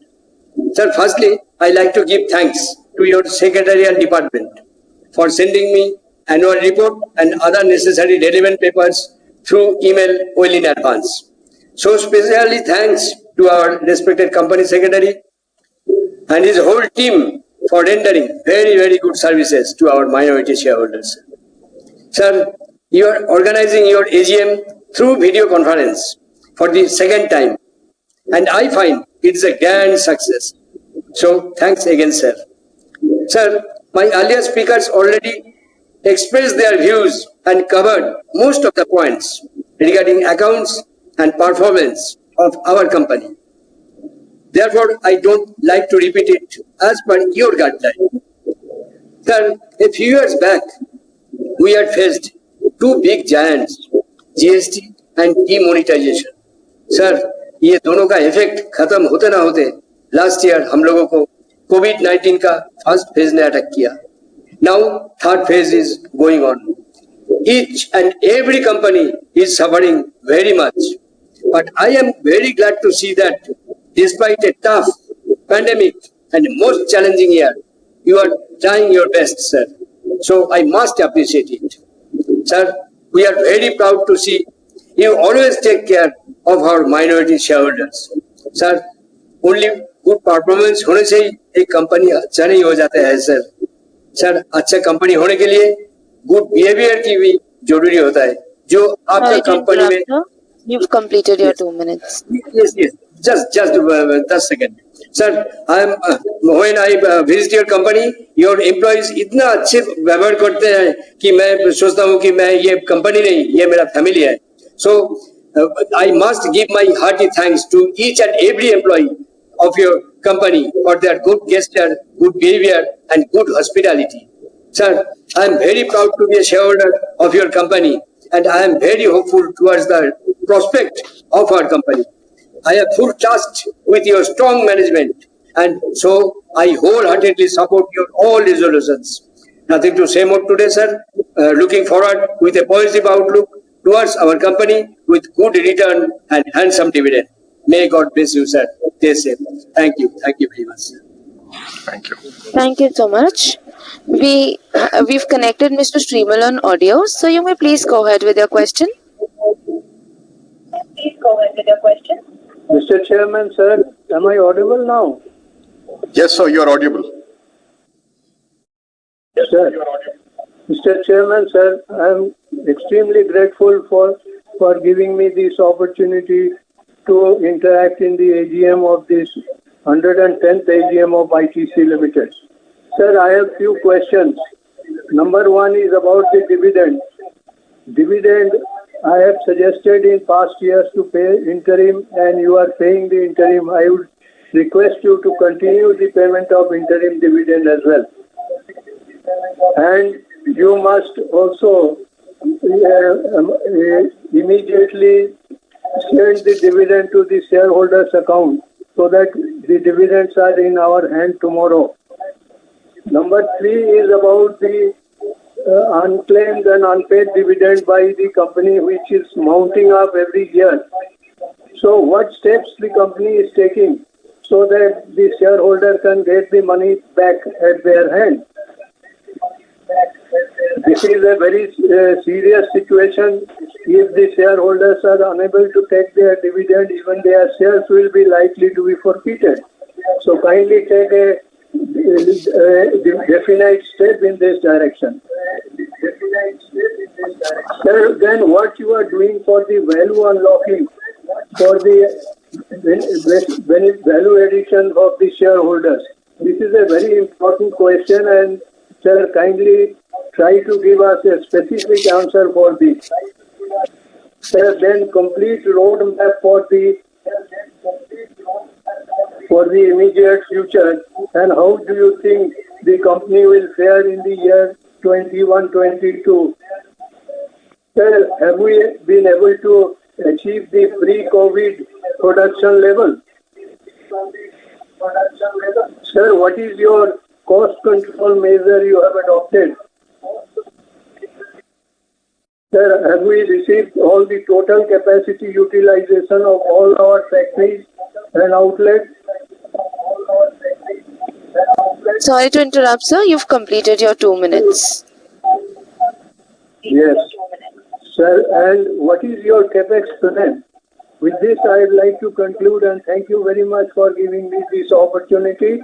Sir, firstly, I like to give thanks to your secretarial department for sending me annual report and other necessary relevant papers through email well in advance. So specially thanks to our respected company secretary and his whole team for rendering very, very good services to our minority shareholders. Sir, you are organizing your AGM through video conference for the second time, and I find it is a grand success. So thanks again, sir. Sir, my earlier speakers already expressed their views and covered most of the points regarding accounts and performance of our company. Therefore, I don't like to repeat it as per your guideline. Sir, a few years back, we had faced two big giants, GST and demonetization. Sir, ये दोनों का effect खत्म होते ना होते last year हम लोगों को कोविड-19 का फर्स्ट फेज ने अटैक किया. Now third phase is going on. Each and every company is suffering very much. But I am very glad to see that despite a tough pandemic, and most challenging year. You are trying your best, sir. So I must appreciate it. Sir, we are very proud to see you always take care of our minority shareholders. Sir, only good performance होने से ही एक company अच्छा नहीं हो जाता है, sir. Sir, अच्छा company होने के लिए good behavior की भी जरूरी होता है. जो आपका कंपनी में You've completed your 2 minutes. Yes. Just 10 seconds. Sir, when I visit your company, your employees इतना अच्छे व्यवहार करते हैं कि मैं सोचता हूँ कि मैं ये कंपनी नहीं, ये मेरा फैमिली है. So I must give my hearty thanks to each and every employee of your company for their good gesture, good behavior, and good hospitality. Sir, I am very proud to be a shareholder of your company, and I am very hopeful towards the prospect of our company. I have full trust with your strong management, and so I wholeheartedly support your all resolutions. Nothing to say more today, sir. Looking forward with a positive outlook towards our company with good return and handsome dividend. May God bless you, sir. Stay safe. Thank you. Thank you very much, sir. Thank you. Thank you so much. We've connected Mr. Streamal on audio, so you may please go ahead with your question. Mr. Chairman, sir, am I audible now? Yes, sir, you are audible. Sir, Mr. Chairman, sir, I am extremely grateful for giving me this opportunity to interact in the AGM of this 110th AGM of ITC Limited. Sir, I have few questions. Number one is about the dividend. Dividend, I have suggested in past years to pay interim, and you are paying the interim. I would request you to continue the payment of interim dividend as well. And you must also immediately send the dividend to the shareholders' account so that the dividends are in our hand tomorrow. Number three is about the unclaimed and unpaid dividend by the company, which is mounting up every year. So what steps the company is taking so that the shareholder can get the money back at their hand? This is a very serious situation. If the shareholders are unable to take their dividend, even their shares will be likely to be forfeited. So kindly take a definite step in this direction. Sir, then what you are doing for the value unlocking, for the value addition of the shareholders? This is a very important question, and sir, kindly try to give us a specific answer for this. Sir, then complete roadmap for the immediate future, and how do you think the company will fare in the year 21-22? Sir, have we been able to achieve the pre-COVID production level? Sir, what is your cost control measure you have adopted? Sir, have we received all the total capacity utilization of all our factories and outlets? Sorry to interrupt, sir. You've completed your 2 minutes. Yes. Sir, and what is your capex plan? With this, I would like to conclude, and thank you very much for giving me this opportunity.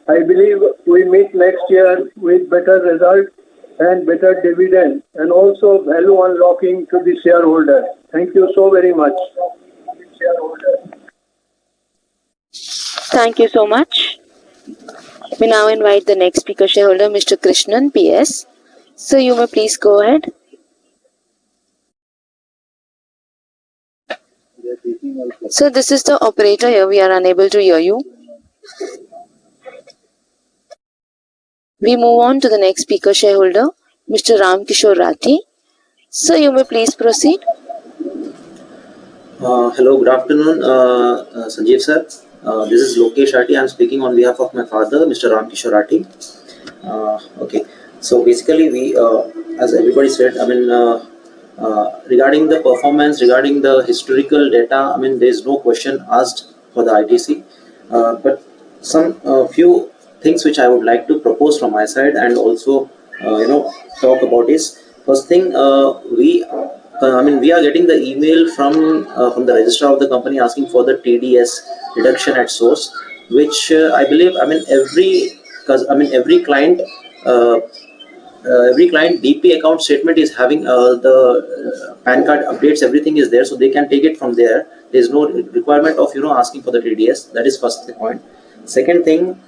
I believe we meet next year with better results and better dividend, and also value unlocking to the shareholder. Thank you so very much. Thank you so much. We now invite the next speaker shareholder, Mr. Krishnan, PS. So you may please go ahead. So this is the operator here. We are unable to hear you. We move on to the next speaker shareholder, Mr. Ram Kishore Rathi. So you may please proceed. Hello, good afternoon, Sanjeev sir. This is Lokesh Rathi. I am speaking on behalf of my father, Mr. Ram Kishore Rathi. Okay, so basically we, as everybody said, I mean, regarding the performance, regarding the historical data, I mean, there is no question asked for the ITC, but some few things which I would like to propose from my side and also talk about is first thing we are getting the email from the registrar of the company asking for the TDS reduction at source, which I believe every client DP account statement is having the PAN card updates, everything is there, so they can take it from there. There is no requirement of asking for the TDS. That is first point. Second thing,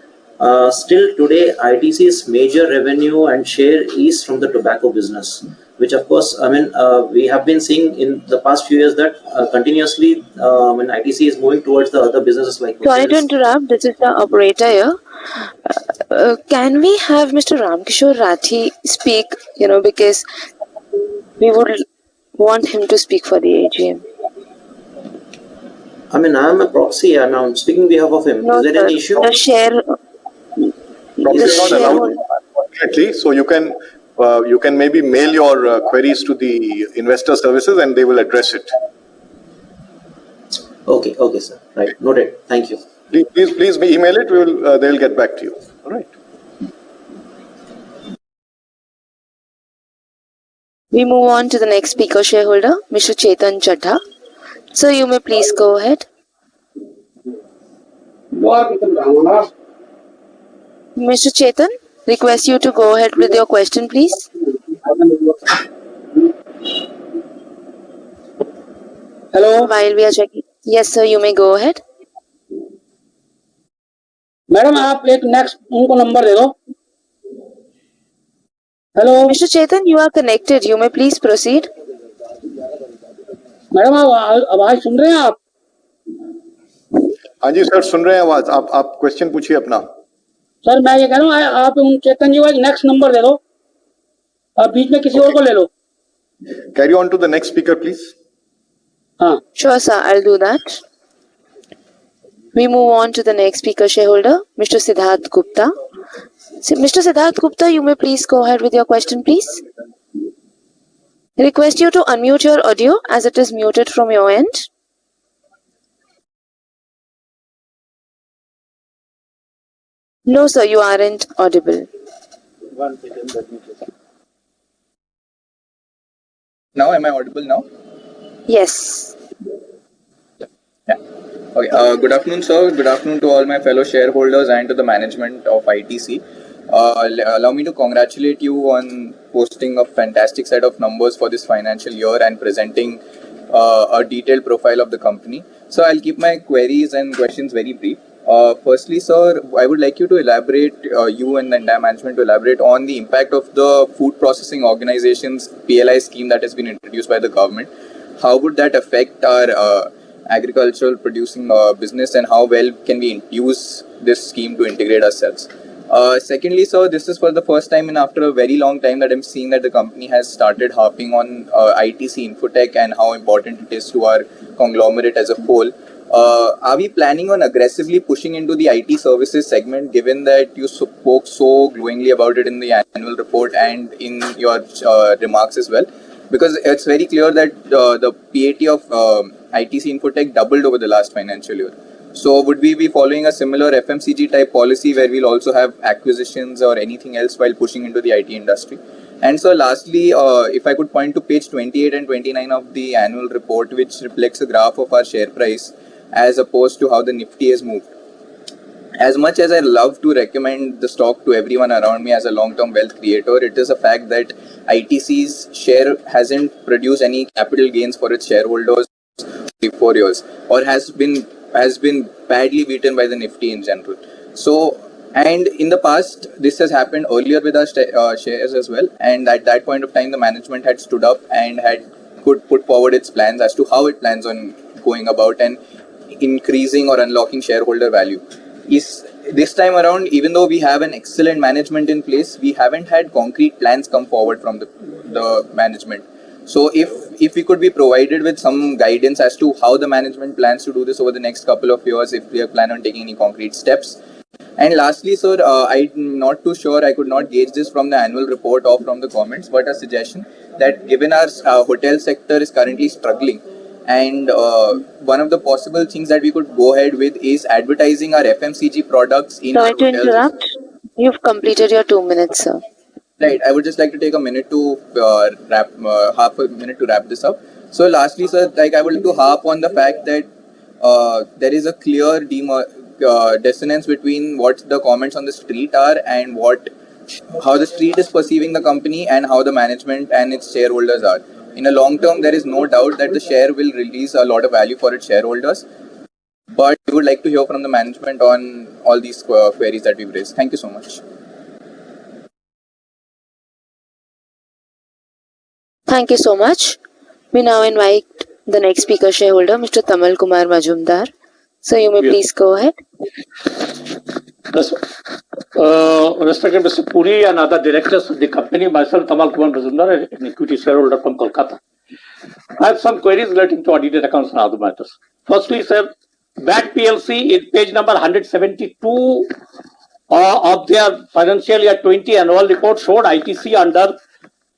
still today ITC's major revenue and share is from the tobacco business, which of course we have been seeing in the past few years that continuously when ITC is moving towards the other businesses like. Sorry to interrupt. This is the operator here. Can we have Mr. Ramkishore Rathi speak? Because we would want him to speak for the AGM. I am a proxy. I'm speaking on behalf of him. No, is there sir. any issue? The share. Proxy is not allowed unfortunately, so you can maybe mail your queries to the investor services and they will address it. Okay, sir. Right, noted. Thank you. Please email it. They'll get back to you. All right. We move on to the next speaker shareholder, Mr. Chetan Chadha. Sir, you may please go ahead. Mr. Chetan, request you to go ahead with your question, please. Hello. While we are checking. Yes, sir, you may go ahead. Madam आप एक next उनको number दे दो. Hello Mr. Chetan, you are connected. You may please proceed. Madam आप आवाज सुन रहे हैं आप? हाँ जी सर, सुन रहे हैं आवाज. आप क्वेश्चन पूछिए अपना. सर मैं ये कह रहा हूँ आप चेतन जी को एक नेक्स्ट नंबर दे दो. आप बीच में किसी और को ले लो. Carry on to the next speaker, please. हाँ. Sure, sir. I'll do that. We move on to the next speaker shareholder, Mr. Siddharth Gupta. Mr. Siddharth Gupta, you may please go ahead with your question, please. I request you to unmute your audio as it is muted from your end. No, sir, you aren't audible. Now, am I audible now? Yes. Yeah. Okay. Good afternoon, sir. Good afternoon to all my fellow shareholders and to the management of ITC. Allow me to congratulate you on posting a fantastic set of numbers for this financial year and presenting a detailed profile of the company. So I'll keep my queries and questions very brief. Firstly, sir, I would like you to elaborate, you and the entire management to elaborate on the impact of the food processing organizations PLI scheme that has been introduced by the government. How would that affect our agricultural producing business, and how well can we use this scheme to integrate ourselves? Secondly, sir, this is for the first time in after a very long time that I'm seeing that the company has started harping on ITC Infotech and how important it is to our conglomerate as a whole. Are we planning on aggressively pushing into the IT services segment, given that you spoke so glowingly about it in the annual report and in your remarks as well? Because it's very clear that the PAT of ITC Infotech doubled over the last financial year. So would we be following a similar FMCG type policy where we'll also have acquisitions or anything else while pushing into the IT industry? And so lastly, if I could point to page 28 and 29 of the annual report, which reflects a graph of our share price as opposed to how the Nifty has moved. As much as I love to recommend the stock to everyone around me as a long-term wealth creator, it is a fact that ITC's share hasn't produced any capital gains for its shareholders for 4 years, or has been badly beaten by the Nifty in general. So, and in the past, this has happened earlier with our shares as well. And at that point of time, the management had stood up and could put forward its plans as to how it plans on going about and increasing or unlocking shareholder value. This time around, even though we have an excellent management in place, we haven't had concrete plans come forward from the management. So if we could be provided with some guidance as to how the management plans to do this over the next couple of years, if we plan on taking any concrete steps. And lastly, sir, I'm not too sure, I could not gauge this from the annual report or from the comments, but a suggestion that given our hotel sector is currently struggling, and one of the possible things that we could go ahead with is advertising our FMCG products in Sorry to interrupt. You've completed your 2 minutes, sir. Right. I would just like to take a minute to half a minute to wrap this up. So, lastly, sir, like I would like to harp on the fact that there is a clear dissonance between what the comments on the street are and how the street is perceiving the company and how the management and its shareholders are. In a long term, there is no doubt that the share will release a lot of value for its shareholders. But we would like to hear from the management on all these queries that we've raised. Thank you so much. Thank you so much. We now invite the next speaker shareholder, Mr. Tamal Kumar Majumdar. So you may please go ahead. Respected Mr. Puri and other directors of the company, myself Tamal Kumar Majumdar, an equity shareholder from Kolkata. I have some queries relating to audited accounts and other matters. Firstly, sir, BAT PLC in page number 172 of their financial year 20 annual report showed ITC under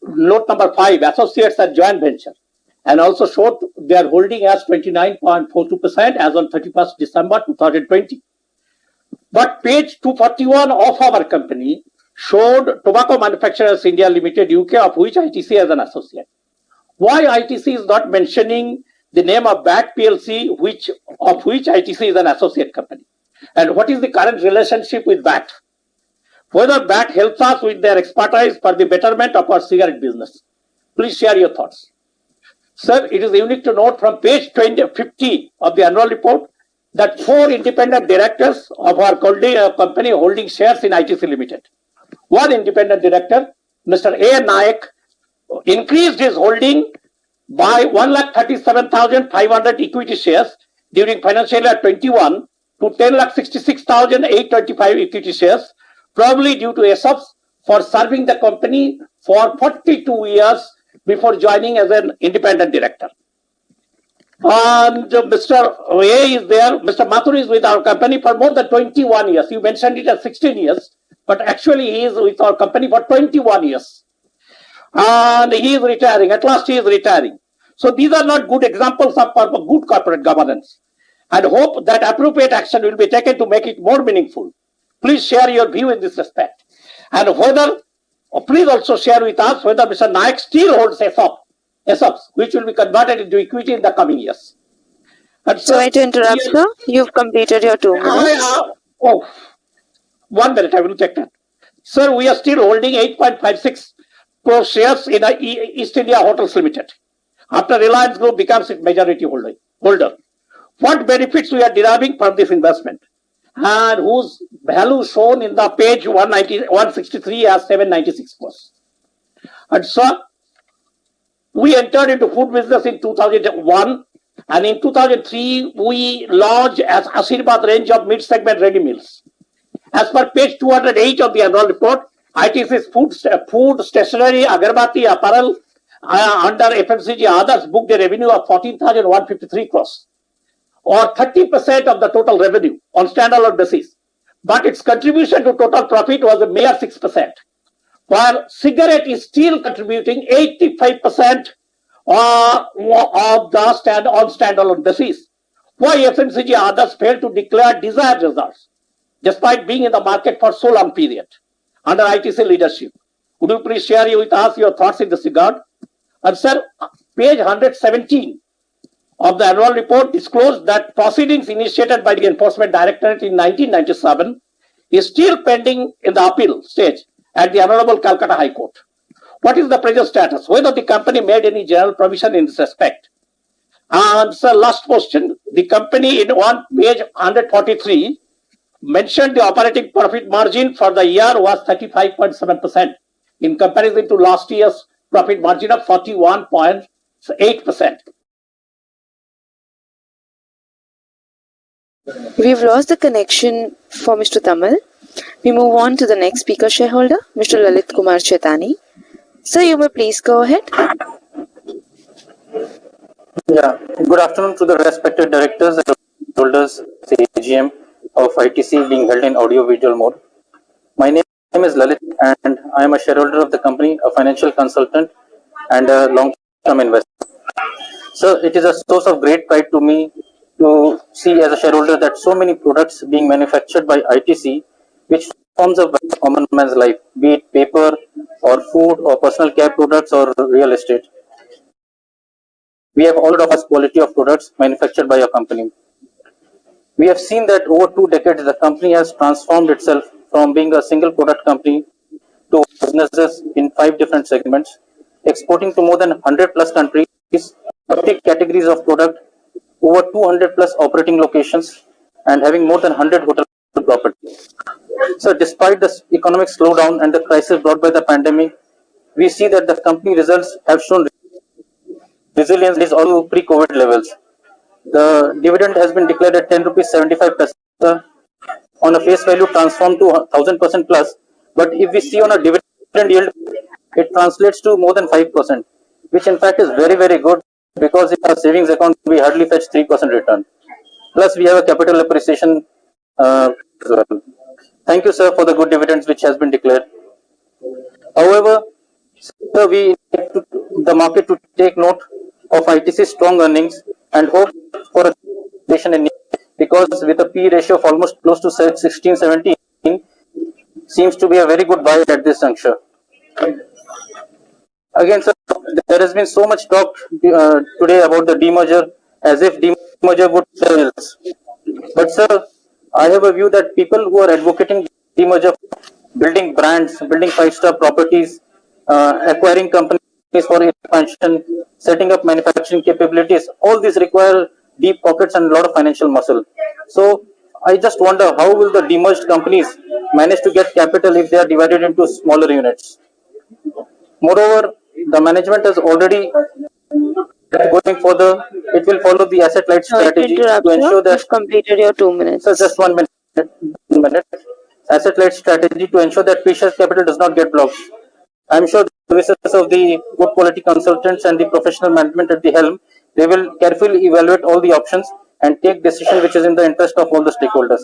note number 5, associates and joint venture, and also showed their holding as 29.42% as on 31st December 2020. But page 241 of our company showed Tobacco Manufacturers India Limited UK, of which ITC is an associate. Why ITC is not mentioning the name of BAT PLC, of which ITC is an associate company? And what is the current relationship with BAT? Whether BAT helps us with their expertise for the betterment of our cigarette business. Please share your thoughts. Sir, it is unique to note from page 50 of the annual report that 4 independent directors of our company holding shares in ITC Limited. One independent director, Mr. A. Nayak, increased his holding by 1,37,500 equity shares during financial year 21 to 10,66,825 equity shares, probably due to ESOPs for serving the company for 42 years before joining as an independent director. And Mr. A is there, Mr. Mathur is with our company for more than 21 years. You mentioned it as 16 years, but actually he is with our company for 21 years. And he is retiring. At last he is retiring. So these are not good examples of good corporate governance. And hope that appropriate action will be taken to make it more meaningful. Please share your view in this respect. And please also share with us whether Mr. Nayak still holds ESOPs, which will be converted into equity in the coming years. Sorry to interrupt, sir. You've completed your 2 minutes. 1 minute, I will check that. Sir, we are still holding 8.56 crore shares in East India Hotels Limited. After Reliance Group becomes its majority holder. What benefits we are deriving from this investment? And whose value shown in the page 163 as 796 crores. And so, we entered into food business in 2001, and in 2003, we launched as Ashirvad range of mid-segment ready meals. As per page 208 of the annual report, ITC's food, stationery, agarbatti, apparel, under FMCG others booked a revenue of 14,153 crores, or 30% of the total revenue on standalone basis. But its contribution to total profit was a mere 6%, while cigarette is still contributing 85% of the standalone basis. Why FMCG others failed to declare desired results, despite being in the market for so long period under ITC leadership? Would you please share with us your thoughts in this regard? And sir, page 117 of the annual report disclosed that proceedings initiated by the Enforcement Directorate in 1997 is still pending in the appeal stage at the Honorable Calcutta High Court. What is the present status? Whether the company made any general provision in this respect? And sir, last question. The company in page 143 mentioned the operating profit margin for the year was 35.7% in comparison to last year's profit margin of 41.8%. We've lost the connection for Mr. Tamal. We move on to the next speaker shareholder, Mr. Lalit Kumar Chetani. Sir, you may please go ahead. Yeah, good afternoon to the respected directors and shareholders of the AGM of ITC being held in audio-visual mode. My name is Lalit and I am a shareholder of the company, a financial consultant and a long-term investor. So it is a source of great pride to me to see as a shareholder that so many products being manufactured by ITC which forms of common man's life, be it paper or food or personal care products or real estate. We have all of us quality of products manufactured by your company. We have seen that over 2 decades, the company has transformed itself from being a single product company to businesses in 5 different segments, exporting to more than 100 plus countries, 30 categories of product, over 200 plus operating locations, and having more than 100 hotel properties. So despite the economic slowdown and the crisis brought by the pandemic, we see that the company results have shown resilience is all pre-COVID levels. The dividend has been declared at 10 rupees 75 paise on a face value transformed to 1000% plus. But if we see on a dividend yield, it translates to more than 5%, which in fact is very, very good because in our savings account, we hardly fetch 3% return. Plus, we have a capital appreciation as well. Thank you, sir, for the good dividends which has been declared. However, sir, we need the market to take note of ITC's strong earnings and hope for a station in because with a P ratio of almost close to 16-17 seems to be a very good buy at this juncture. Again, sir, there has been so much talk today about the demerger as if demerger would sell us. But sir, I have a view that people who are advocating demerger, building brands, building 5-star properties, acquiring companies for expansion, setting up manufacturing capabilities, all these require deep pockets and a lot of financial muscle. So I just wonder how will the demerged companies manage to get capital if they are divided into smaller units. Moreover, the management has already going further. It will follow the asset light strategy to ensure that you've completed your 2 minutes. So just 1 minute. Asset light strategy to ensure that precious capital does not get blocked. I am sure the services of the good quality consultants and the professional management at the helm, they will carefully evaluate all the options and take decision which is in the interest of all the stakeholders.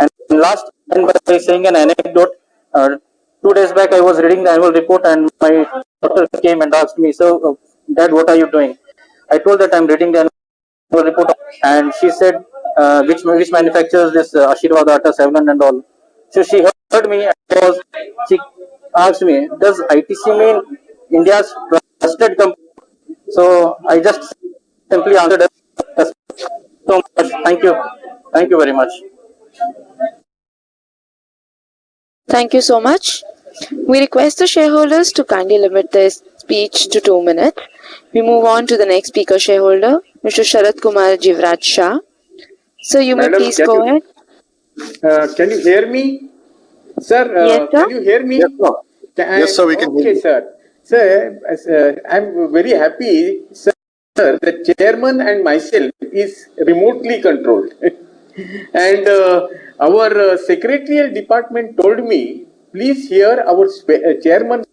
And last, and by saying an anecdote, 2 days back I was reading the annual report and my daughter came and asked me, so Dad, what are you doing? I told that I'm reading the annual report and she said, which manufactures this Ashirwad Atta 7 and all. So she heard me and she asked me, does ITC mean India's trusted company? So I just simply answered so much. Thank you. Thank you very much. Thank you so much. We request the shareholders to kindly limit their speech to 2 minutes. We move on to the next speaker shareholder, Mr. Sharat Kumar Jivraj Shah. So you may please go ahead. Can you hear me? Sir, yes, sir? Can you hear me? Yes, sir. Yes, sir, we can hear you. Okay, sir. Sir, I'm very happy, sir, the chairman and myself is remotely controlled. And our secretarial department told me, please hear our chairman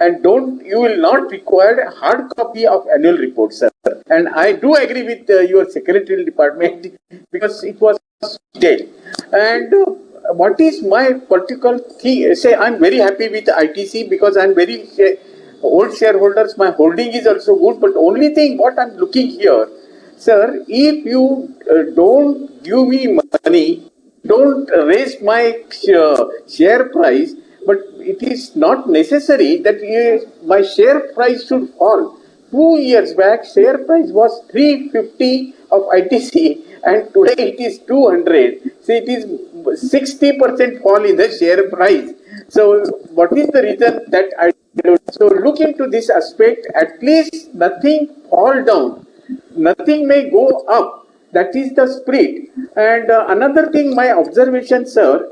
and you will not require a hard copy of annual report, sir. And I do agree with your secretarial department because it was detailed. And what is my particular thing? Say, I'm very happy with ITC because I'm very old shareholders. My holding is also good. But only thing what I'm looking here, sir, if you don't give me money, don't raise my share price, but it is not necessary that my share price should fall. 2 years back, share price was 350 of ITC and today it is 200. So it is 60% fall in the share price. So what is the reason that I do? So look into this aspect, at least nothing fall down, nothing may go up. That is the spirit. And another thing, my observation, sir,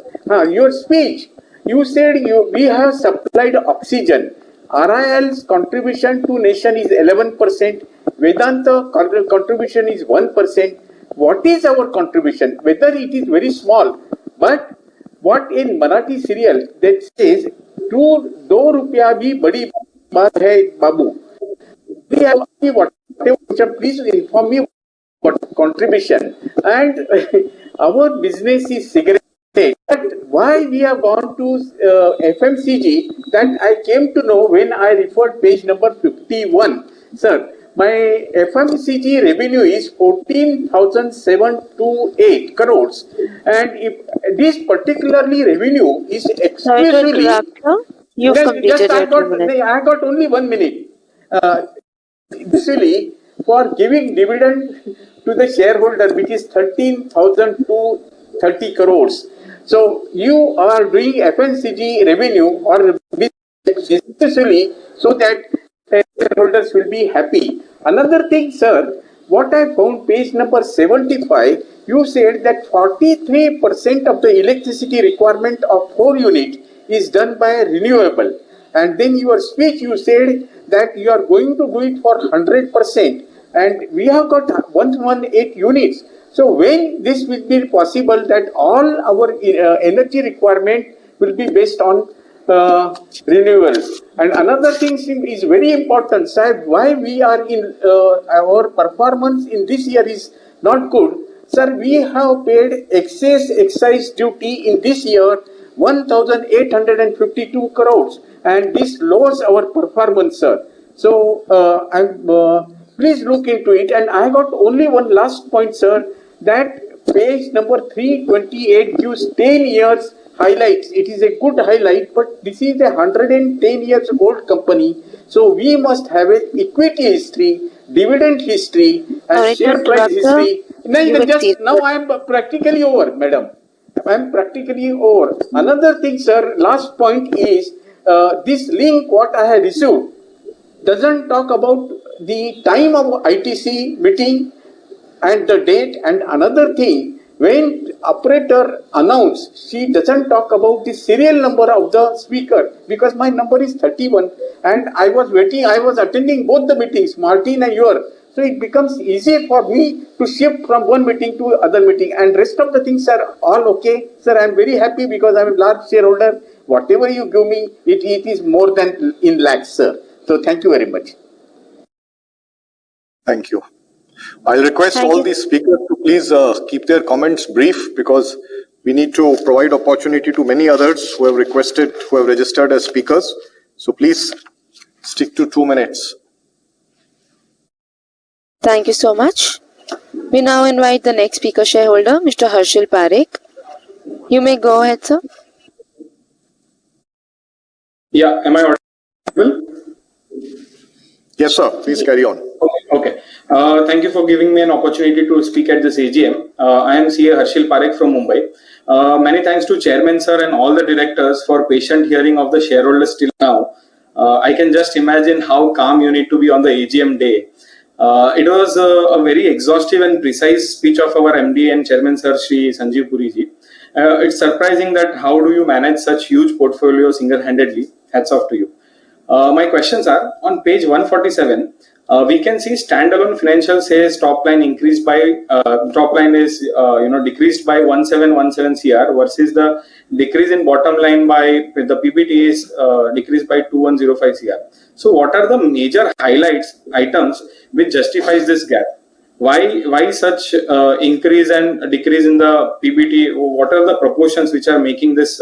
your speech, you said we have supplied oxygen. RIL's contribution to nation is 11%. Vedanta contribution is 1%. What is our contribution? Whether it is very small, but what in Marathi serial that says, "2 rupiya bhi badi baat hai, babu." We have whatever. Please inform me what contribution. And our business is cigarette. But why we have gone to FMCG, that I came to know when I referred page number 51. Sir, my FMCG revenue is 14,728 crores, and if this particularly revenue is Sorry to exclusively. interrupt, sir. You've completed your 2 minutes. I got only 1 minute. Especially for giving dividend to the shareholder, which is 13,230 crores. So you are doing FMCG revenue or especially so that shareholders will be happy. Another thing, sir, what I found page number 75, you said that 43% of the electricity requirement of 4 units is done by renewable. And then your speech you said that you are going to do it for 100%, and we have got 118 units. So when this will be possible that all our energy requirement will be based on renewables? And another thing is very important, sir, why we are in our performance in this year is not good. Sir, we have paid excess excise duty in this year 1,852 crores, and this lowers our performance, sir. So please look into it. And I got only one last point, sir, that page number 328 gives 10 years highlights. It is a good highlight, but this is a 110 years old company. So we must have an equity history, dividend history, and share price history. Now I am practically over, madam. I am practically over. Another thing, sir, last point is this link what I have received doesn't talk about the time of ITC meeting and the date. And another thing, when operator announce, she doesn't talk about the serial number of the speaker, because my number is 31 and I was waiting, I was attending both the meetings, Martin and your. So it becomes easy for me to shift from one meeting to other meeting, and rest of the things are all okay. Sir, I am very happy because I am a large shareholder. Whatever you give me, it is more than in lakhs, sir. So thank you very much. Thank you. I'll request all the speakers to please keep their comments brief, because we need to provide opportunity to many others who have registered as speakers. So please stick to 2 minutes. Thank you so much. We now invite the next speaker shareholder, Mr. Harshil Parekh. You may go ahead, sir. Yeah, am I audible? Yes, sir. Please carry on. Okay. Thank you for giving me an opportunity to speak at this AGM. I am CA Harshil Parekh from Mumbai. Many thanks to Chairman sir and all the directors for patient hearing of the shareholders till now. I can just imagine how calm you need to be on the AGM day. It was a very exhaustive and precise speech of our MD and Chairman sir, Shri Sanjeev Puri ji. It's surprising that how do you manage such huge portfolio single-handedly. Hats off to you. My questions are, on page 147, we can see standalone financial says top line increased by top line is decreased by 1717 CR versus the decrease in bottom line by the PBT is decreased by 2105 CR. So what are the major highlights items which justifies this gap? Why such increase and decrease in the PBT? What are the proportions which are making this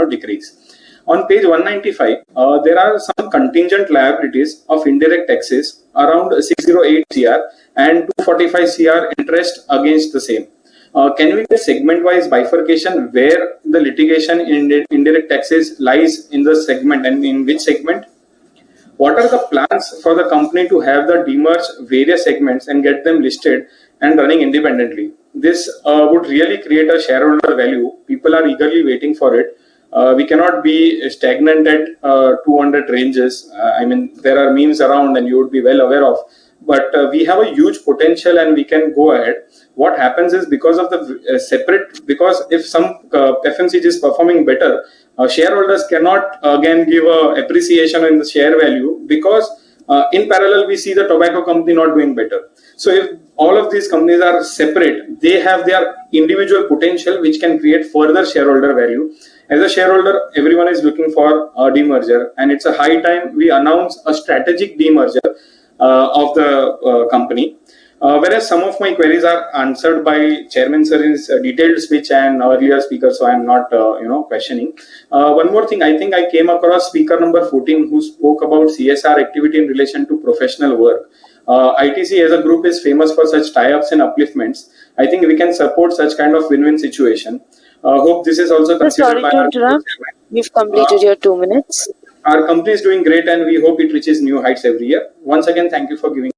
decrease? On page 195, there are some contingent liabilities of indirect taxes around 608 CR and 245 CR interest against the same. Can we get segment-wise bifurcation where the litigation in indirect taxes lies in the segment and in which segment? What are the plans for the company to have the demerge various segments and get them listed and running independently? This would really create a shareholder value. People are eagerly waiting for it. We cannot be stagnant at 200 ranges. I mean, there are memes around and you would be well aware of. But we have a huge potential and we can go ahead. What happens is because of the because if some FMCG is performing better, shareholders cannot again give appreciation in the share value, because in parallel we see the tobacco company not doing better. So if all of these companies are separate, they have their individual potential which can create further shareholder value. As a shareholder, everyone is looking for a demerger, and it's a high time we announce a strategic demerger of the company. Whereas some of my queries are answered by Chairman sir in his detailed speech and earlier speaker, so I am not questioning. One more thing, I think I came across speaker number 14 who spoke about CSR activity in relation to professional work. ITC as a group is famous for such tie-ups and upliftments. I think we can support such kind of win-win situation. Hope this is also considered Sorry by to our interrupt. You've completed your 2 minutes. Our company is doing great and we hope it reaches new heights every year. Once again, thank you for giving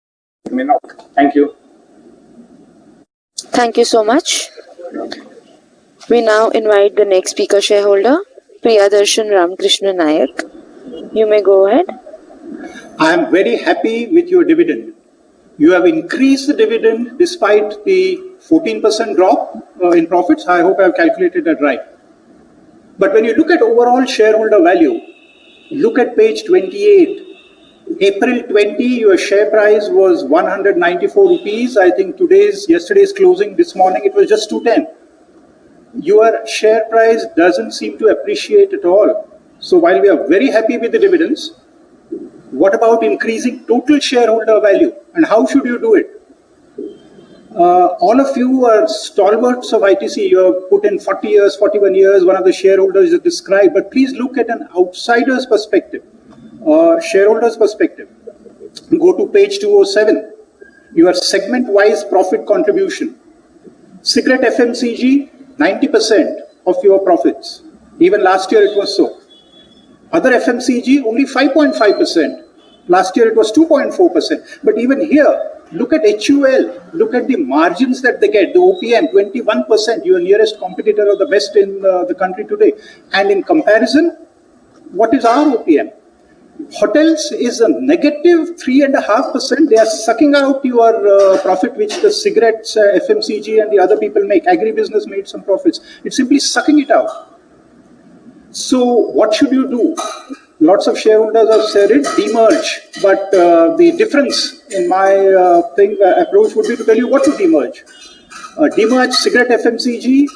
me a knock. Thank you. Thank you so much. We now invite the next speaker shareholder, Priyadarshan Ramakrishna Nayak. You may go ahead. I am very happy with your dividend. You have increased the dividend despite the 14% drop in profits. I hope I have calculated that right. But when you look at overall shareholder value, look at page 28. April 20, your share price was 194 rupees. I think yesterday's closing this morning, it was just 210. Your share price doesn't seem to appreciate at all. So while we are very happy with the dividends, what about increasing total shareholder value? And how should you do it? All of you are stalwarts of ITC. You have put in 40 years, 41 years, one of the shareholders is described. But please look at an outsider's perspective, shareholder's perspective. Go to page 207. Your segment-wise profit contribution. Cigarette FMCG, 90% of your profits. Even last year it was so. Other FMCG, only 5.5%. Last year it was 2.4%. But even here, look at HUL, look at the margins that they get. The OPM, 21%, your nearest competitor or the best in the country today. And in comparison, what is our OPM? Hotels is a negative 3.5%. They are sucking out your profit, which the cigarettes, FMCG and the other people make. Agri Business made some profits. It's simply sucking it out. So what should you do? Lots of shareholders have said it, demerge. But the difference in my approach would be to tell you what to demerge. Demerge cigarette FMCG,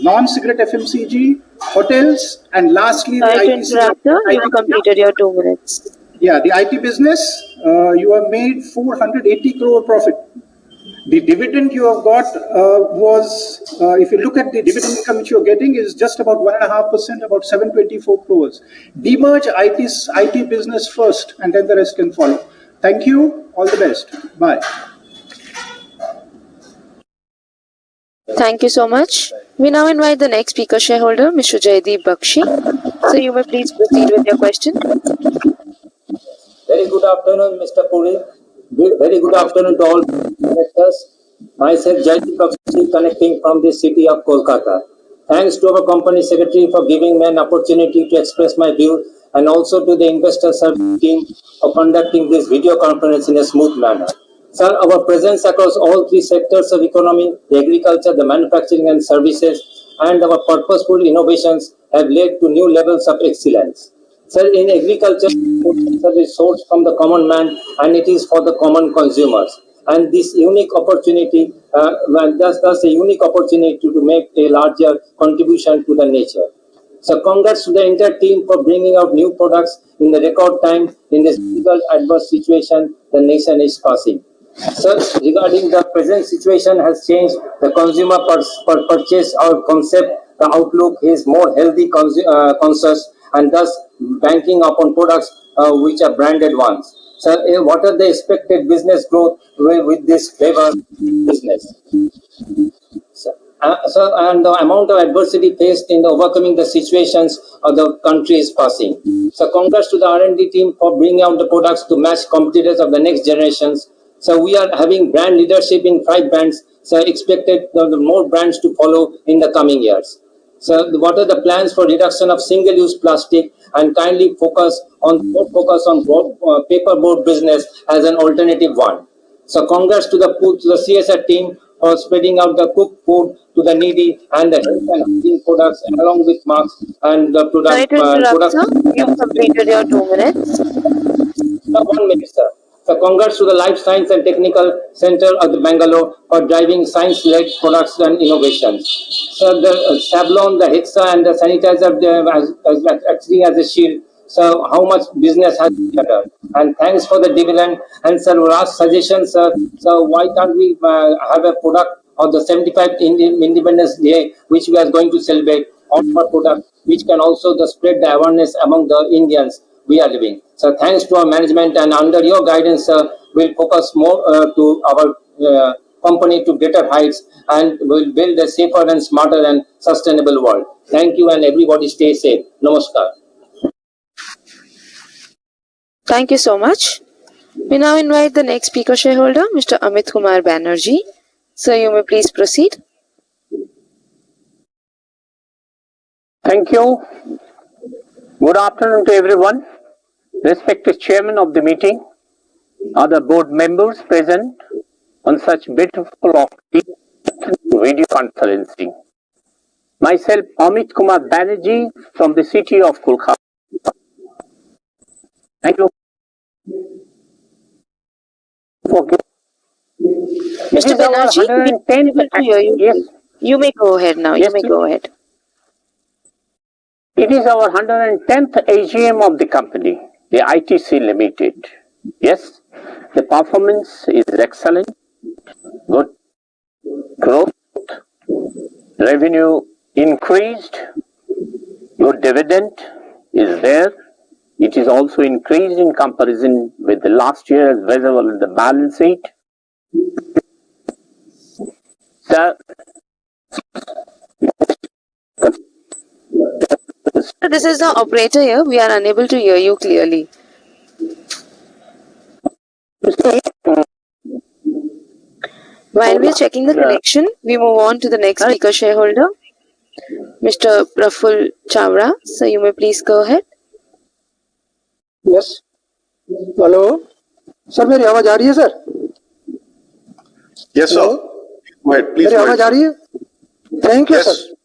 non-cigarette FMCG, hotels, and lastly, Sorry to interrupt, sir. You've completed your 2 minutes. Yeah, the IT business, you have made 480 crore profit. The dividend you have got was, if you look at the dividend income which you're getting, is just about 1.5%, about 724 crores. Demerge IT business first, and then the rest can follow. Thank you. All the best. Bye. Thank you so much. We now invite the next speaker shareholder, Mr. Jaideep Bakshi. So you may please proceed with your question. Very good afternoon, Mr. Puri. Very good afternoon to all investors. Myself, Jaideep Bakshi, connecting from the city of Kolkata. Thanks to our company secretary for giving me an opportunity to express my view, and also to the investor service team for conducting this video conference in a smooth manner. Sir, our presence across all three sectors of economy, the agriculture, the manufacturing and services, and our purposeful innovations have led to new levels of excellence. Sir, in agriculture, food is sourced from the common man and it is for the common consumers. And this unique opportunity, thus a unique opportunity to make a larger contribution to the nature. So congrats to the entire team for bringing out new products in the record time in this difficult adverse situation the nation is passing. Sir, regarding the present situation has changed the consumer purchase our concept, the outlook is more healthy conscious and thus banking upon products which are branded ones. So what are the expected business growth with this flavor business? And the amount of adversity faced in overcoming the situations of the country is passing. So congrats to the R&D team for bringing out the products to match competitors of the next generations. So we are having brand leadership in 5 brands. So expected more brands to follow in the coming years. So what are the plans for reduction of single-use plastic and kindly focus on paperboard business as an alternative one. So congrats to the CSR team for spreading out the cooked food to the needy and the health and hygiene products along with masks and the Sorry to interrupt, sir. You've completed your 2 minutes. 1 minute, sir. So congrats to the Life Science and Technical Center of the Bangalore for driving science-led products and innovations. So the Sablon, the Hexa and the sanitizer acting as a shield. So how much business has been done? And thanks for the dividend. And sir, last suggestion, sir. So why can't we have a product of the 75th Independence Day, which we are going to celebrate, on our product, which can also spread the awareness among the Indians we are living. So thanks to our management and under your guidance, sir, will focus more to our company to greater heights and will build a safer and smarter and sustainable world. Thank you, and everybody stay safe. Namaskar. Thank you so much. We now invite the next speaker shareholder, Mr. Amit Kumar Banerjee. Sir, you may please proceed. Thank you. Good afternoon to everyone. Respected chairman of the meeting, other board members present on such beautiful video conferencing. Myself, Amit Kumar Banerjee from the city of Kolkata. Thank you. Mr. Banerjee, we are able to hear you. Yes. You may go ahead now. Yes, you may go ahead. It is our 110th AGM of the company, the ITC Limited. Yes, the performance is excellent. Good growth. Revenue increased. Good dividend is there. It is also increased in comparison with the last year as visible in the balance sheet. Sir, this is the operator here. We are unable to hear you clearly. While we are checking the connection, we move on to the next speaker shareholder, Mr. Praful Chawra. So you may please go ahead. Yes. Hello sir, मेरी आवाज आ रही है sir? Yes, sir. Go ahead, please. मेरी आवाज आ रही है? Thank you sir.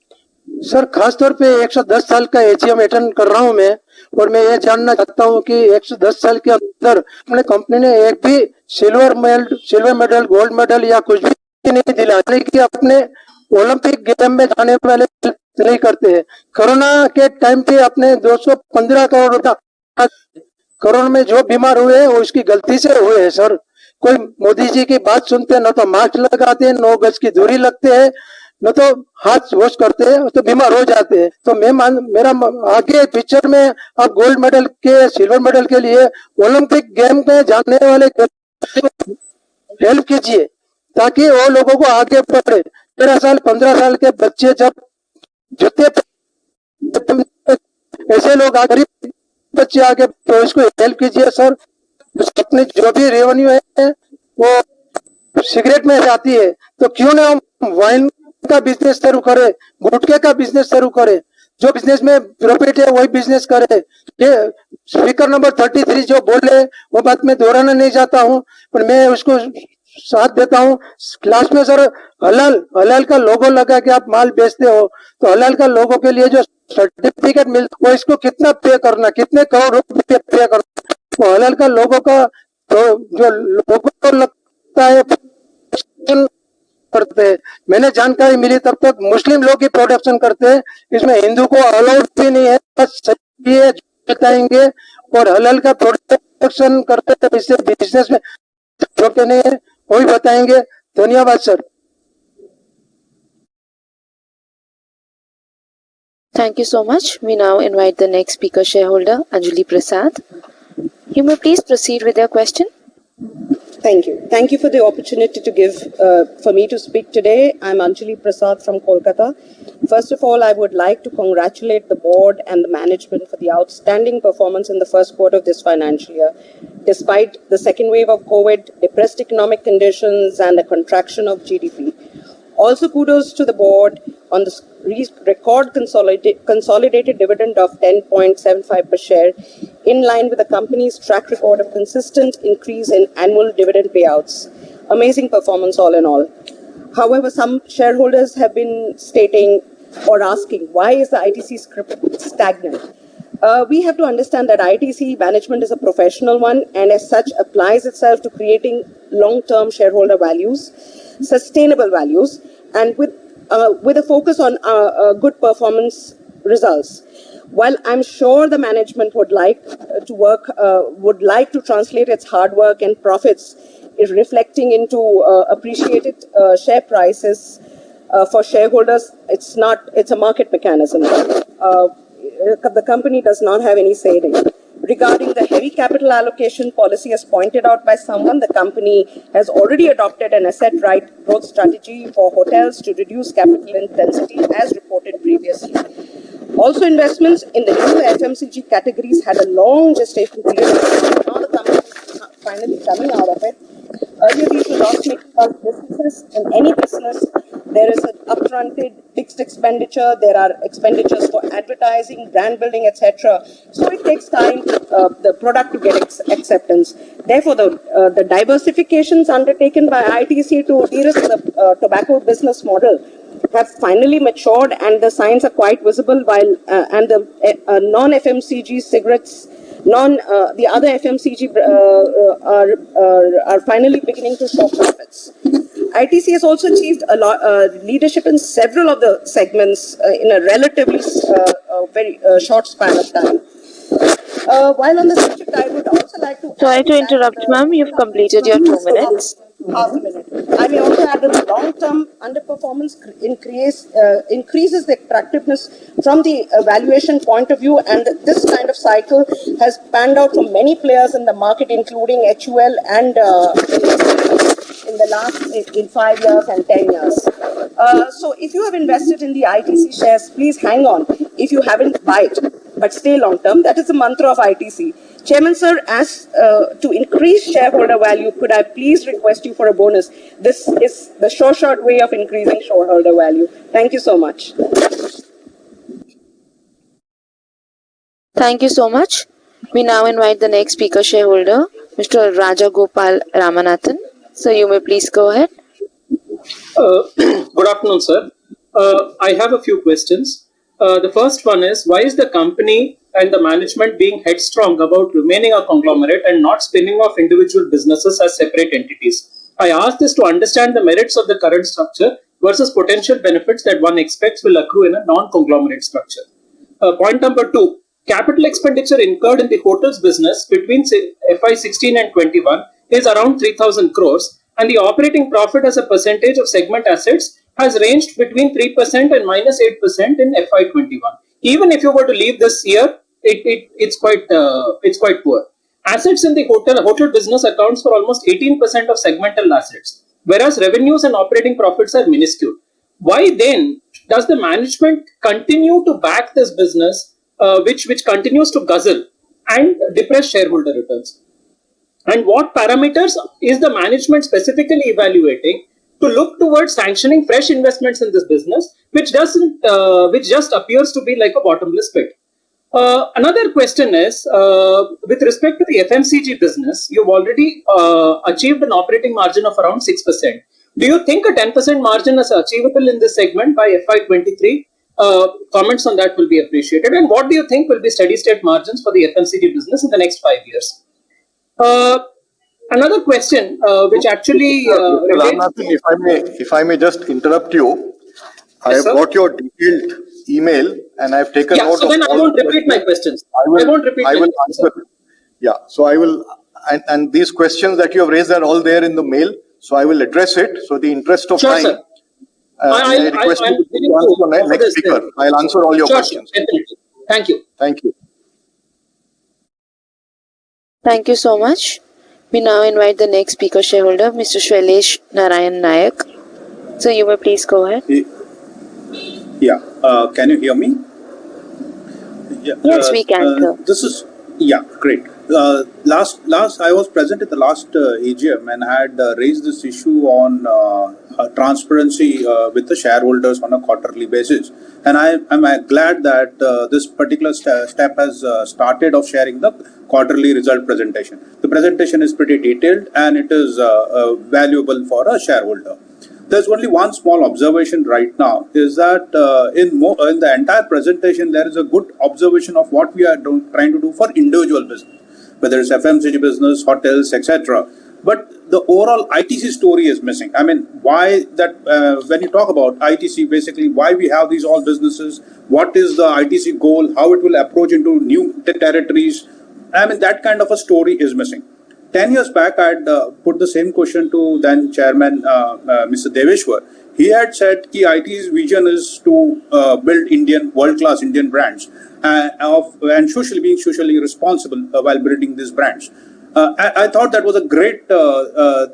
Sir, खास तौर पे 110 साल का एजीएम अटेंड कर रहा हूं मैं, और मैं ये जानना चाहता हूं कि 110 साल के अंदर अपने कंपनी ने एक भी सिल्वर मेडल, गोल्ड मेडल या कुछ भी नहीं दिला, कि अपने ओलंपिक गेम में जाने वाले नहीं करते हैं. कोरोना के टाइम पे अपने 215 करोड़ रुपया कोरोना में जो बीमार हुए हैं वो इसकी गलती से हुए हैं सर. कोई मोदी जी की बात सुनते हैं, न तो मास्क लगाते हैं, 9 गज की दूरी लगते हैं, न तो हाथ वॉश करते हैं, तो बीमार हो जाते हैं. तो मेरा आगे पिक्चर में आप गोल्ड मेडल के, सिल्वर मेडल के लिए ओलंपिक गेम में जाने वाले हेल्प कीजिए, ताकि वो लोगों को आगे बढ़े. 13 साल 15 साल के बच्चे जब जितने ऐसे लोग गरीब बच्चे आगे, तो इसको हेल्प कीजिए सर. अपने जो भी रेवेन्यू है वो सिगरेट में जाती है, तो क्यों ना हम वाइन का बिजनेस शुरू करे, गुटखे का बिजनेस शुरू करे. जो बिजनेस में प्रॉफिट है वही बिजनेस करे. ये स्पीकर नंबर 33 जो बोले वो बात मैं दोहराना नहीं चाहता हूँ, पर मैं उसको साथ देता हूँ. क्लास में सर हलाल का लोगो लगा के आप माल बेचते हो, तो हलाल का लोगो के लिए जो सर्टिफिकेट मिलता है वो इसको कितना पे करना, कितने करोड़ रुपए पे करना, वो हलाल का लोगो का तो जो लोगो लगता है करते हैं. मैंने जानकारी मिली तब तक मुस्लिम लोग ही प्रोडक्शन करते हैं, इसमें हिंदू को अलाउड भी नहीं है. बस सही है बताएंगे, और हलाल का प्रोडक्शन करते हैं, इससे बिजनेस में छोटे नहीं है, वही बताएंगे. धन्यवाद sir. Thank you so much. We now invite the next speaker shareholder, Anjali Prasad. You may please proceed with your question. Thank you. Thank you for the opportunity to give for me to speak today. I'm Anjali Prasad from Kolkata. First of all, I would like to congratulate the board and the management for the outstanding performance in the first quarter of this financial year. Despite the second wave of COVID, depressed economic conditions, and the contraction of GDP. Also, kudos to the board on the record consolidated dividend of 10.75 per share, in line with the company's track record of consistent increase in annual dividend payouts. Amazing performance all in all. However, some shareholders have been stating or asking, why is the ITC script stagnant? We have to understand that ITC management is a professional one, and as such applies itself to creating long-term shareholder values, sustainable values, and with a focus on good performance results. While I'm sure the management would like to translate its hard work and profits is reflecting into appreciated share prices for shareholders, it's a market mechanism. The company does not have any say in it. Regarding the heavy capital allocation policy, as pointed out by someone, the company has already adopted an asset-right growth strategy for hotels to reduce capital intensity, as reported previously. Also, investments in the new FMCG categories had a long gestation period. Now the company is finally coming out of it. Earlier, these were loss-making businesses. In any business, there is an upfronted fixed expenditure. There are expenditures for advertising, brand building, etc. So it takes time the product to get acceptance. Therefore, the diversifications undertaken by ITC to de-risk the tobacco business model have finally matured, and the signs are quite visible. While and the non-FMCG cigarettes. The other FMCG are finally beginning to show profits. ITC has also achieved leadership in several of the segments in a relatively very short span of time. While on the subject, I would also like to... Sorry to interrupt, ma'am. You've completed your 2 minutes. Half a minute. I may also add that the long-term underperformance increases the attractiveness from the valuation point of view, and this kind of cycle has panned out for many players in the market, including HUL and in the last 5 years and 10 years. So if you have invested in the ITC shares, please hang on. If you haven't, buy it, but stay long-term. That is the mantra of ITC. Chairman, sir, as to increase shareholder value, could I please request you for a bonus? This is the short way of increasing shareholder value. Thank you so much. Thank you so much. We now invite the next speaker shareholder, Mr. Raja Gopal Ramanathan. So you may please go ahead. Good afternoon, sir. I have a few questions. The first one is, why is the company and the management being headstrong about remaining a conglomerate and not spinning off individual businesses as separate entities? I ask this to understand the merits of the current structure versus potential benefits that one expects will accrue in a non-conglomerate structure. Point number 2, capital expenditure incurred in the hotels business between FY16 and 21 is around 3,000 crores, and the operating profit as a percentage of segment assets has ranged between 3% and minus 8% in FY21. Even if you were to leave this year, it's quite poor. Assets in the hotel business accounts for almost 18% of segmental assets, whereas revenues and operating profits are minuscule. Why then does the management continue to back this business, which continues to guzzle and depress shareholder returns? And what parameters is the management specifically evaluating to look towards sanctioning fresh investments in this business, which just appears to be like a bottomless pit? Another question is, with respect to the FMCG business, you've already achieved an operating margin of around 6%. Do you think a 10% margin is achievable in this segment by FY23? Comments on that will be appreciated. And what do you think will be steady state margins for the FMCG business in the next 5 years? Another question, which actually if I may just interrupt you, I have got your detailed email and I have taken note so of. Then I won't repeat my questions. I won't repeat. I will answer. Yeah, so I will, and these questions that you have raised are all there in the mail. So I will address it. So the interest of time. Sir. I request you to answer the next speaker. I'll answer all your questions. Definitely. Thank you. Thank you. Thank you so much. We now invite the next speaker shareholder, Mr. Shailesh Narayan Nayak. So you may please go ahead. Yeah. Can you hear me? Yeah, yes, we can, sir. This is, great. Last I was present at the last AGM and had raised this issue on transparency with the shareholders on a quarterly basis, and I'm glad that this particular step has started of sharing the quarterly result presentation. The presentation is pretty detailed and it is valuable for a shareholder. There's only one small observation right now, is that in the entire presentation there is a good observation of what we are trying to do for individual business, whether it's FMCG business, hotels, etc. But the overall ITC story is missing. I mean, why that when you talk about ITC, basically why we have these all businesses, what is the ITC goal, how it will approach into new territories, I mean, that kind of a story is missing. 10 years back, I had put the same question to then Chairman Mr. Deveshwar. He had said that IT's vision is to build world-class Indian brands. and being socially responsible while building these brands. I thought that was a great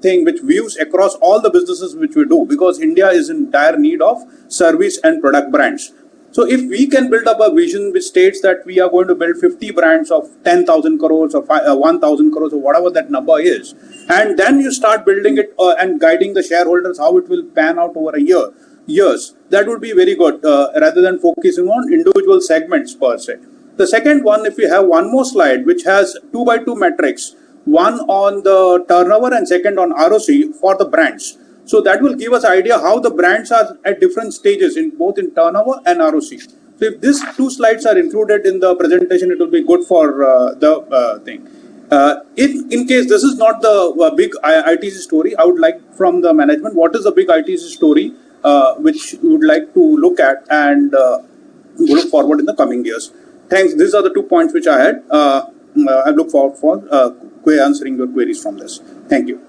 thing which views across all the businesses which we do, because India is in dire need of service and product brands. So if we can build up a vision which states that we are going to build 50 brands of 10,000 crores or 1,000 crores or whatever that number is, and then you start building it and guiding the shareholders how it will pan out over years, that would be very good rather than focusing on individual segments per se. The second one, if we have one more slide which has 2x2 metrics, one on the turnover and second on ROC for the brands. So that will give us an idea how the brands are at different stages in both in turnover and ROC. So if these two slides are included in the presentation, it will be good for the thing. If in case this is not the big ITC story, I would like from the management, what is the big ITC story which you would like to look at and look forward in the coming years? Thanks. These are the 2 points which I had. I look forward for answering your queries from this. Thank you.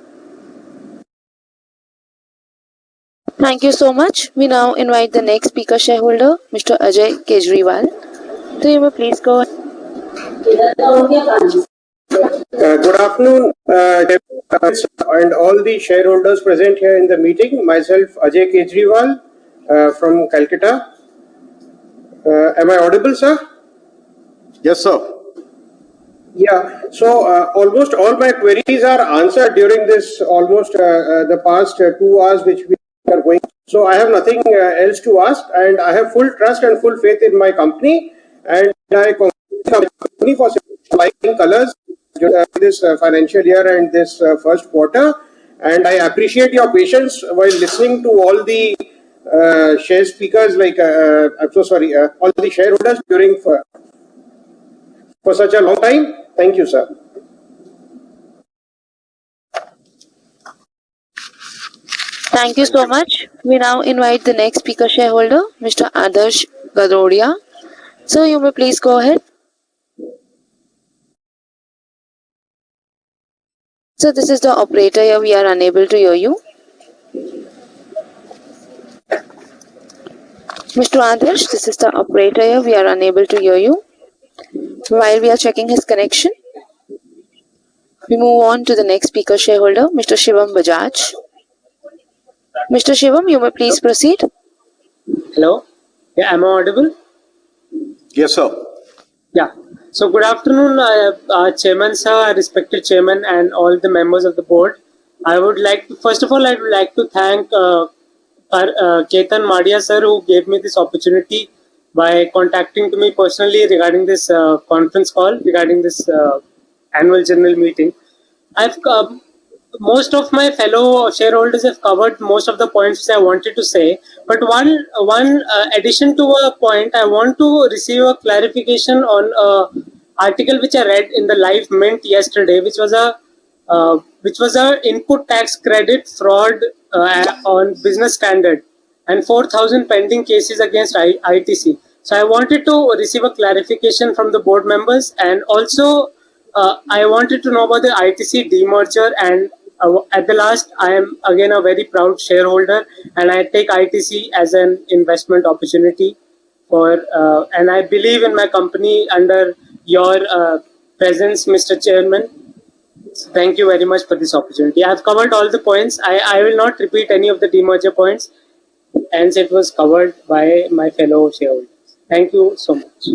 Thank you so much. We now invite the next speaker shareholder, Mr. Ajay Kejriwal. So you may please go ahead. Good afternoon, and all the shareholders present here in the meeting. Myself, Ajay Kejriwal from Calcutta. Am I audible, sir? Yes, sir. Yeah, so almost all my queries are answered during this almost the past 2 hours which we are going. So I have nothing else to ask, and I have full trust and full faith in my company, and I congratulate the company for flying colors this financial year and this first quarter, and I appreciate your patience while listening to all the share speakers, like I'm so sorry, all the shareholders during for such a long time. Thank you, sir. Thank you so much. We now invite the next speaker shareholder, Mr. Adarsh Gadodia. So you may please go ahead. So this is the operator here. We are unable to hear you. Mr. Adarsh, this is the operator here. We are unable to hear you. While we are checking his connection, we move on to the next speaker shareholder, Mr. Shivam Bajaj. Mr. Shivam, you may please proceed. Hello. Yeah, am I audible? Yes, sir. Yeah. So good afternoon, Chairman sir, respected Chairman, and all the members of the board. I would like to, first of all, I would like to thank Ketan Madia sir, who gave me this opportunity by contacting to me personally regarding this conference call, regarding this annual general meeting. Most of my fellow shareholders have covered most of the points I wanted to say, but one addition to a point, I want to receive a clarification on an article which I read in the Live Mint yesterday, which was a input tax credit fraud on business standard and 4,000 pending cases against ITC. So I wanted to receive a clarification from the board members, and also I wanted to know about the ITC demerger, and at the last, I am again a very proud shareholder, and I take ITC as an investment opportunity for, and I believe in my company under your presence, Mr. Chairman. Thank you very much for this opportunity. I have covered all the points. I will not repeat any of the demerger points, and it was covered by my fellow shareholders. Thank you so much.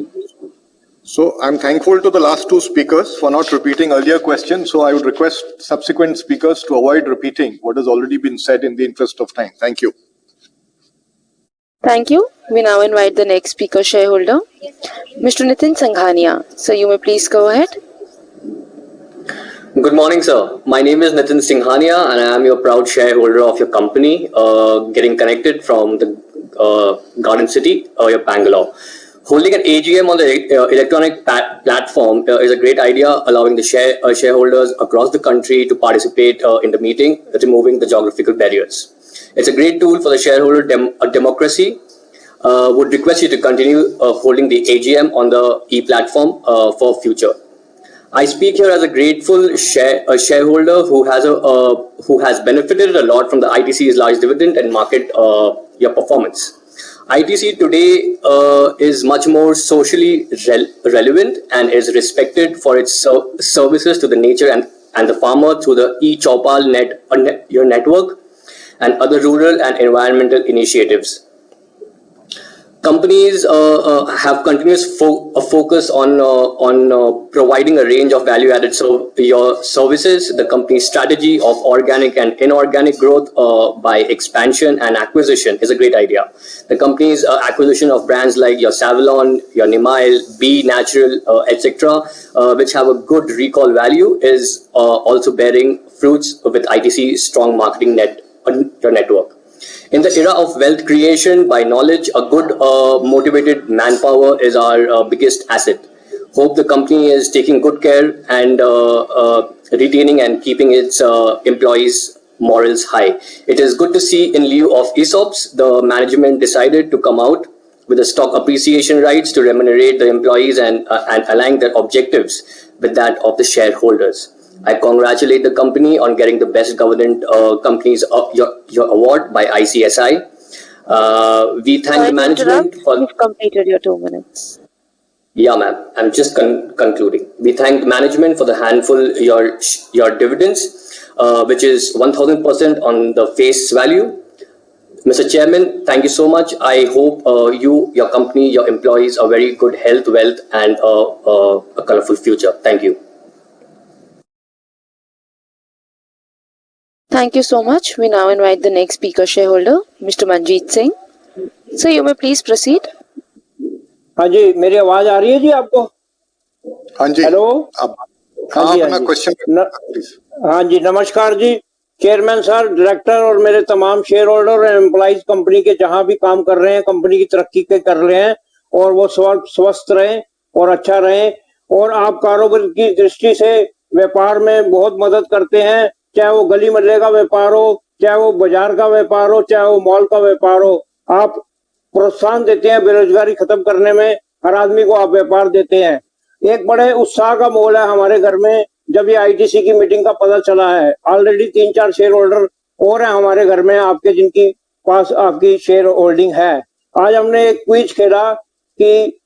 So I'm thankful to the last two speakers for not repeating earlier questions. So I would request subsequent speakers to avoid repeating what has already been said in the interest of time. Thank you. Thank you. We now invite the next speaker shareholder, Mr. Nitin Sanghania. So you may please go ahead. Good morning, sir. My name is Nitin Sanghania, and I am your proud shareholder of your company, getting connected from the Garden City, your Bangalore. Holding an AGM on the electronic platform is a great idea, allowing the shareholders across the country to participate in the meeting, removing the geographical barriers. It's a great tool for the shareholder democracy. Would request you to continue holding the AGM on the e-platform for future. I speak here as a grateful shareholder who has benefited a lot from the ITC's large dividend and market your performance. ITC today is much more socially relevant and is respected for its services to the nature and the farmer through the e-Chopal network and other rural and environmental initiatives. Companies have continuous focus on providing a range of value-added services. The company's strategy of organic and inorganic growth by expansion and acquisition is a great idea. The company's acquisition of brands like your Savalon, your Nimail, Be Natural, etc., which have a good recall value, is also bearing fruits with ITC's strong marketing network. In the era of wealth creation by knowledge, a good motivated manpower is our biggest asset. Hope the company is taking good care and retaining and keeping its employees' morals high. It is good to see, in lieu of ESOPs, the management decided to come out with the stock appreciation rights to remunerate the employees and align their objectives with that of the shareholders. I congratulate the company on getting the Best Governance Companies your award by ICSI. We thank the management for... You've completed your 2 minutes. Yeah, ma'am. I'm just concluding. We thank the management for the handful your dividends, which is 1,000% on the face value. Mr. Chairman, thank you so much. I hope you, your company, your employees are very good health, wealth, and a colorful future. Thank you. Thank you so much. We now invite the next speaker shareholder, Mr. Manjeet Singh. So you may please proceed. हाँ जी, मेरी आवाज आ रही है जी आपको? हाँ जी. Hello. हाँ जी, अपना question. हाँ जी, नमस्कार जी. चेयरमैन सर, डायरेक्टर और मेरे तमाम शेयर होल्डर और एम्प्लॉइज कंपनी के जहां भी काम कर रहे हैं, कंपनी की तरक्की के कर रहे हैं और वो स्वस्थ रहें और अच्छा रहें. और आप कारोबार की दृष्टि से व्यापार में बहुत मदद करते हैं, चाहे वो गली मोहल्ले का व्यापार हो, चाहे वो बाजार का व्यापार हो, चाहे वो मॉल का व्यापार हो. आप प्रोत्साहन देते हैं बेरोजगारी खत्म करने में, हर आदमी को आप व्यापार देते हैं. एक बड़े उत्साह का माहौल है हमारे घर में जब ये आईटीसी की मीटिंग का पता चला है. ऑलरेडी 3-4 शेयर होल्डर और हैं हमारे घर में आपके, जिनकी पास आपकी शेयर होल्डिंग है. आज हमने एक क्विज खेला कि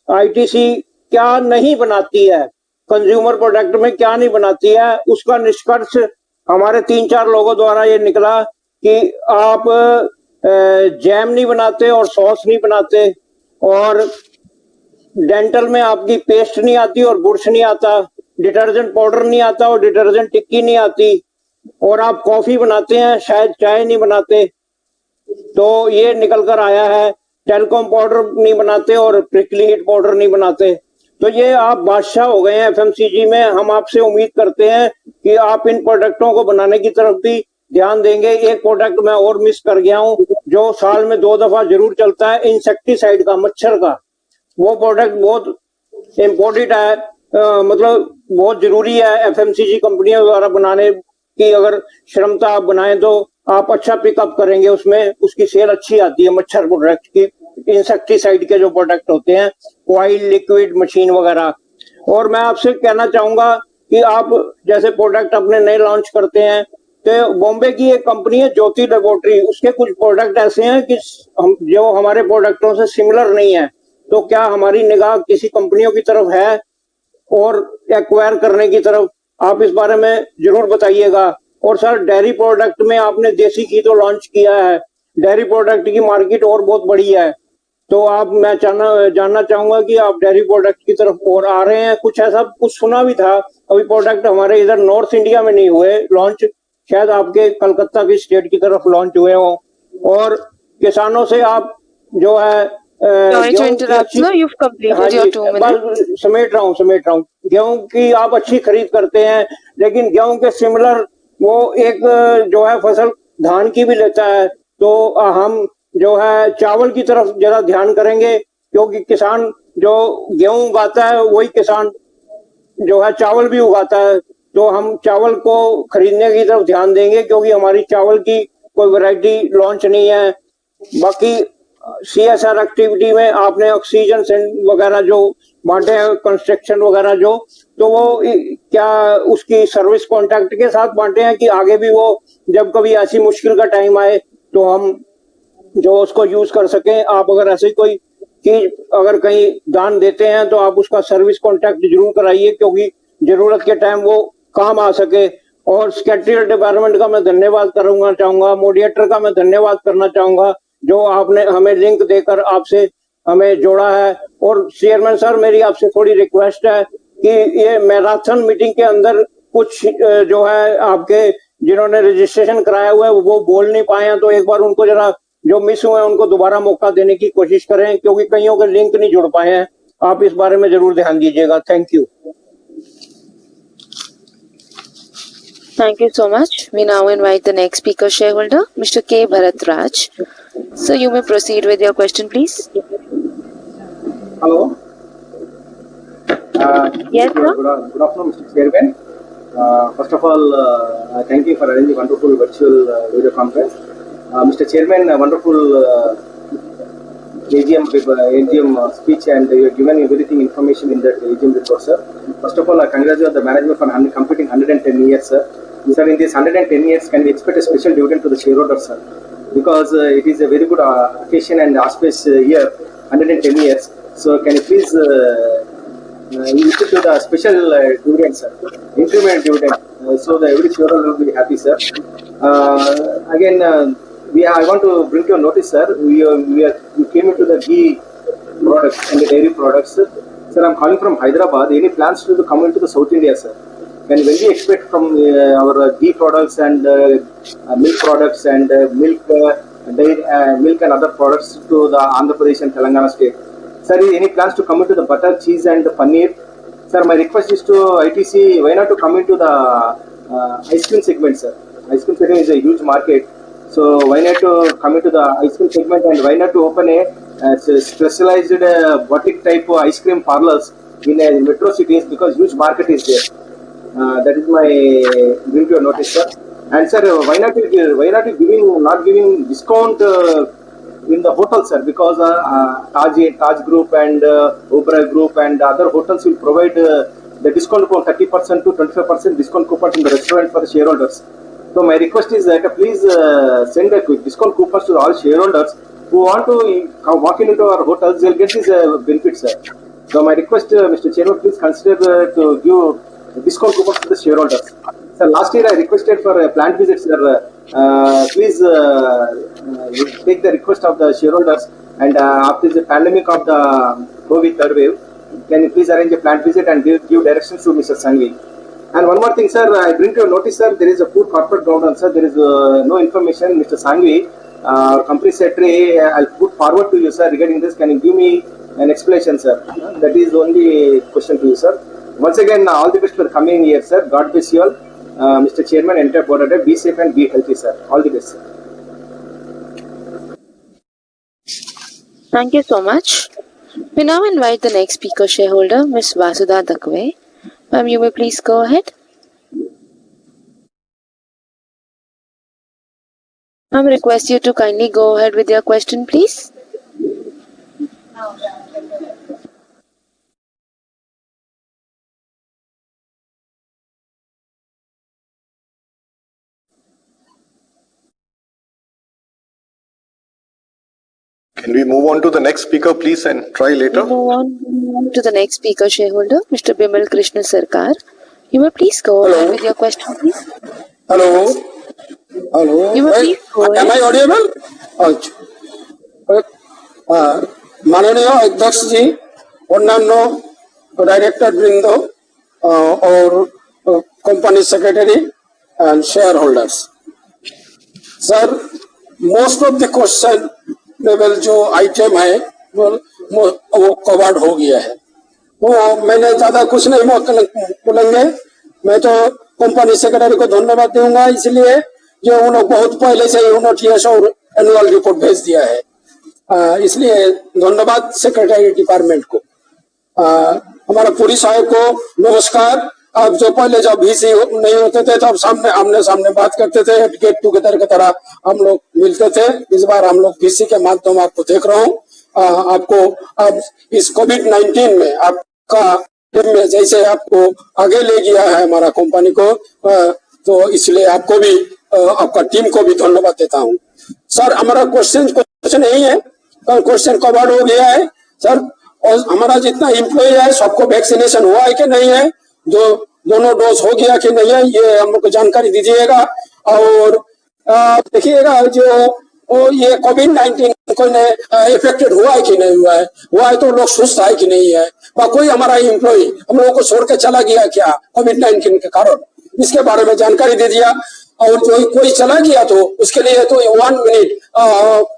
आईटीसी क्या नहीं बनाती है, कंज्यूमर प्रोडक्ट में क्या नहीं बनाती है. उसका निष्कर्ष हमारे 3-4 लोगों द्वारा ये निकला कि आप जैम नहीं बनाते और सॉस नहीं बनाते, और डेंटल में आपकी पेस्ट नहीं आती और बुरश नहीं आता, डिटर्जेंट पाउडर नहीं आता और डिटर्जेंट टिक्की नहीं आती, और आप कॉफी बनाते हैं, शायद चाय नहीं बनाते. तो ये निकल कर आया है. टेलीकॉम पाउडर नहीं बनाते और प्रिकली हीट पाउडर नहीं बनाते. तो ये आप बादशाह हो गए हैं एफएमसीजी में. हम आपसे उम्मीद करते हैं कि आप इन प्रोडक्टों को बनाने की तरफ भी ध्यान देंगे. एक प्रोडक्ट मैं और मिस कर गया हूँ जो साल में 2 दफा जरूर चलता है, इंसेक्टिसाइड का, मच्छर का. वो प्रोडक्ट बहुत इम्पोर्टेंट है, मतलब बहुत जरूरी है एफएमसीजी कंपनियों द्वारा बनाने की. अगर क्षमता आप बनाएं तो आप अच्छा पिकअप करेंगे, उसमें उसकी सेल अच्छी आती है मच्छर प्रोडक्ट की. इंसेक्टिसाइड के जो प्रोडक्ट होते हैं, ऑयल, लिक्विड, मशीन वगैरह. और मैं आपसे कहना चाहूंगा कि आप जैसे प्रोडक्ट अपने नए लॉन्च करते हैं, तो बॉम्बे की एक कंपनी है ज्योति लेबोरेटरी, उसके कुछ प्रोडक्ट ऐसे हैं कि जो हमारे प्रोडक्टों से सिमिलर नहीं है. तो क्या हमारी निगाह किसी कंपनियों की तरफ है और एक्वायर करने की तरफ? आप इस बारे में जरूर बताइएगा. और सर, डेयरी प्रोडक्ट में आपने देसी घी तो लॉन्च किया है, डेयरी प्रोडक्ट की मार्केट और बहुत बड़ी है. तो आप, मैं जानना चाहूंगा कि आप डेयरी प्रोडक्ट की तरफ और आ रहे हैं. कुछ ऐसा कुछ सुना भी था, अभी प्रोडक्ट हमारे इधर नॉर्थ इंडिया में नहीं हुए लॉन्च, शायद आपके कलकत्ता की स्टेट की तरफ लॉन्च हुए हो. और किसानों से आप जो है समेट रहा हूँ. गेहूं की आप अच्छी खरीद करते हैं, लेकिन गेहूं के सिमिलर वो एक जो है फसल धान की भी लेता है. तो हम जो है चावल की तरफ जरा ध्यान करेंगे, क्योंकि किसान जो गेहूं उगाता है वही किसान जो है चावल भी उगाता है. तो हम चावल को खरीदने की तरफ ध्यान देंगे, क्योंकि हमारी चावल की कोई वैरायटी लॉन्च नहीं है. बाकी सीएसआर एक्टिविटी में आपने ऑक्सीजन वगैरह जो बांटे हैं, कंस्ट्रक्शन वगैरह जो, तो वो क्या उसकी सर्विस कॉन्ट्रैक्ट के साथ बांटे हैं कि आगे भी वो जब कभी ऐसी मुश्किल का टाइम आए तो हम जो उसको यूज कर सकें। आप अगर ऐसे कोई चीज अगर कहीं दान देते हैं तो आप उसका सर्विस कॉन्टैक्ट जरूर कराइए, क्योंकि जरूरत के टाइम वो काम आ सके। और सेक्रेटरियल डिपार्टमेंट का मैं धन्यवाद करूंगा चाहूंगा, मॉडरेटर का मैं धन्यवाद करना चाहूंगा जो आपने हमें लिंक देकर आपसे हमें जोड़ा है। और चेयरमैन सर, मेरी आपसे थोड़ी रिक्वेस्ट है कि ये मैराथन मीटिंग के अंदर कुछ जो है आपके जिन्होंने रजिस्ट्रेशन कराया हुआ है वो बोल नहीं पाए हैं, तो एक बार उनको जरा जो मिस हुए हैं उनको दोबारा मौका देने की कोशिश करें, क्योंकि कईयों के लिंक नहीं जुड़ पाए हैं। आप इस बारे में जरूर ध्यान दीजिएगा। Thank you. Thank you so much. We now invite the next speaker shareholder, Mr. K. Bharat Raj. So you may proceed with your question, please. Hello. Yes, sir. Good afternoon, Mr. Chairman. First of all, I thank you for arranging wonderful virtual video conference. Mr. Chairman, a wonderful AGM speech, and you have given everything information in that AGM report, sir. First of all, I congratulate the management for completing 110 years, sir. Sir, in these 110 years, can we expect a special dividend to the shareholder, sir? Because it is a very good occasion and auspicious year, 110 years. So, can you please institute a special dividend, sir? Increment dividend, so that every shareholder will be happy, sir. Again, I want to bring to your notice, sir. We came into the ghee products and the dairy products, sir. Sir, I'm calling from Hyderabad. Any plans to come into the South India, sir? When we expect from our ghee products and milk products and milk and other products to the Andhra Pradesh and Telangana state? Sir, any plans to come into the butter, cheese and the paneer? Sir, my request is to ITC, why not to come into the ice cream segment, sir? Ice cream segment is a huge market. So why not to come into the ice cream segment, and why not to open a specialized boutique type of ice cream parlors in metro cities, because huge market is there. That is my bring to your notice, sir. And sir, why not giving discount in the hotels, sir? Because Taj Group and Oberoi Group and other hotels will provide the discount for 30% to 25% discount coupons in the restaurant for the shareholders. So my request is that please send a quick discount coupons to all shareholders who want to walk into our hotels. They'll get these benefits, sir. So my request, Mr. Chairman, please consider to give discount coupons to the shareholders. Sir, last year I requested for a plant visit, sir. Please take the request of the shareholders, and after the pandemic of the COVID third wave, can you please arrange a plant visit and give directions to Mr. Sanghvi? And one more thing, sir, I bring to your notice, sir, there is a poor corporate governance, sir. There is no information. Mr. Sanghvi, company secretary, I'll put forward to you, sir, regarding this. Can you give me an explanation, sir? That is the only question to you, sir. Once again, all the best for the coming year, sir. God bless you all. Mr. Chairman, entire board, be safe and be healthy, sir. All the best, sir. Thank you so much. We now invite the next speaker shareholder, Ms. Vasudha Dakwe. Ma'am, you may please go ahead. Ma'am, request you to kindly go ahead with your question, please. Can we move on to the next speaker, please, and try later? We move on to the next speaker shareholder, Mr. Bimal Krishna Sarkar. You may please go ahead with your question, please. Hello. Hello. You may please go ahead. Am I audible? माननीय अध्यक्ष जी, अन्यान्य director वृंद और company secretary and shareholders. Sir, most of the question level जो item है वो covered हो गया है, तो मैंने ज्यादा कुछ नहीं बोलेंगे। मैं तो कंपनी सेक्रेटरी को धन्यवाद दूंगा, इसलिए जो उन्होंने बहुत पहले से ही यूनिट और एनुअल रिपोर्ट भेज दिया है, इसलिए धन्यवाद सेक्रेटरी डिपार्टमेंट को। हमारा पूरी साहब को नमस्कार। अब जो पहले जब वीसी नहीं होते थे तब सामने आमने सामने बात करते थे, गेट टुगेदर की तरह हम लोग मिलते थे। इस बार हम लोग वीसी के माध्यम आपको देख रहा हूँ। आपको अब इस कोविड-19 में आपका टीम में जैसे आपको आगे ले गया है हमारा कंपनी को, तो इसलिए आपको भी आपका टीम को भी धन्यवाद देता हूँ। सर, हमारा क्वेश्चन को कुछ नहीं है, क्वेश्चन कवर्ड हो गया है सर। और हमारा जितना एम्प्लॉय है सबको वैक्सीनेशन हुआ है कि नहीं है, जो दोनों डोज हो गया कि नहीं है, ये हम लोग को जानकारी दीजिएगा। और देखिएगा जो ये कोविड-19 कोई ने इफेक्टेड हुआ है कि नहीं हुआ है तो लोग सुस्त है कि नहीं है, कोई हमारा एम्प्लॉय हम लोगों को छोड़ के चला गया क्या कोविड-19 के कारण, इसके बारे में जानकारी दे दिया। और जो कोई चला गया तो उसके लिए तो 1 मिनट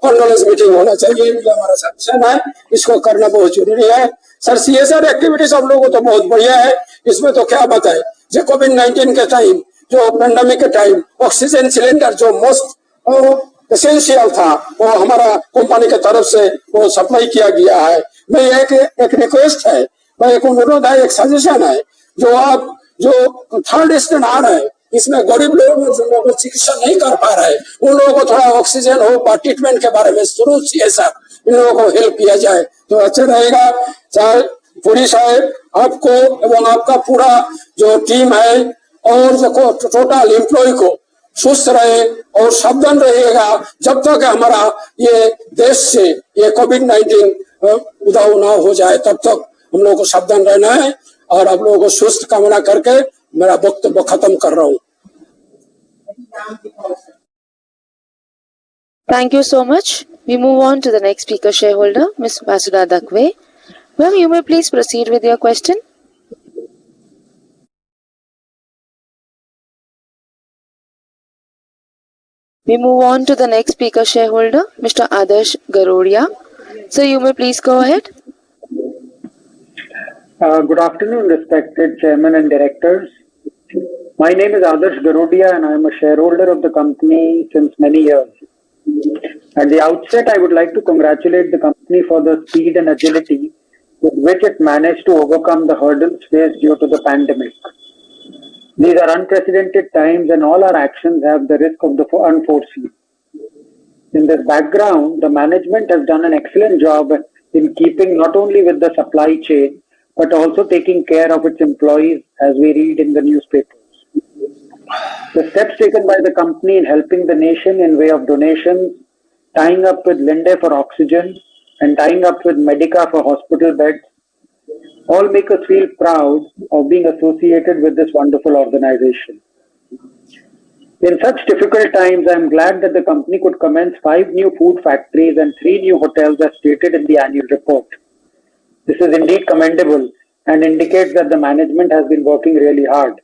कंडोलेंस मीटिंग होना चाहिए, हमारा सजेशन है, इसको करना बहुत जरूरी है सर। CSR एक्टिविटीज हम लोगों को तो बहुत बढ़िया है, इसमें तो क्या बताए, जो कोविड-19 के टाइम, जो पेंडेमिक के टाइम ऑक्सीजन सिलेंडर जो मोस्ट एसेंशियल था वो हमारा कंपनी के तरफ से वो सप्लाई किया गया है। मैं एक रिक्वेस्ट है, मैं एक अनुरोध है, एक सजेशन है, जो आप जो थर्ड स्टैंडर्ड है इसमें गरीब लोग जो लोग चिकित्सा नहीं कर पा रहे उन लोगों को थोड़ा ऑक्सीजन हो ट्रीटमेंट के बारे में शुरू CSR इन लोगों को हेल्प किया जाए तो अच्छा रहेगा। चाहे पुरी साहब आपको एवं आपका पूरा जो टीम है और जो टोटल एम्प्लॉय को सुस्त रहे और सावधान रहेगा जब तक हमारा ये देश से ये कोविड-19 उदाव ना हो जाए, तब तक हम लोगों को सावधान रहना है। और आप लोगों को सुस्त कामना करके मेरा वक्तव्य खत्म कर रहा हूँ। Thank you so much. We move on to the next speaker shareholder, Ms. Vasudha Dakwe. Ma'am, you may please proceed with your question. We move on to the next speaker shareholder, Mr. Adarsh Garodia. So you may please go ahead. Good afternoon, respected chairman and directors. My name is Adarsh Garodia and I am a shareholder of the company since many years. At the outset, I would like to congratulate the company for the speed and agility with which it managed to overcome the hurdles faced due to the pandemic. These are unprecedented times and all our actions have the risk of the unforeseen. In this background, the management has done an excellent job in keeping not only with the supply chain, but also taking care of its employees as we read in the newspapers. The steps taken by the company in helping the nation in way of donations, tying up with Linde for oxygen, and tying up with Medica for hospital beds, all make us feel proud of being associated with this wonderful organization. In such difficult times, I am glad that the company could commence 5 new food factories and 3 new hotels as stated in the annual report. This is indeed commendable and indicates that the management has been working really hard.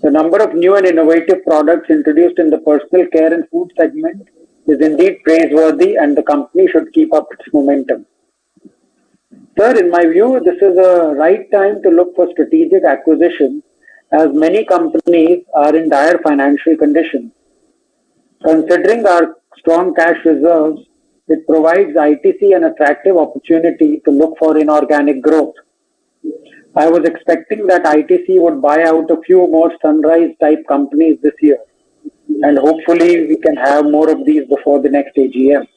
The number of new and innovative products introduced in the personal care and food segment is indeed praiseworthy and the company should keep up its momentum. Sir, in my view, this is a right time to look for strategic acquisitions as many companies are in dire financial condition. Considering our strong cash reserves, it provides ITC an attractive opportunity to look for inorganic growth. I was expecting that ITC would buy out a few more Sunrise type companies this year, and hopefully we can have more of these before the next AGM.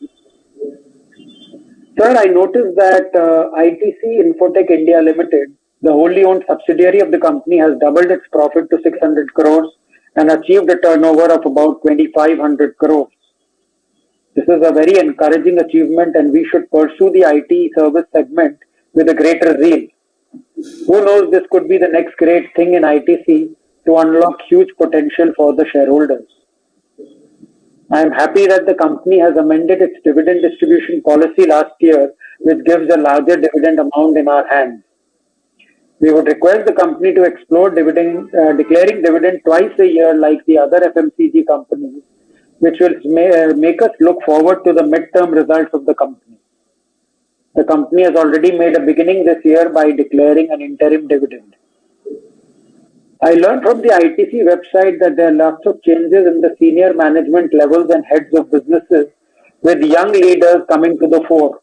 Sir, I noticed that ITC Infotech India Limited, the wholly owned subsidiary of the company, has doubled its profit to 600 crores and achieved a turnover of about 2,500 crores. This is a very encouraging achievement and we should pursue the IT service segment with a greater zeal. Who knows, this could be the next great thing in ITC to unlock huge potential for the shareholders. I am happy that the company has amended its dividend distribution policy last year, which gives a larger dividend amount in our hands. We would request the company to explore declaring dividend twice a year like the other FMCG companies, which will make us look forward to the mid-term results of the company. The company has already made a beginning this year by declaring an interim dividend. I learned from the ITC website that there are lots of changes in the senior management levels and heads of businesses, with young leaders coming to the fore.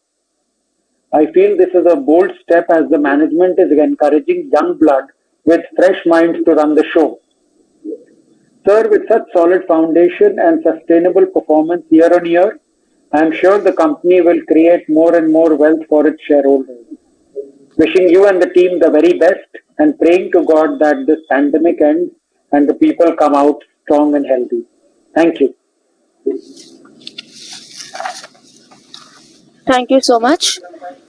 I feel this is a bold step as the management is encouraging young blood with fresh minds to run the show. Sir, with such solid foundation and sustainable performance year on year, I am sure the company will create more and more wealth for its shareholders. Wishing you and the team the very best and praying to God that this pandemic ends and the people come out strong and healthy. Thank you. Thank you so much.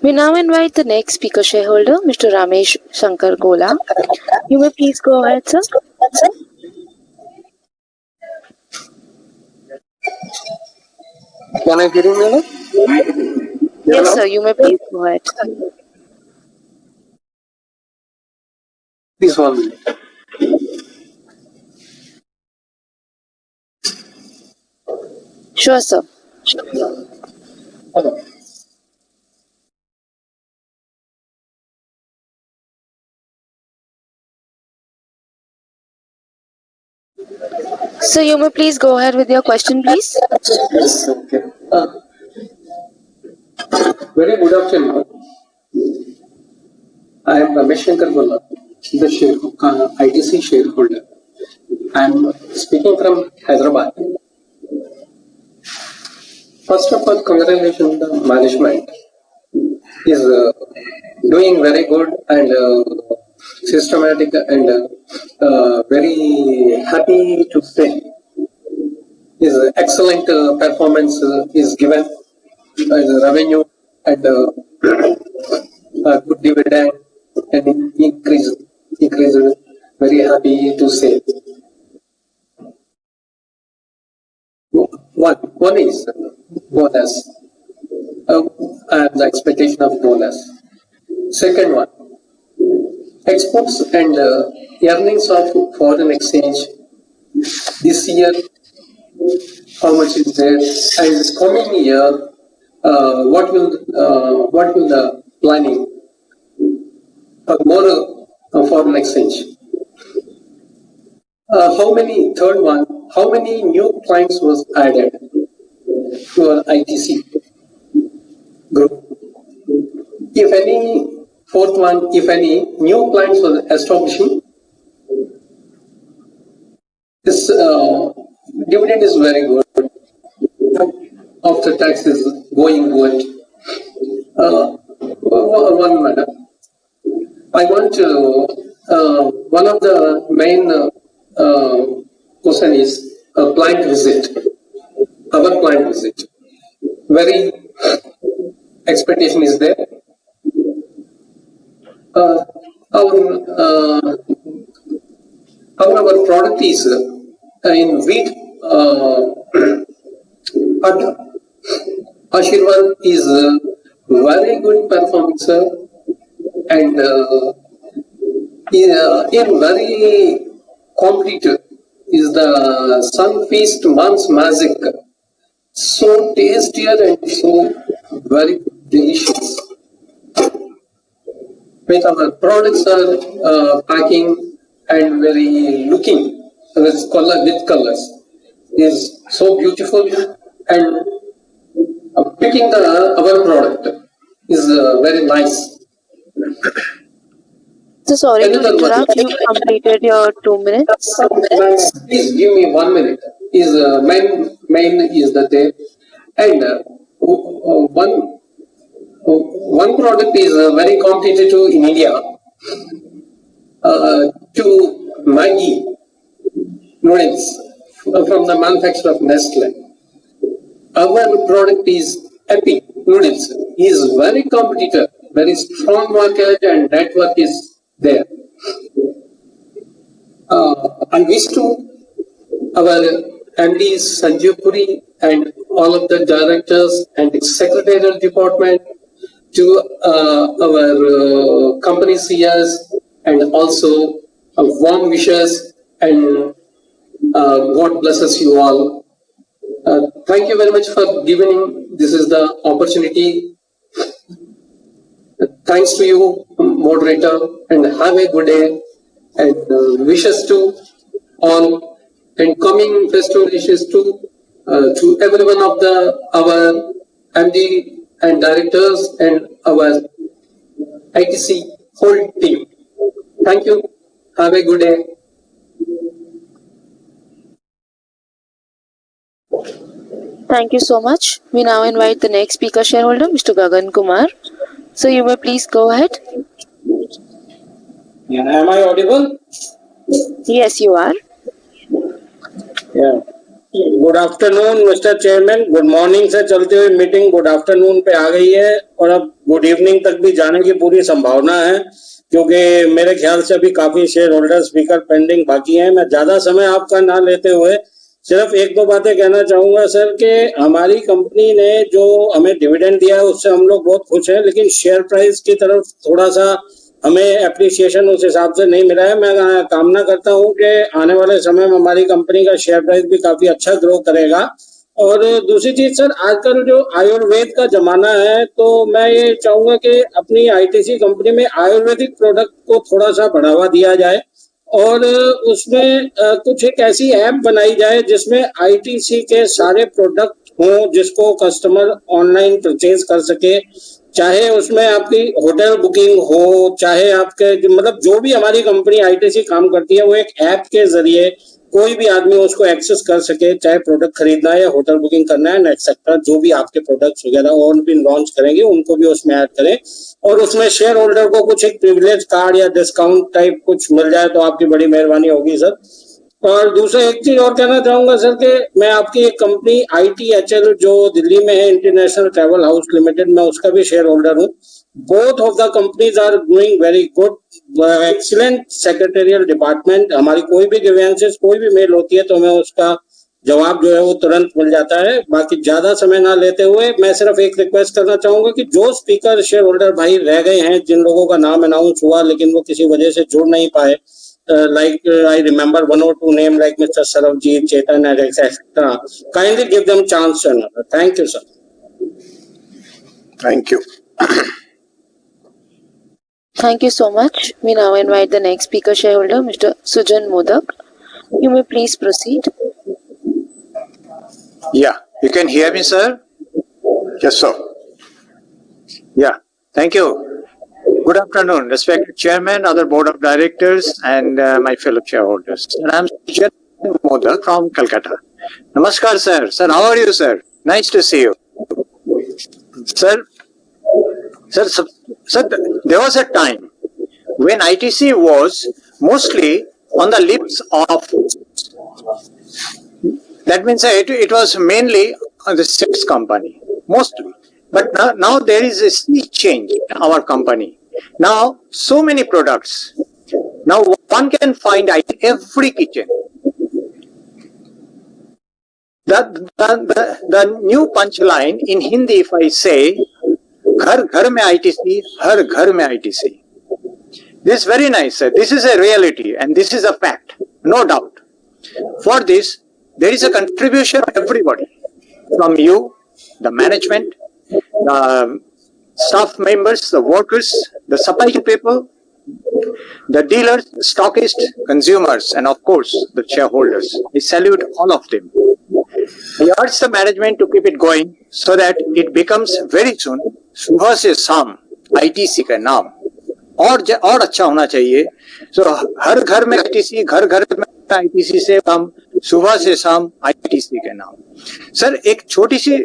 We now invite the next speaker shareholder, Mr. Ramesh Shankar Gola. You may please go ahead, sir. Can I hear you, madam? Yes, sir. You may please go ahead. Please 1 minute. Sure, sir. Hello. So you may please go ahead with your question, please. Yes, okay. Very good afternoon. I am Ramesh Shankar Gola, the ITC shareholder. I am speaking from Hyderabad. First of all, congratulations to the management. Is doing very good and systematic and very happy to say. Is excellent performance is given as revenue and good dividend and increase. Very happy to say. One is bonus. And the expectation of bonus. Second one, exports and earnings of foreign exchange this year, how much is there, and coming year, what will the planning for more foreign exchange? Third one, how many new clients was added to our ITC group? If any, fourth one, if any new clients was establishing, this dividend is very good. After tax is going good. One minute. I want to, one of the main question is client visit. Our client visit. Very expectation is there. Our product is in wheat. Ashirwad is very good performance and in very competitive is the Sun Feast Month's Magic. So tastier and so very delicious. With our products are packing and very looking with colors is so beautiful and picking our product is very nice. So sorry to interrupt. You completed your 2 minutes. Please give me 1 minute. Is main is the day and one product is very competitive in India to Maggi noodles from the manufacturer of Nestle. Our product is Epic noodles. Is very competitive, very strong market and network is there. I wish to our MD Sanjeev Puri and all of the directors and secretarial department, to our company CEOs and also warm wishes and God blesses you all. Thank you very much for giving this is the opportunity. Thanks to you, moderator, and have a good day and wishes to all and coming festival wishes to every one of our MD and directors and our ITC whole team. Thank you. Have a good day. Thank you so much. We now invite the next speaker shareholder, Mr. Arun Kumar. So you may please go ahead. Yeah, am I audible? Yes, you are. Yeah. Good afternoon mister chairman. Good morning से चलती हुई meeting good afternoon पे आ गई है और अब good evening तक भी जाने की पूरी संभावना है, क्योंकि मेरे ख्याल से अभी काफी शेयर होल्डर स्पीकर पेंडिंग बाकी हैं. मैं ज्यादा समय आपका ना लेते हुए सिर्फ एक दो बातें कहना चाहूंगा सर कि हमारी कंपनी ने जो हमें डिविडेंड दिया है उससे हम लोग बहुत खुश हैं, लेकिन शेयर प्राइस की तरफ थोड़ा सा हमें एप्रिसिएशन उस हिसाब से नहीं मिला है. मैं कामना करता हूं कि आने वाले समय में हमारी कंपनी का शेयर प्राइस भी काफी अच्छा ग्रो करेगा. और दूसरी चीज सर, आजकल जो आयुर्वेद का जमाना है, तो मैं ये चाहूंगा कि अपनी आईटीसी कंपनी में आयुर्वेदिक प्रोडक्ट को थोड़ा सा बढ़ावा दिया जाए और उसमें कुछ एक ऐसी ऐप बनाई जाए जिसमें आईटीसी के सारे प्रोडक्ट हों जिसको कस्टमर ऑनलाइन परचेज कर सके. चाहे उसमें आपकी होटल बुकिंग हो, चाहे आपके मतलब जो भी हमारी कंपनी आईटीसी काम करती है वो एक ऐप के जरिए कोई भी आदमी उसको एक्सेस कर सके, चाहे प्रोडक्ट खरीदना है या होटल बुकिंग करना है एक्सेट्रा. जो भी आपके प्रोडक्ट्स वगैरह और भी लॉन्च करेंगे उनको भी उसमें ऐड करें और उसमें शेयर होल्डर को कुछ एक प्रिविलेज कार्ड या डिस्काउंट टाइप कुछ मिल जाए तो आपकी बड़ी मेहरबानी होगी सर. और दूसरा एक चीज और कहना चाहूंगा सर कि मैं आपकी एक कंपनी ITHL जो दिल्ली में है, इंटरनेशनल ट्रैवल हाउस लिमिटेड, मैं उसका भी शेयर होल्डर हूँ. Both of the companies are doing very good, excellent secretarial department. हमारी कोई भी ग्रीवेंसेस कोई भी मेल होती है तो हमें उसका जवाब जो है वो तुरंत मिल जाता है. बाकी ज्यादा समय ना लेते हुए मैं सिर्फ एक रिक्वेस्ट करना चाहूंगा कि जो स्पीकर शेयर होल्डर भाई रह गए हैं, जिन लोगों का नाम अनाउंस हुआ लेकिन वो किसी वजह से जुड़ नहीं पाए, like I remember one or two names like Mr. Saravjit, Chetan, and etc. Kindly give them chance to another. Thank you, sir. Thank you. Thank you so much. We now invite the next speaker shareholder, Mr. Sujan Modak. You may please proceed. Yeah, you can hear me, sir? Yes, sir. Yeah, thank you. Good afternoon, respected chairman, other board of directors, and my fellow shareholders. And I'm Sujan Modak from Calcutta. Namaskar, sir. Sir, how are you, sir? Nice to see you. Sir, there was a time when ITC was mostly on the lips of, that means it was mainly on the six company, mostly. But now there is a sea change in our company. Now, so many products. Now, one can find in every kitchen. The new punchline in Hindi, if I say, घर घर में ITC, हर घर में ITC. This is very nice, sir. This is a reality and this is a fact, no doubt. For this, there is a contribution of everybody, from you, the management, the staff members, the workers, the supply chain people, the dealers, stockists, consumers, and of course, the shareholders. I salute all of them. I urge the management to keep it going so that it becomes very soon सुबह से शाम ITC का नाम और अच्छा होना चाहिए. So हर घर में ITC, घर घर में ITC से हम सुबह से शाम ITC के नाम. सर एक छोटी सी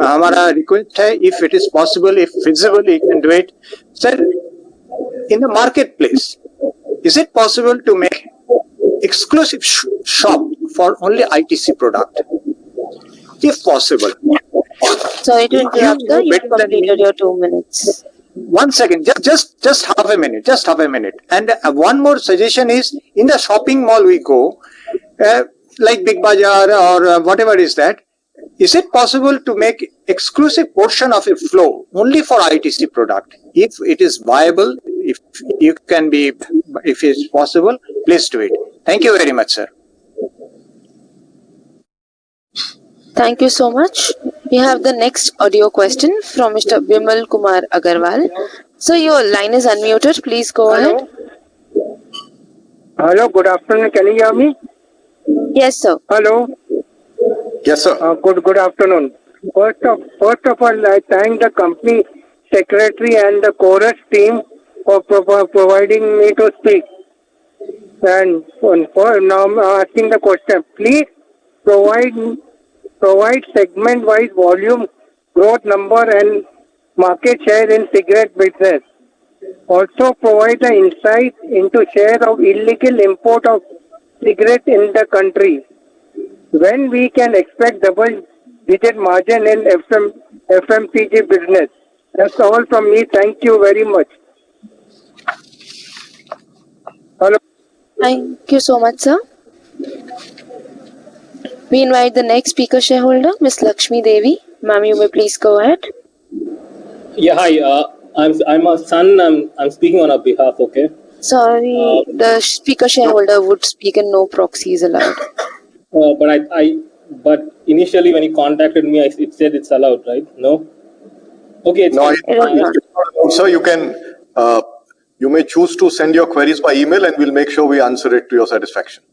हमारा रिक्वेस्ट है, if it is possible, if feasible, you can do it. Sir, in the marketplace, is it possible to make exclusive shop for only ITC product? If possible. Sorry to interrupt, sir. You completed your 2 minutes. 1 second, just half a minute. And one more suggestion is, in the shopping mall we go, like Big Bazaar or whatever is that, is it possible to make exclusive portion of a flow only for ITC product? If it is viable, if it is possible, please do it. Thank you very much, sir. Thank you so much. We have the next audio question from Mr. Tamal Kumar Agarwal. So your line is unmuted. Please go ahead. Hello, good afternoon. Can you hear me? Yes, sir. Hello. Yes, sir. Good afternoon. First of all, I thank the company secretary and the chorus team for providing me to speak. And now I'm asking the question. Please provide segment-wise volume, growth number and market share in cigarette business. Also provide the insight into share of illegal import of cigarette in the country. when we can expect double-digit margin in FMCG business. That's all from me. Thank you very much. Hello. Thank you so much, sir. We invite the next speaker shareholder, Ms. Lakshmi Devi. Ma'am, you may please go ahead. Yeah, hi. I'm a son. I'm speaking on our behalf. Okay. Sorry, the speaker shareholder would speak and no proxies allowed. But initially when he contacted me, it said it's allowed, right? No. Okay. It's no, sir, you can. You may choose to send your queries by email, and we'll make sure we answer it to your satisfaction.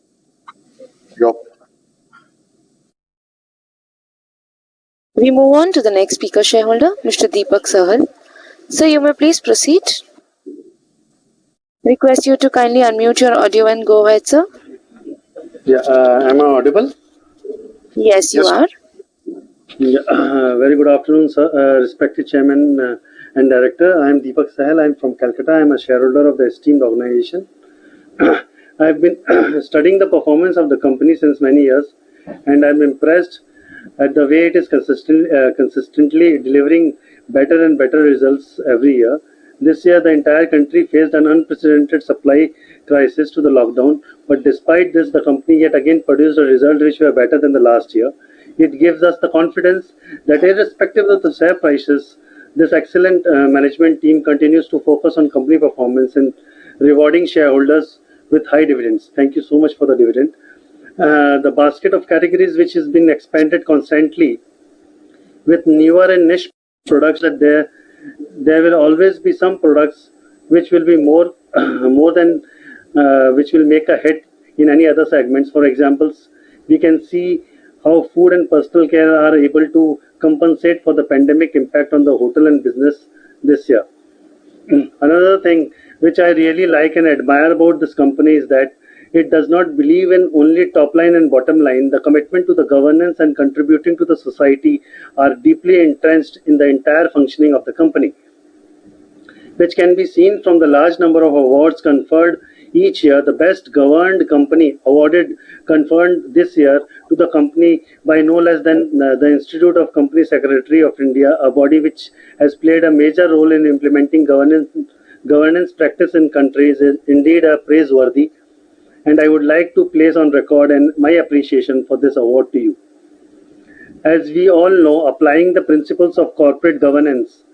We move on to the next speaker shareholder, Mr. Deepak Sahal. Sir, you may please proceed. Request you to kindly unmute your audio and go ahead, sir. Yeah, am I audible? Yes, you are. Yeah, very good afternoon, sir. Respected Chairman and Director, I am Deepak Sahal. I am from Calcutta. I am a shareholder of the esteemed organization. I have been studying the performance of the company since many years, and I am impressed at the way it is consistently delivering better and better results every year. This year, the entire country faced an unprecedented supply crisis to the lockdown, but despite this, the company yet again produced a result which were better than the last year. It gives us the confidence that irrespective of the share prices, this excellent management team continues to focus on company performance and rewarding shareholders with high dividends. Thank you so much for the dividend. The basket of categories which has been expanded constantly with newer and niche products, that there will always be some products which will be more than which will make a hit in any other segments. For examples, we can see how food and personal care are able to compensate for the pandemic impact on the hotel and business this year. Another thing which I really like and admire about this company is that it does not believe in only top line and bottom line. The commitment to the governance and contributing to the society are deeply entrenched in the entire functioning of the company, which can be seen from the large number of awards conferred each year. The best governed company awarded conferred this year to the company by no less than the Institute of Company Secretary of India, a body which has played a major role in implementing governance practice in countries, is indeed a praiseworthy. And I would like to place on record and my appreciation for this award to you. As we all know, applying the principles of corporate governance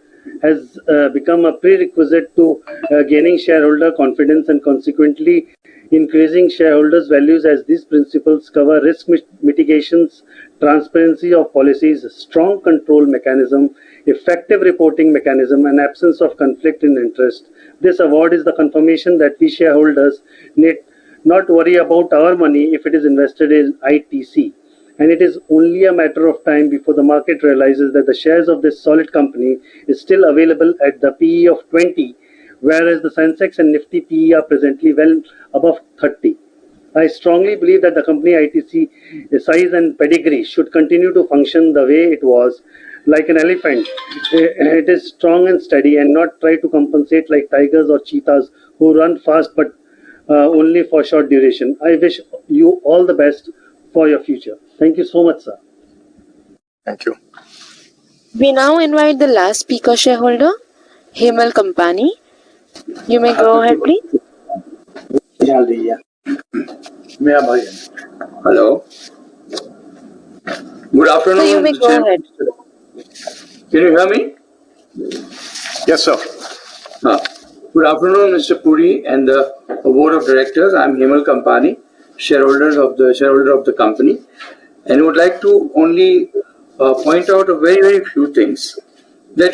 has become a prerequisite to gaining shareholder confidence and consequently increasing shareholders' values, as these principles cover risk mitigations, transparency of policies, strong control mechanism, effective reporting mechanism, and absence of conflict in interest. This award is the confirmation that we shareholders need not worry about our money if it is invested in ITC. And it is only a matter of time before the market realizes that the shares of this solid company is still available at the PE of 20, whereas the Sensex and Nifty PE are presently well above 30. I strongly believe that the company ITC size and pedigree should continue to function the way it was, like an elephant. It is strong and steady and not try to compensate like tigers or cheetahs who run fast but only for short duration. I wish you all the best for your future. Thank you so much, sir. Thank you. We now invite the last speaker shareholder, Hemal Kampani. You may go ahead, please. Hello. Good afternoon. So you may go ahead. Can you hear me? Yes, sir. Good afternoon, Mr. Puri and the board of directors. I'm Hemal Kampani, shareholder of the company, and would like to only point out a very few things. That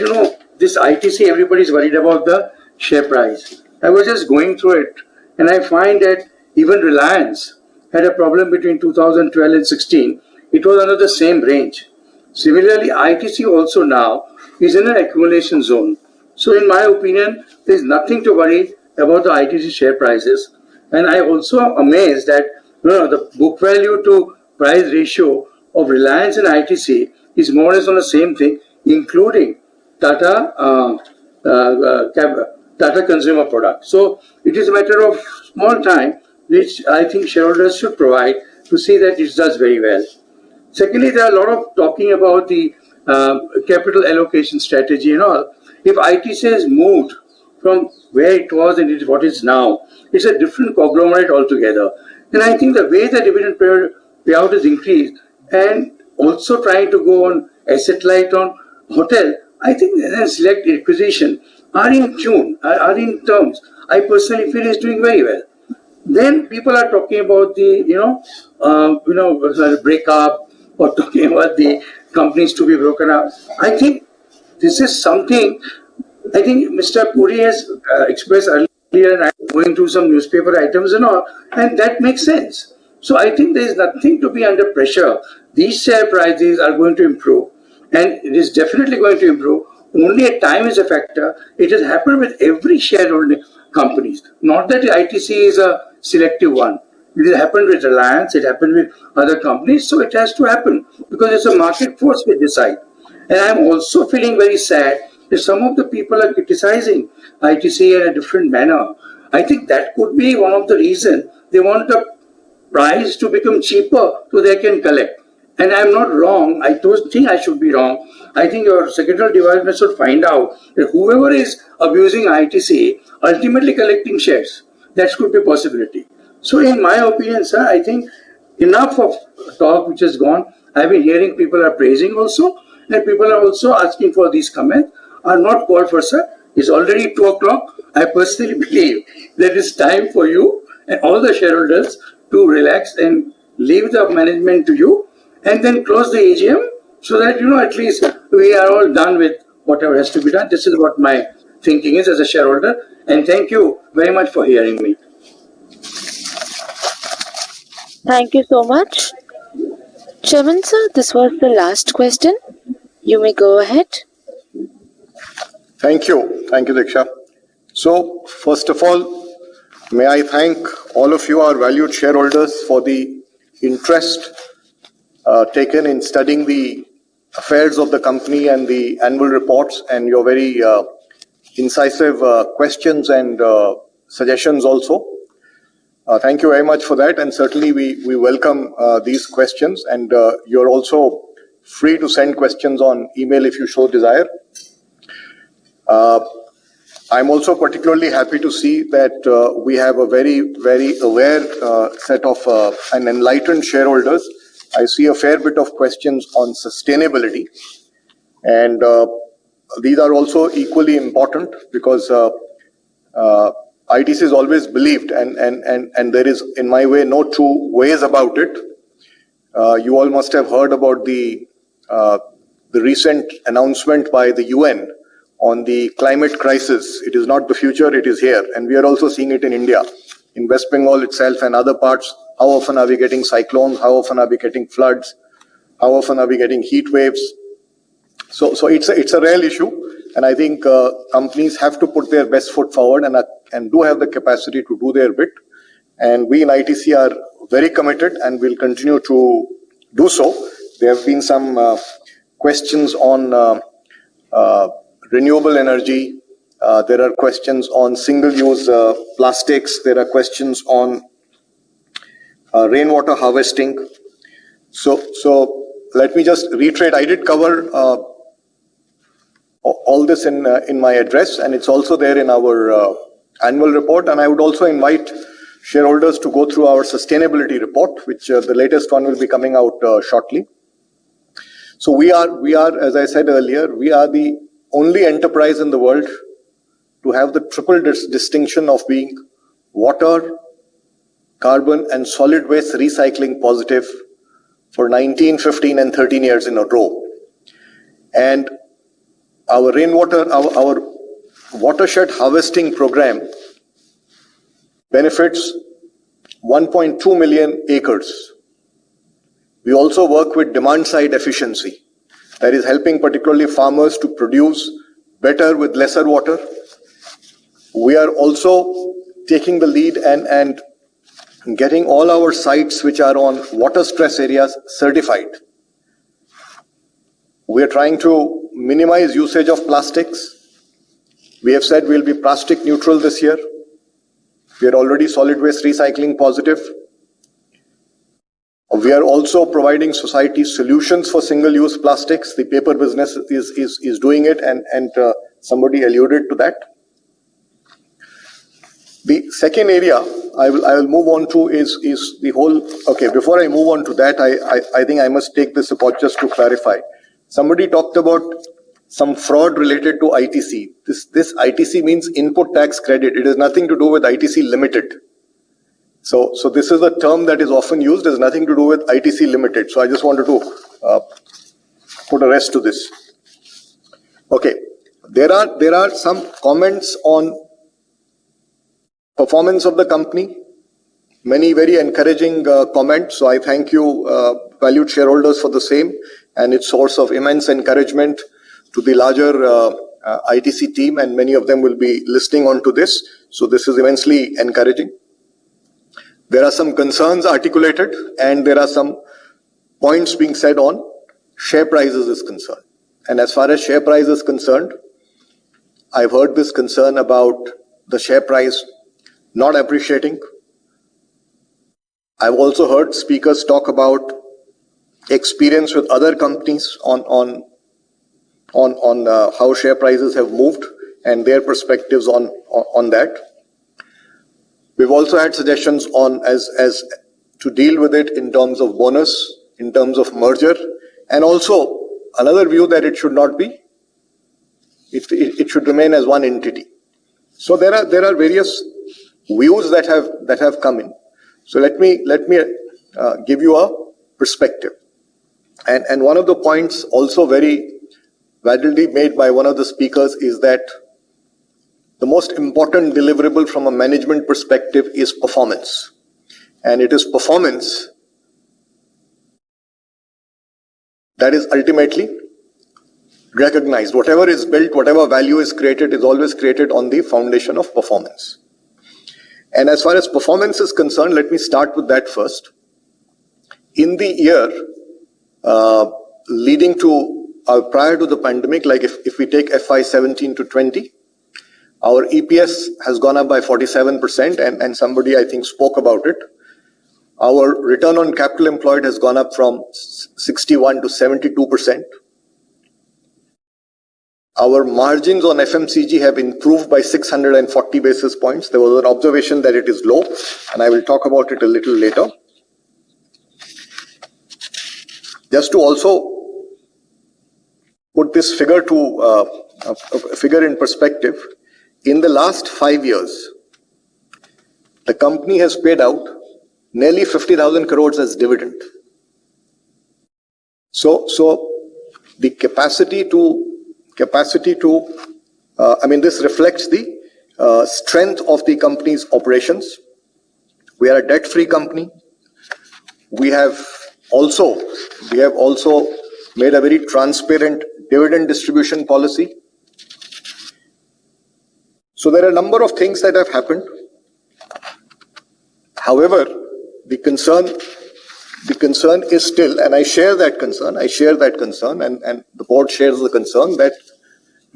this ITC, everybody's worried about the share price. I was just going through it, and I find that even Reliance had a problem between 2012 and 16. It was under the same range. Similarly, ITC also now is in an accumulation zone. So in my opinion, there is nothing to worry about the ITC share prices. And I also am amazed that the book value to price ratio of Reliance and ITC is more or less on the same thing, including Tata Consumer Products. So it is a matter of small time, which I think shareholders should provide to see that it does very well. Secondly, there are a lot of talking about the capital allocation strategy and all. If ITC has moved from where it was and what it is now, it's a different conglomerate altogether. And I think the way the dividend payout is increased and also trying to go on asset light on hotel, I think the select acquisition are in tune, are in terms. I personally feel is doing very well. Then people are talking about the, breakup or talking about the companies to be broken up. I think this is something, I think Mr. Puri has expressed earlier, and I'm going through some newspaper items and all, and that makes sense. So I think there is nothing to be under pressure. These share prices are going to improve, and it is definitely going to improve. Only a time is a factor. It has happened with every shareholding companies. Not that ITC is a selective one. It has happened with Reliance, it happened with other companies, so it has to happen because it's a market force we decide. And I'm also feeling very sad that some of the people are criticizing ITC in a different manner. I think that could be one of the reasons they want the price to become cheaper so they can collect. And I'm not wrong. I don't think I should be wrong. I think your secretarial department should find out that whoever is abusing ITC ultimately collecting shares. That could be a possibility. So in my opinion, sir, I think enough of talk which has gone. I've been hearing people are praising also, and people are also asking for these comments are not called for, sir. It's already 2 o'clock. I personally believe that it's time for you and all the shareholders to relax and leave the management to you and then close the AGM so that, at least we are all done with whatever has to be done. This is what my thinking is as a shareholder. And thank you very much for hearing me. Thank you so much. Chairman sir, this was the last question. You may go ahead. Thank you. Thank you, Diksha. So, first of all, may I thank all of you, our valued shareholders, for the interest taken in studying the affairs of the company and the annual reports and your very incisive questions and suggestions also. Thank you very much for that, and certainly we welcome these questions, and you're also free to send questions on email if you so desire. I'm also particularly happy to see that we have a very, very aware set of and enlightened shareholders. I see a fair bit of questions on sustainability, and these are also equally important because ITC has always believed, and there is, in my way, no two ways about it. You all must have heard about the recent announcement by the UN on the climate crisis. It is not the future, it is here. And we are also seeing it in India, in West Bengal itself and other parts. How often are we getting cyclones? How often are we getting floods? How often are we getting heat waves? So it's a real issue. And I think companies have to put their best foot forward and do have the capacity to do their bit. And we in ITC are very committed and will continue to do so. There have been some questions on renewable energy. There are questions on single-use plastics. There are questions on rainwater harvesting. So let me just reiterate. I did cover all this in my address, and it's also there in our annual report. And I would also invite shareholders to go through our sustainability report, which the latest one will be coming out shortly. So we are, as I said earlier, we are the only enterprise in the world to have the triple distinction of being water, carbon and solid waste recycling positive for 19, 15 and 13 years in a row. And our rainwater, our watershed harvesting program benefits 1.2 million acres. We also work with demand side efficiency, that is helping particularly farmers to produce better with lesser water. We are also taking the lead and getting all our sites which are on water stress areas certified. We are trying to minimize usage of plastics. We have said we'll be plastic neutral this year. We are already solid waste recycling positive. A We are also providing society solutions for single-use plastics. The paper business is doing it, and somebody alluded to that. The second area I will move on to is the whole. Okay, before I move on to that, I think I must take this opportunity just to clarify. Somebody talked about some fraud related to ITC. This ITC means input tax credit. It has nothing to do with ITC Limited. So this is a term that is often used. It has nothing to do with ITC Limited. So I just wanted to put a rest to this. Okay, there are some comments on performance of the company. Many very encouraging comments. So I thank you, valued shareholders, for the same, and it's source of immense encouragement to the larger ITC team, and many of them will be listening on to this. So this is immensely encouraging. There are some concerns articulated, and there are some points being said on share prices is concerned. And as far as share price is concerned, I've heard this concern about the share price not appreciating. I've also heard speakers talk about experience with other companies on how share prices have moved and their perspectives on that. We've also had suggestions on as to deal with it in terms of bonus, in terms of merger, and also another view that it should not be. It should remain as one entity. So there are various views that have come in. So let me give you a perspective. And one of the points also very validly made by one of the speakers is that the most important deliverable from a management perspective is performance. And it is performance that is ultimately recognized. Whatever is built, whatever value is created, is always created on the foundation of performance. And as far as performance is concerned, let me start with that first. In the year leading to prior to the pandemic, like if we take FY 17 to 20, our EPS has gone up by 47%, and somebody I think spoke about it. Our return on capital employed has gone up from 61 to 72%. Our margins on FMCG have improved by 640 basis points. There was an observation that it is low, and I will talk about it a little later. Just to also put this figure in perspective, in the last 5 years, the company has paid out nearly 50,000 crores as dividend. So the capacity to this reflects the strength of the company's operations. We are a debt-free company. We have also made a very transparent dividend distribution policy. So there are a number of things that have happened. However, the concern is still, and I share that concern, and the board shares the concern that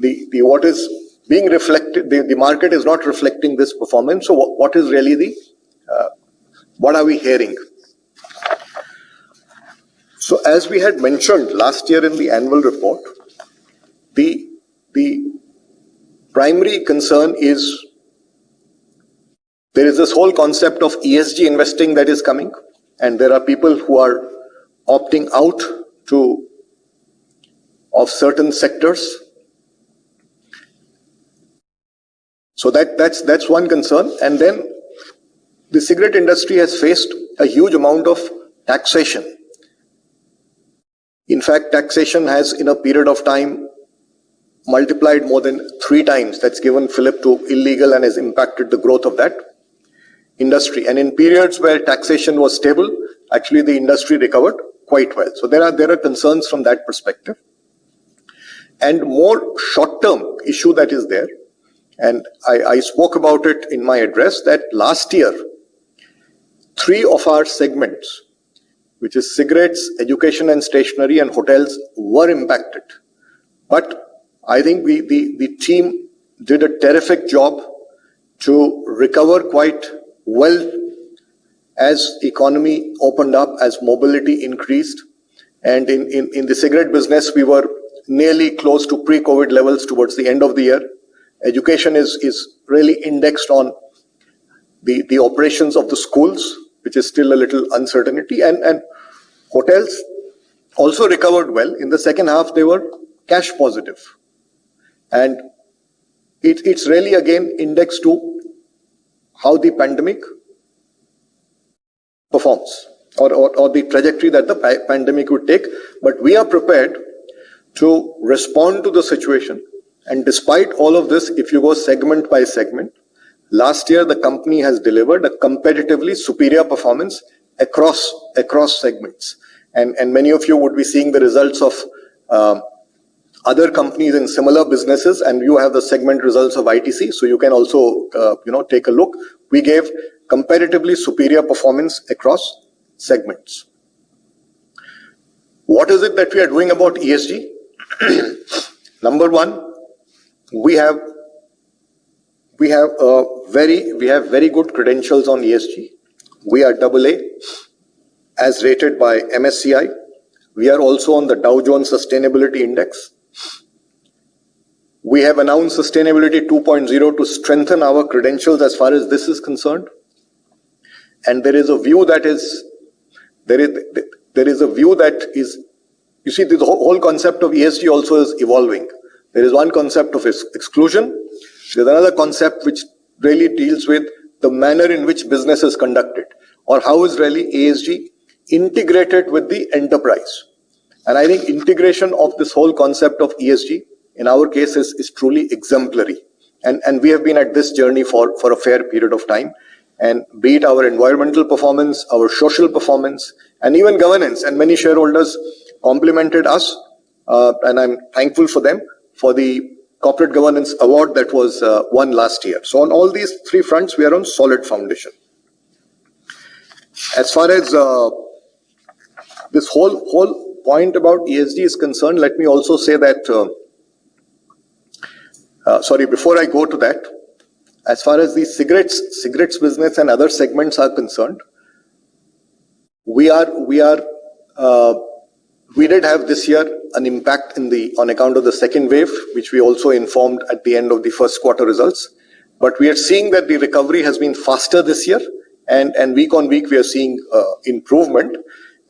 the what is being reflected, the market is not reflecting this performance. So what is really what are we hearing? So as we had mentioned last year in the annual report, the primary concern is there is this whole concept of ESG investing that is coming, and there are people who are opting out of certain sectors. So that's one concern. And then the cigarette industry has faced a huge amount of taxation. In fact, taxation has, in a period of time, multiplied more than 3 times. That's given fillip to illegal and has impacted the growth of that industry. And in periods where taxation was stable, actually the industry recovered quite well. So there are concerns from that perspective. And more short-term issue that is there, and I spoke about it in my address, that last year, 3 of our segments, which is cigarettes, education and stationery, and hotels, were impacted. But I think the team did a terrific job to recover quite well as economy opened up, as mobility increased. And in the cigarette business, we were nearly close to pre-COVID levels towards the end of the year. Education is really indexed on the operations of the schools, which is still a little uncertainty. And hotels also recovered well. In the second half, they were cash positive. And it's really, again, indexed to how the pandemic performs or the trajectory that the pandemic would take. But we are prepared to respond to the situation. And despite all of this, if you go segment by segment, last year the company has delivered a competitively superior performance across segments. And many of you would be seeing the results of other companies in similar businesses, and you have the segment results of ITC, so you can also take a look. We gave comparatively superior performance across segments. What is it that we are doing about ESG? Number one, we have very good credentials on ESG. We are AA as rated by MSCI. We are also on the Dow Jones Sustainability Index. We have announced Sustainability 2.0 to strengthen our credentials as far as this is concerned. And there is a view that is, you see, the whole concept of ESG also is evolving. There is one concept of exclusion. There's another concept which really deals with the manner in which business is conducted, or how is really ESG integrated with the enterprise. And I think integration of this whole concept of ESG, in our case, is truly exemplary. And we have been at this journey for a fair period of time. And be it our environmental performance, our social performance, and even governance. And many shareholders complimented us, and I'm thankful for them, for the Corporate Governance Award that was won last year. So on all these three fronts, we are on solid foundation. As far as this whole point about ESG is concerned, let me also say that, before I go to that, as far as the cigarettes business and other segments are concerned, we did have this year an impact on account of the second wave, which we also informed at the end of the first quarter results. But we are seeing that the recovery has been faster this year, and week on week we are seeing improvement.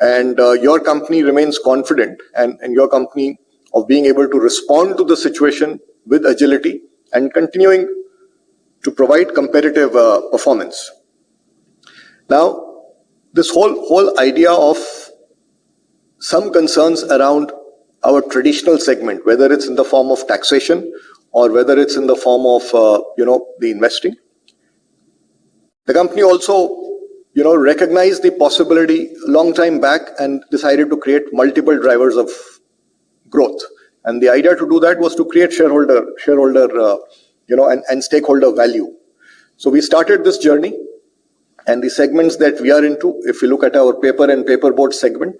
And your company remains confident, and your company of being able to respond to the situation with agility and continuing to provide competitive performance. Now, this whole idea of some concerns around our traditional segment, whether it's in the form of taxation or whether it's in the form of the investing, the company also recognized the possibility a long time back and decided to create multiple drivers of growth. And the idea to do that was to create shareholder and stakeholder value. So we started this journey, and the segments that we are into, if you look at our paper and paperboard segment,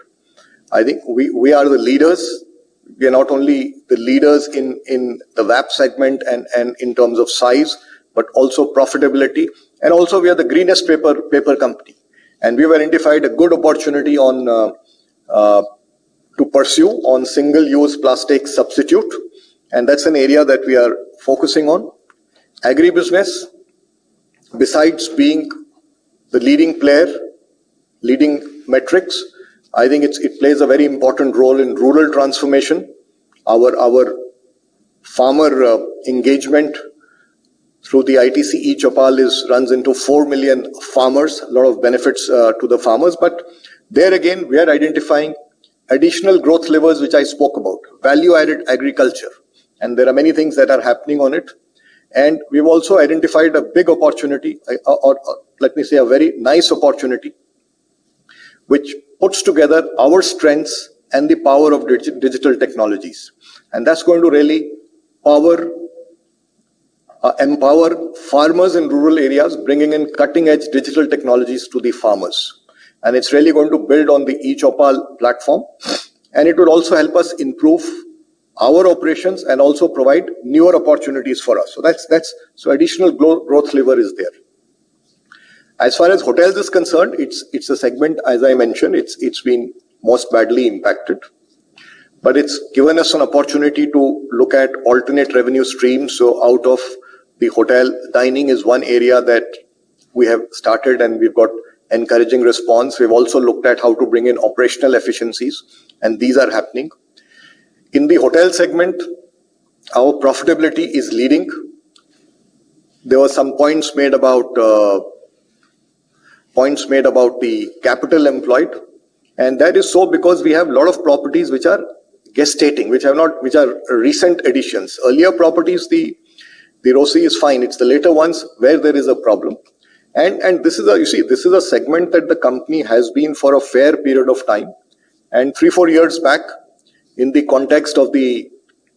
I think we are the leaders. We are not only the leaders in the VAP segment and in terms of size, but also profitability. And also we are the greenest paper company. And we have identified a good opportunity to pursue on single-use plastic substitute. And that's an area that we are focusing on. Agri Business, besides being the leading player, leading metrics, I think it plays a very important role in rural transformation. Our farmer engagement through the ITC e-Chapal runs into 4 million farmers, a lot of benefits to the farmers. But there again, we are identifying additional growth levers, which I spoke about, value-added agriculture. And there are many things that are happening on it. And we've also identified a big opportunity, or let me say a very nice opportunity, which puts together our strengths and the power of digital technologies. And that's going to really empower farmers in rural areas, bringing in cutting-edge digital technologies to the farmers. And it's really going to build on the e-Chapal platform. And it would also help us improve our operations and also provide newer opportunities for us. So so additional growth lever is there. As far as hotels is concerned, it's a segment, as I mentioned, it's been most badly impacted. But it's given us an opportunity to look at alternate revenue streams. So out of the hotel, dining is one area that we have started and we've got encouraging response. We've also looked at how to bring in operational efficiencies, and these are happening. In the hotel segment, our profitability is leading. There were some points made about the capital employed, and that is so because we have a lot of properties which are gestating, which are recent additions. Earlier properties, the ROCE is fine. It's the later ones where there is a problem. And this is a segment that the company has been for a fair period of time. And 3-4 years back, in the context of the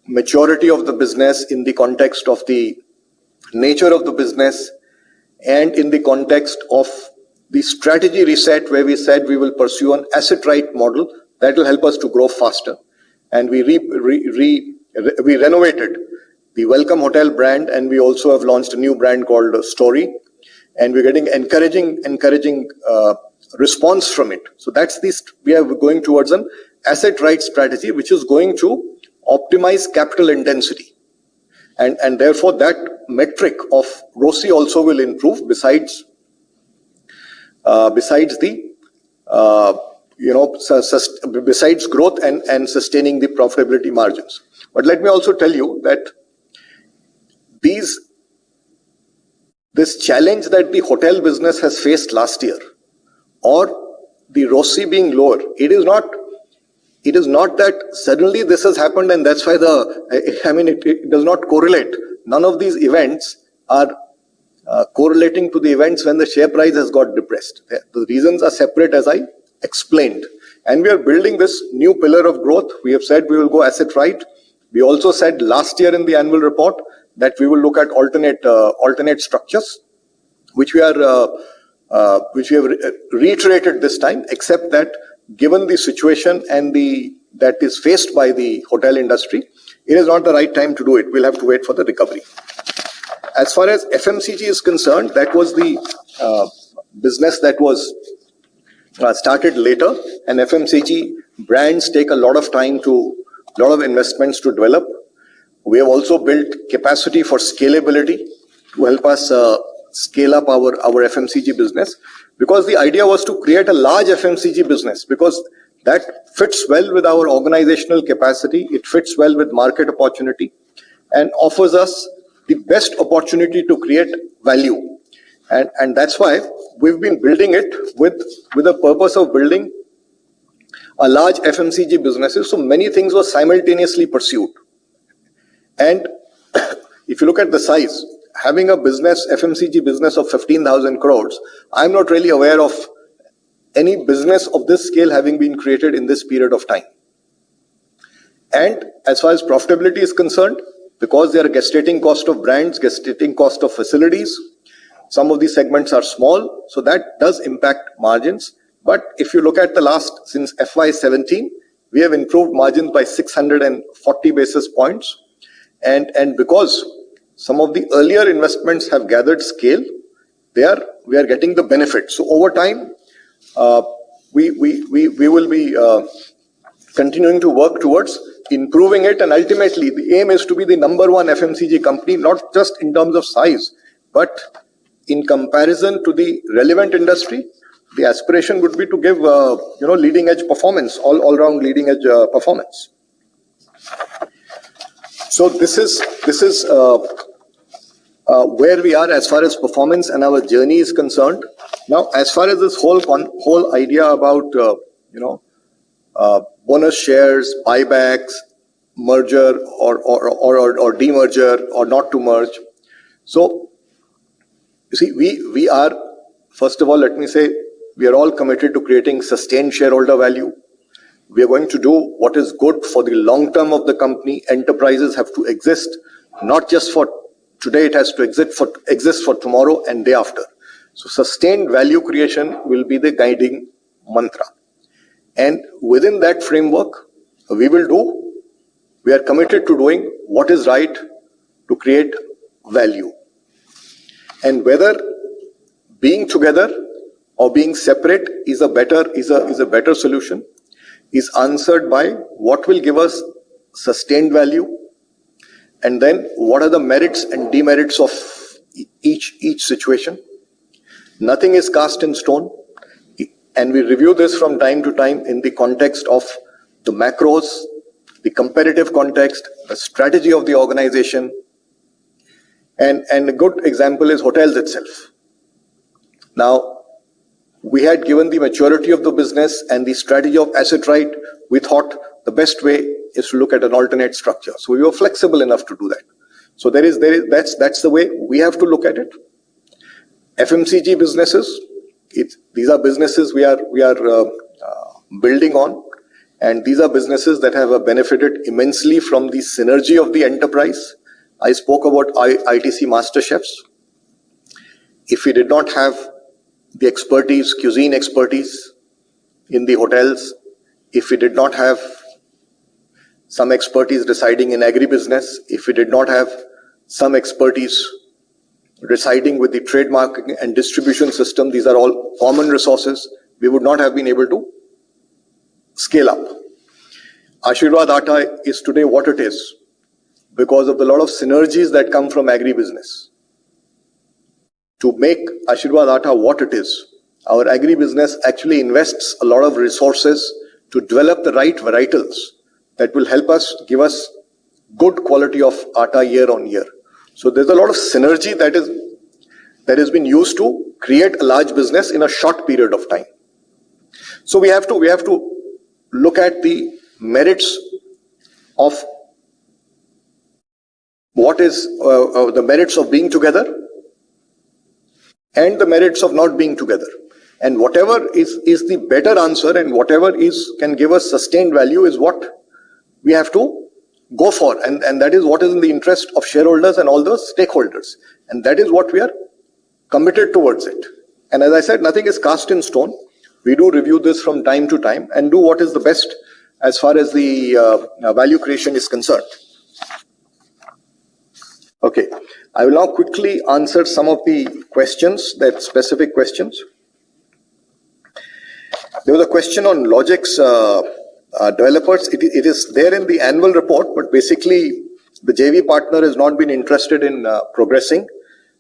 maturity of the business, in the context of the nature of the business, and in the context of the strategy reset where we said we will pursue an asset-right model that will help us to grow faster. And we renovated the Welcome Hotel brand, and we also have launched a new brand called Story, and we're getting encouraging response from it. So we are going towards an asset-right strategy, which is going to optimize capital intensity. And therefore that metric of ROCE also will improve besides growth and sustaining the profitability margins. But let me also tell you that this challenge that the hotel business has faced last year, or the ROCE being lower, it is not that suddenly this has happened and that's why it does not correlate. None of these events are correlating to the events when the share price has got depressed. The reasons are separate, as I explained. And we are building this new pillar of growth. We have said we will go asset right. We also said last year in the annual report that we will look at alternate structures, which we have reiterated this time, except that given the situation and that is faced by the hotel industry, it is not the right time to do it. We'll have to wait for the recovery. As far as FMCG is concerned, that was the business that was started later, and FMCG brands take a lot of investments to develop. We have also built capacity for scalability to help us scale up our FMCG business, because the idea was to create a large FMCG business, because that fits well with our organizational capacity, it fits well with market opportunity, and offers us the best opportunity to create value. And that's why we've been building it with a purpose of building a large FMCG businesses. So many things were simultaneously pursued. And if you look at the size, having a FMCG business of 15,000 crores, I'm not really aware of any business of this scale having been created in this period of time. And as far as profitability is concerned, because there are gestating cost of brands, gestating cost of facilities, some of these segments are small, so that does impact margins. But if you look at since FY17, we have improved margins by 640 basis points. And because some of the earlier investments have gathered scale, we are getting the benefit. So over time, we will be continuing to work towards improving it, and ultimately the aim is to be the number one FMCG company, not just in terms of size, but in comparison to the relevant industry. The aspiration would be to give leading edge performance, all round leading edge performance. So this is where we are as far as performance and our journey is concerned. Now, as far as this whole idea about bonus shares, buybacks, merger or demerger or not to merge. So you see, we are, first of all, let me say, we are all committed to creating sustained shareholder value. We are going to do what is good for the long term of the company. Enterprises have to exist, not just for today, it has to exist for tomorrow and day after. So sustained value creation will be the guiding mantra. And within that framework, we are committed to doing what is right to create value. And whether being together or being separate is a better solution, is answered by what will give us sustained value, and then what are the merits and demerits of each situation. Nothing is cast in stone, and we review this from time to time in the context of the macros, the competitive context, the strategy of the organization, and a good example is hotels itself. Now, we had given the maturity of the business and the strategy of asset right. We thought the best way is to look at an alternate structure. So we were flexible enough to do that. So that's the way we have to look at it. FMCG businesses, these are businesses we are building on, and these are businesses that have benefited immensely from the synergy of the enterprise. I spoke about ITC master chefs. If we did not have the expertise, cuisine expertise in the hotels, if we did not have some expertise residing in Agri Business, if we did not have some expertise residing with the trademark and distribution system, these are all common resources, we would not have been able to scale up. Ashirwad Atta is today what it is because of the lot of synergies that come from Agri Business. To make Ashirwad Atta what it is, our Agri Business actually invests a lot of resources to develop the right varietals that will help us, give us good quality of atta year on year. So there's a lot of synergy that has been used to create a large business in a short period of time. So we have to look at the merits of what is the merits of being together and the merits of not being together. And whatever is the better answer and whatever can give us sustained value is what we have to go for. And that is what is in the interest of shareholders and all those stakeholders. And that is what we are committed towards it. And as I said, nothing is cast in stone. We do review this from time to time and do what is the best as far as the value creation is concerned. Okay. I will now quickly answer some of the questions, that specific questions. There was a question on Logix developers. It is there in the annual report, but basically the JV partner has not been interested in progressing.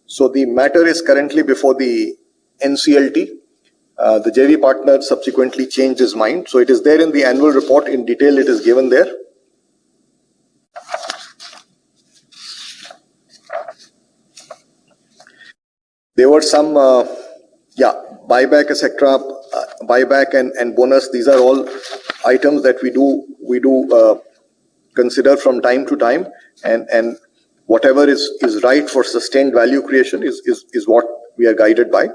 So the matter is currently before the NCLT. The JV partner subsequently changed his mind. So it is there in the annual report. In detail, it is given there. There were some, buyback, etc., buyback and bonus. These are all items that we do consider from time to time, and whatever is right for sustained value creation is what we are guided by.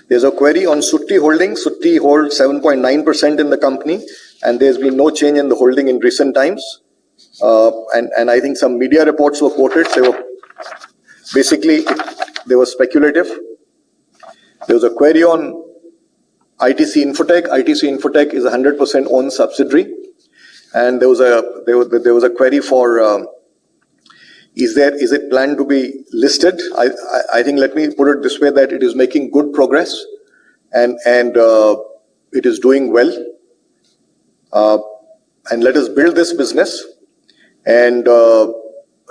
There's a query on Sutti holding. Sutti holds 7.9% in the company, and there's been no change in the holding in recent times. And I think some media reports were quoted. They were basically they were speculative. There was a query on ITC Infotech. ITC Infotech is a 100% owned subsidiary, and there was a query for is it planned to be listed? I think, let me put it this way, that it is making good progress and it is doing well. And let us build this business, and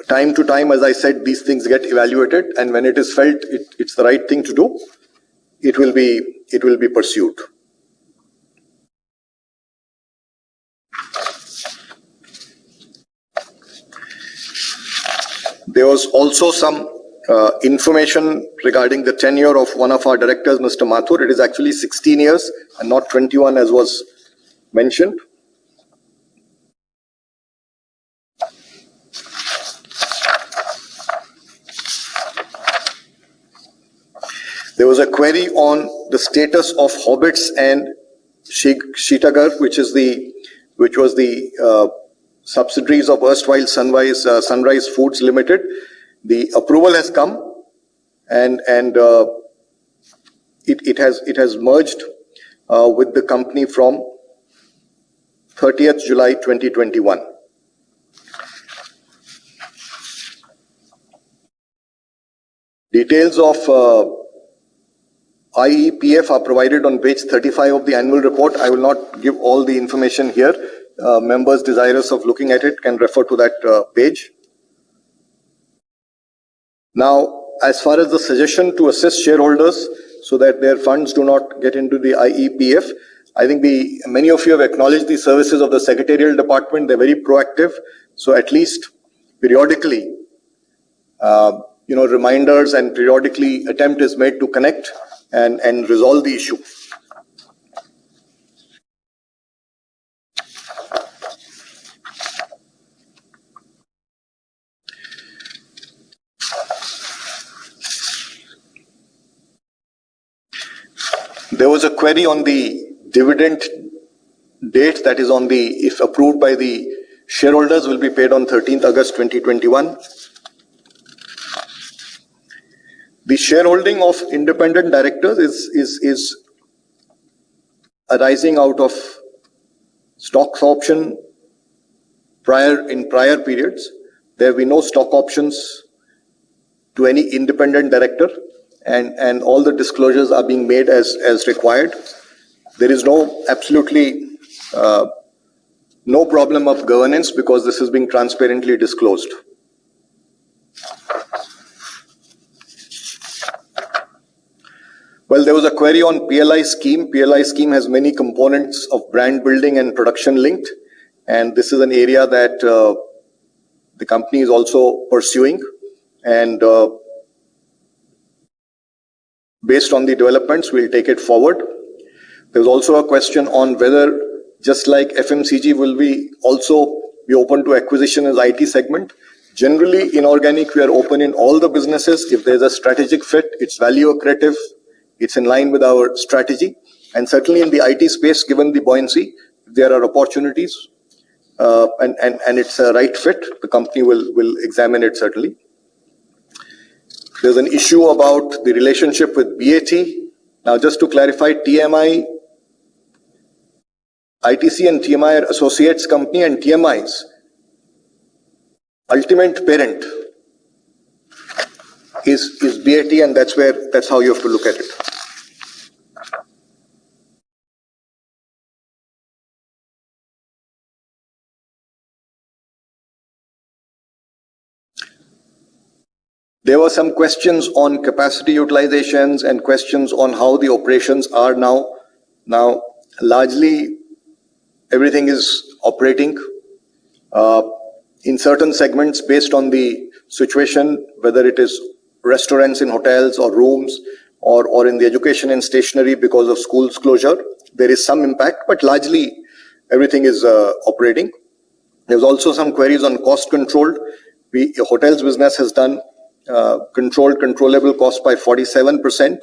time to time, as I said, these things get evaluated, and when it is felt it's the right thing to do, it will be pursued. There was also some information regarding the tenure of one of our directors, Mr. Mathur. It is actually 16 years and not 21 as was mentioned. There was a query on the status of Hobbits and Shekhar, which was the subsidiaries of erstwhile Sunrise Foods Limited. The approval has come, and it has merged with the company from 30th July 2021. Details of IEPF are provided on page 35 of the annual report. I will not give all the information here. Members desirous of looking at it can refer to that page. Now, as far as the suggestion to assist shareholders so that their funds do not get into the IEPF, I think many of you have acknowledged the services of the secretarial department. They're very proactive. So at least periodically, reminders and periodically attempt is made to connect and resolve the issue. There was a query on the dividend date, that is on the, if approved by the shareholders, will be paid on 13th August 2021. The shareholding of independent directors is arising out of stock option in prior periods. There have been no stock options to any independent director, and all the disclosures are being made as required. There is absolutely no problem of governance because this is being transparently disclosed. Well, there was a query on PLI scheme. PLI scheme has many components of brand building and production linked, and this is an area that the company is also pursuing, and based on the developments, we'll take it forward. There's also a question on whether, just like FMCG, will we also be open to acquisition as IT segment. Generally, inorganic, we are open in all the businesses. If there's a strategic fit, it's value accretive, it's in line with our strategy. And certainly in the IT space, given the buoyancy, there are opportunities and it's a right fit, the company will examine it certainly. There's an issue about the relationship with BAT. Now, just to clarify, TMI, ITC and TMI are associates company, and TMI's ultimate parent is BAT, and that's how you have to look at it. There were some questions on capacity utilizations and questions on how the operations are now. Now, largely, everything is operating in certain segments based on the situation, whether it is restaurants in hotels or rooms or in the education and stationery because of schools closure. There is some impact, but largely everything is operating. There's also some queries on cost control. Hotels business has done controllable cost by 47%,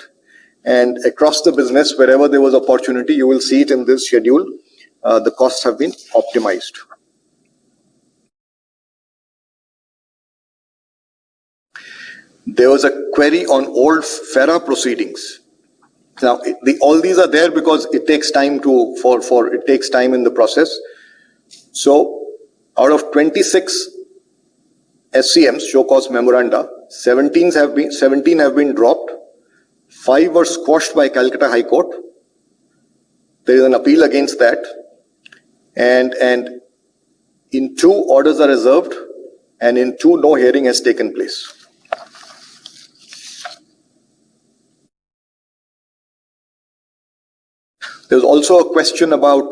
and across the business, wherever there was opportunity, you will see it in this schedule, the costs have been optimized. There was a query on old FERA proceedings. Now, all these are there because it takes time it takes time in the process. So, out of 26 SCMs, show cause memoranda, 17 have been dropped, 5 were squashed by Calcutta High Court. There is an appeal against that, and in 2 orders are reserved, and in 2 no hearing has taken place. There's also a question about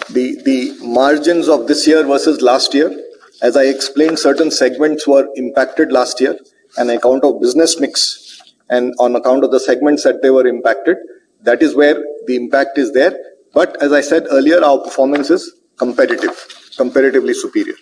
the margins of this year versus last year. As I explained, certain segments were impacted last year on account of business mix and on account of the segments that they were impacted. That is where the impact is there. But as I said earlier, our performance is comparatively superior.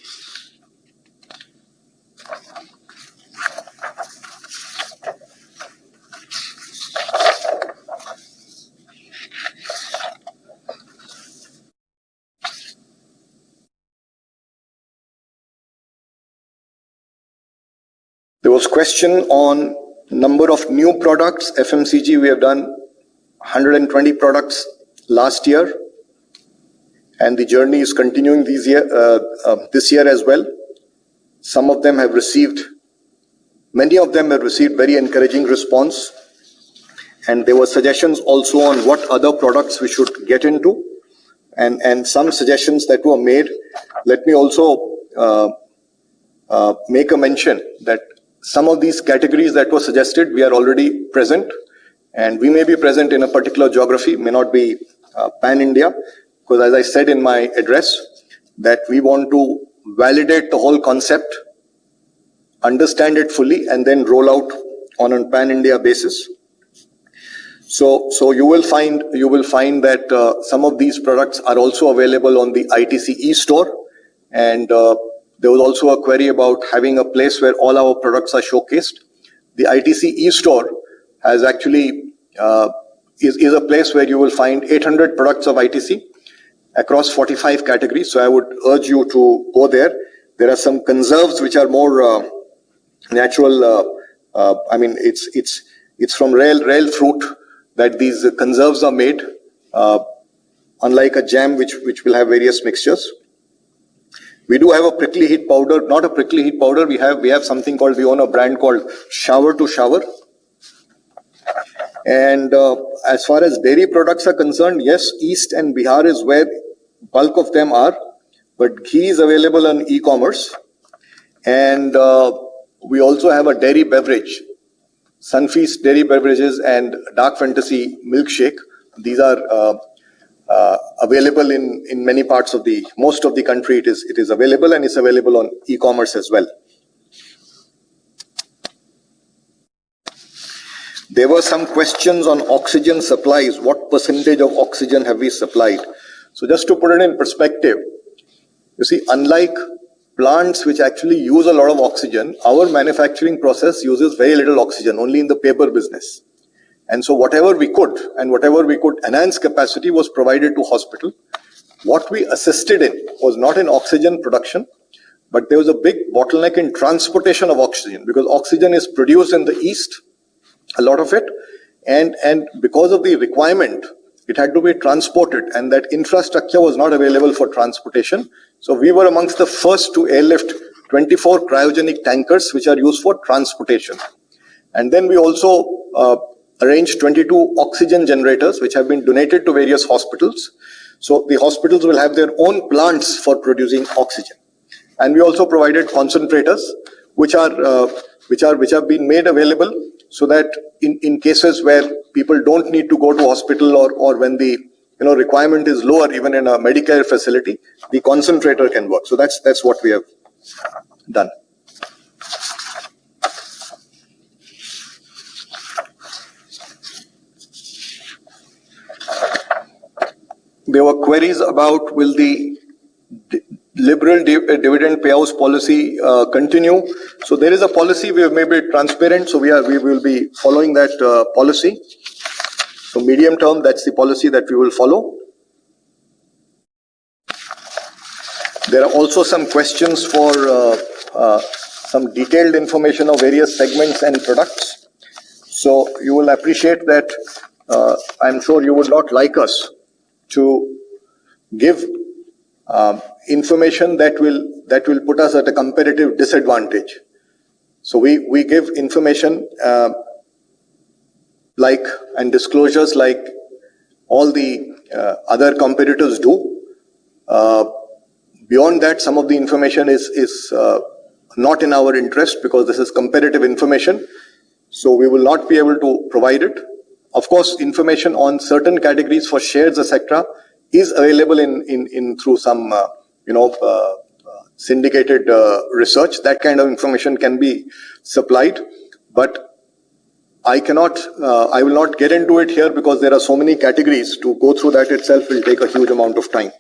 There was question on number of new products. FMCG, we have done 120 products last year, and the journey is continuing this year as well. Many of them have received very encouraging response. And there were suggestions also on what other products we should get into, and some suggestions that were made. Let me also make a mention that some of these categories that were suggested, we are already present, and we may be present in a particular geography, may not be pan-India, because as I said in my address, that we want to validate the whole concept, understand it fully, and then roll out on a pan-India basis. So you will find that some of these products are also available on the ITC e-store, and there was also a query about having a place where all our products are showcased. The ITC e-store has actually is a place where you will find 800 products of ITC across 45 categories. So I would urge you to go there. There are some conserves which are more natural. I mean, it's from real fruit that these conserves are made, unlike a jam which will have various mixtures. We do have a prickly heat powder, not a prickly heat powder. We have something called, we own a brand called Shower to Shower. And as far as dairy products are concerned, yes, East and Bihar is where bulk of them are, but ghee is available on e-commerce. And we also have a dairy beverage, Sunfeast dairy beverages and Dark Fantasy milkshake. These are available in many parts of most of the country. It is available, and it's available on e-commerce as well. There were some questions on oxygen supplies. What percentage of oxygen have we supplied? So just to put it in perspective, you see, unlike plants which actually use a lot of oxygen, our manufacturing process uses very little oxygen, only in the paper business. And so whatever we could enhance capacity was provided to hospital. What we assisted in was not in oxygen production, but there was a big bottleneck in transportation of oxygen, because oxygen is produced in the East, a lot of it, and because of the requirement, it had to be transported, and that infrastructure was not available for transportation. So we were amongst the first to airlift 24 cryogenic tankers which are used for transportation. And then we also arranged 22 oxygen generators which have been donated to various hospitals. So the hospitals will have their own plants for producing oxygen. And we also provided concentrators which have been made available, so that in cases where people don't need to go to hospital, or when the requirement is lower, even in a Medicare facility, the concentrator can work. So that's what we have done. There were queries about, will the liberal dividend payouts policy continue? So there is a policy. We have made it transparent, so we will be following that policy. So medium term, that's the policy that we will follow. There are also some questions for some detailed information of various segments and products. So you will appreciate that. I'm sure you would not like us to give information that will put us at a competitive disadvantage. So we give information and disclosures like all the other competitors do. Beyond that, some of the information is not in our interest, because this is competitive information. So we will not be able to provide it. Of course, information on certain categories for shares, etc., is available in through some syndicated research. That kind of information can be supplied, but I will not get into it here, because there are so many categories. To go through that itself will take a huge amount of time.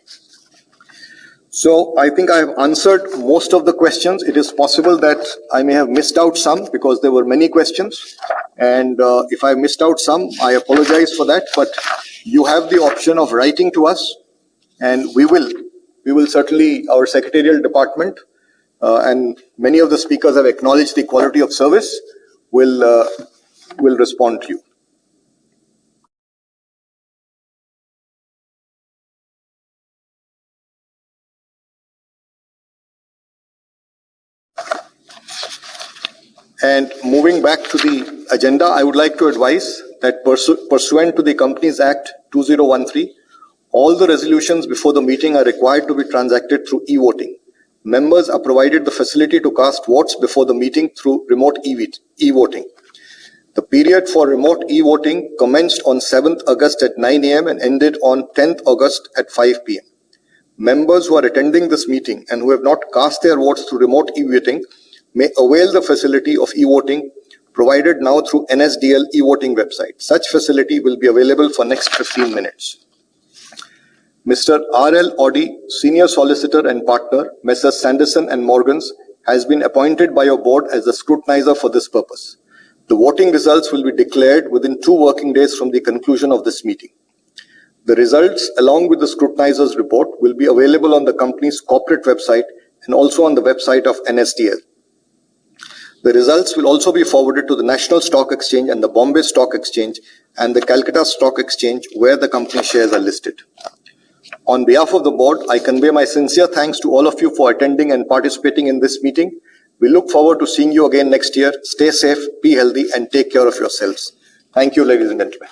So I think I have answered most of the questions. It is possible that I may have missed out some, because there were many questions. And if I missed out some, I apologize for that. But you have the option of writing to us, and we will certainly, our secretarial department, and many of the speakers have acknowledged the quality of service, will respond to you. And moving back to the agenda, I would like to advise that pursuant to the Companies Act 2013, all the resolutions before the meeting are required to be transacted through e-voting. Members are provided the facility to cast votes before the meeting through remote e-voting. The period for remote e-voting commenced on 7th August at 9 a.m. and ended on 10th August at 5 p.m. Members who are attending this meeting and who have not cast their votes through remote e-voting may avail the facility of e-voting provided now through NSDL e-voting website. Such facility will be available for next 15 minutes. Mr. R.L. Audi, Senior Solicitor and Partner, Messrs. Sanderson and Morgans, has been appointed by your board as the scrutinizer for this purpose. The voting results will be declared within 2 working days from the conclusion of this meeting. The results, along with the scrutinizer's report, will be available on the company's corporate website and also on the website of NSDL. The results will also be forwarded to the National Stock Exchange and the Bombay Stock Exchange and the Calcutta Stock Exchange, where the company shares are listed. On behalf of the board, I convey my sincere thanks to all of you for attending and participating in this meeting. We look forward to seeing you again next year. Stay safe, be healthy, and take care of yourselves. Thank you, ladies and gentlemen.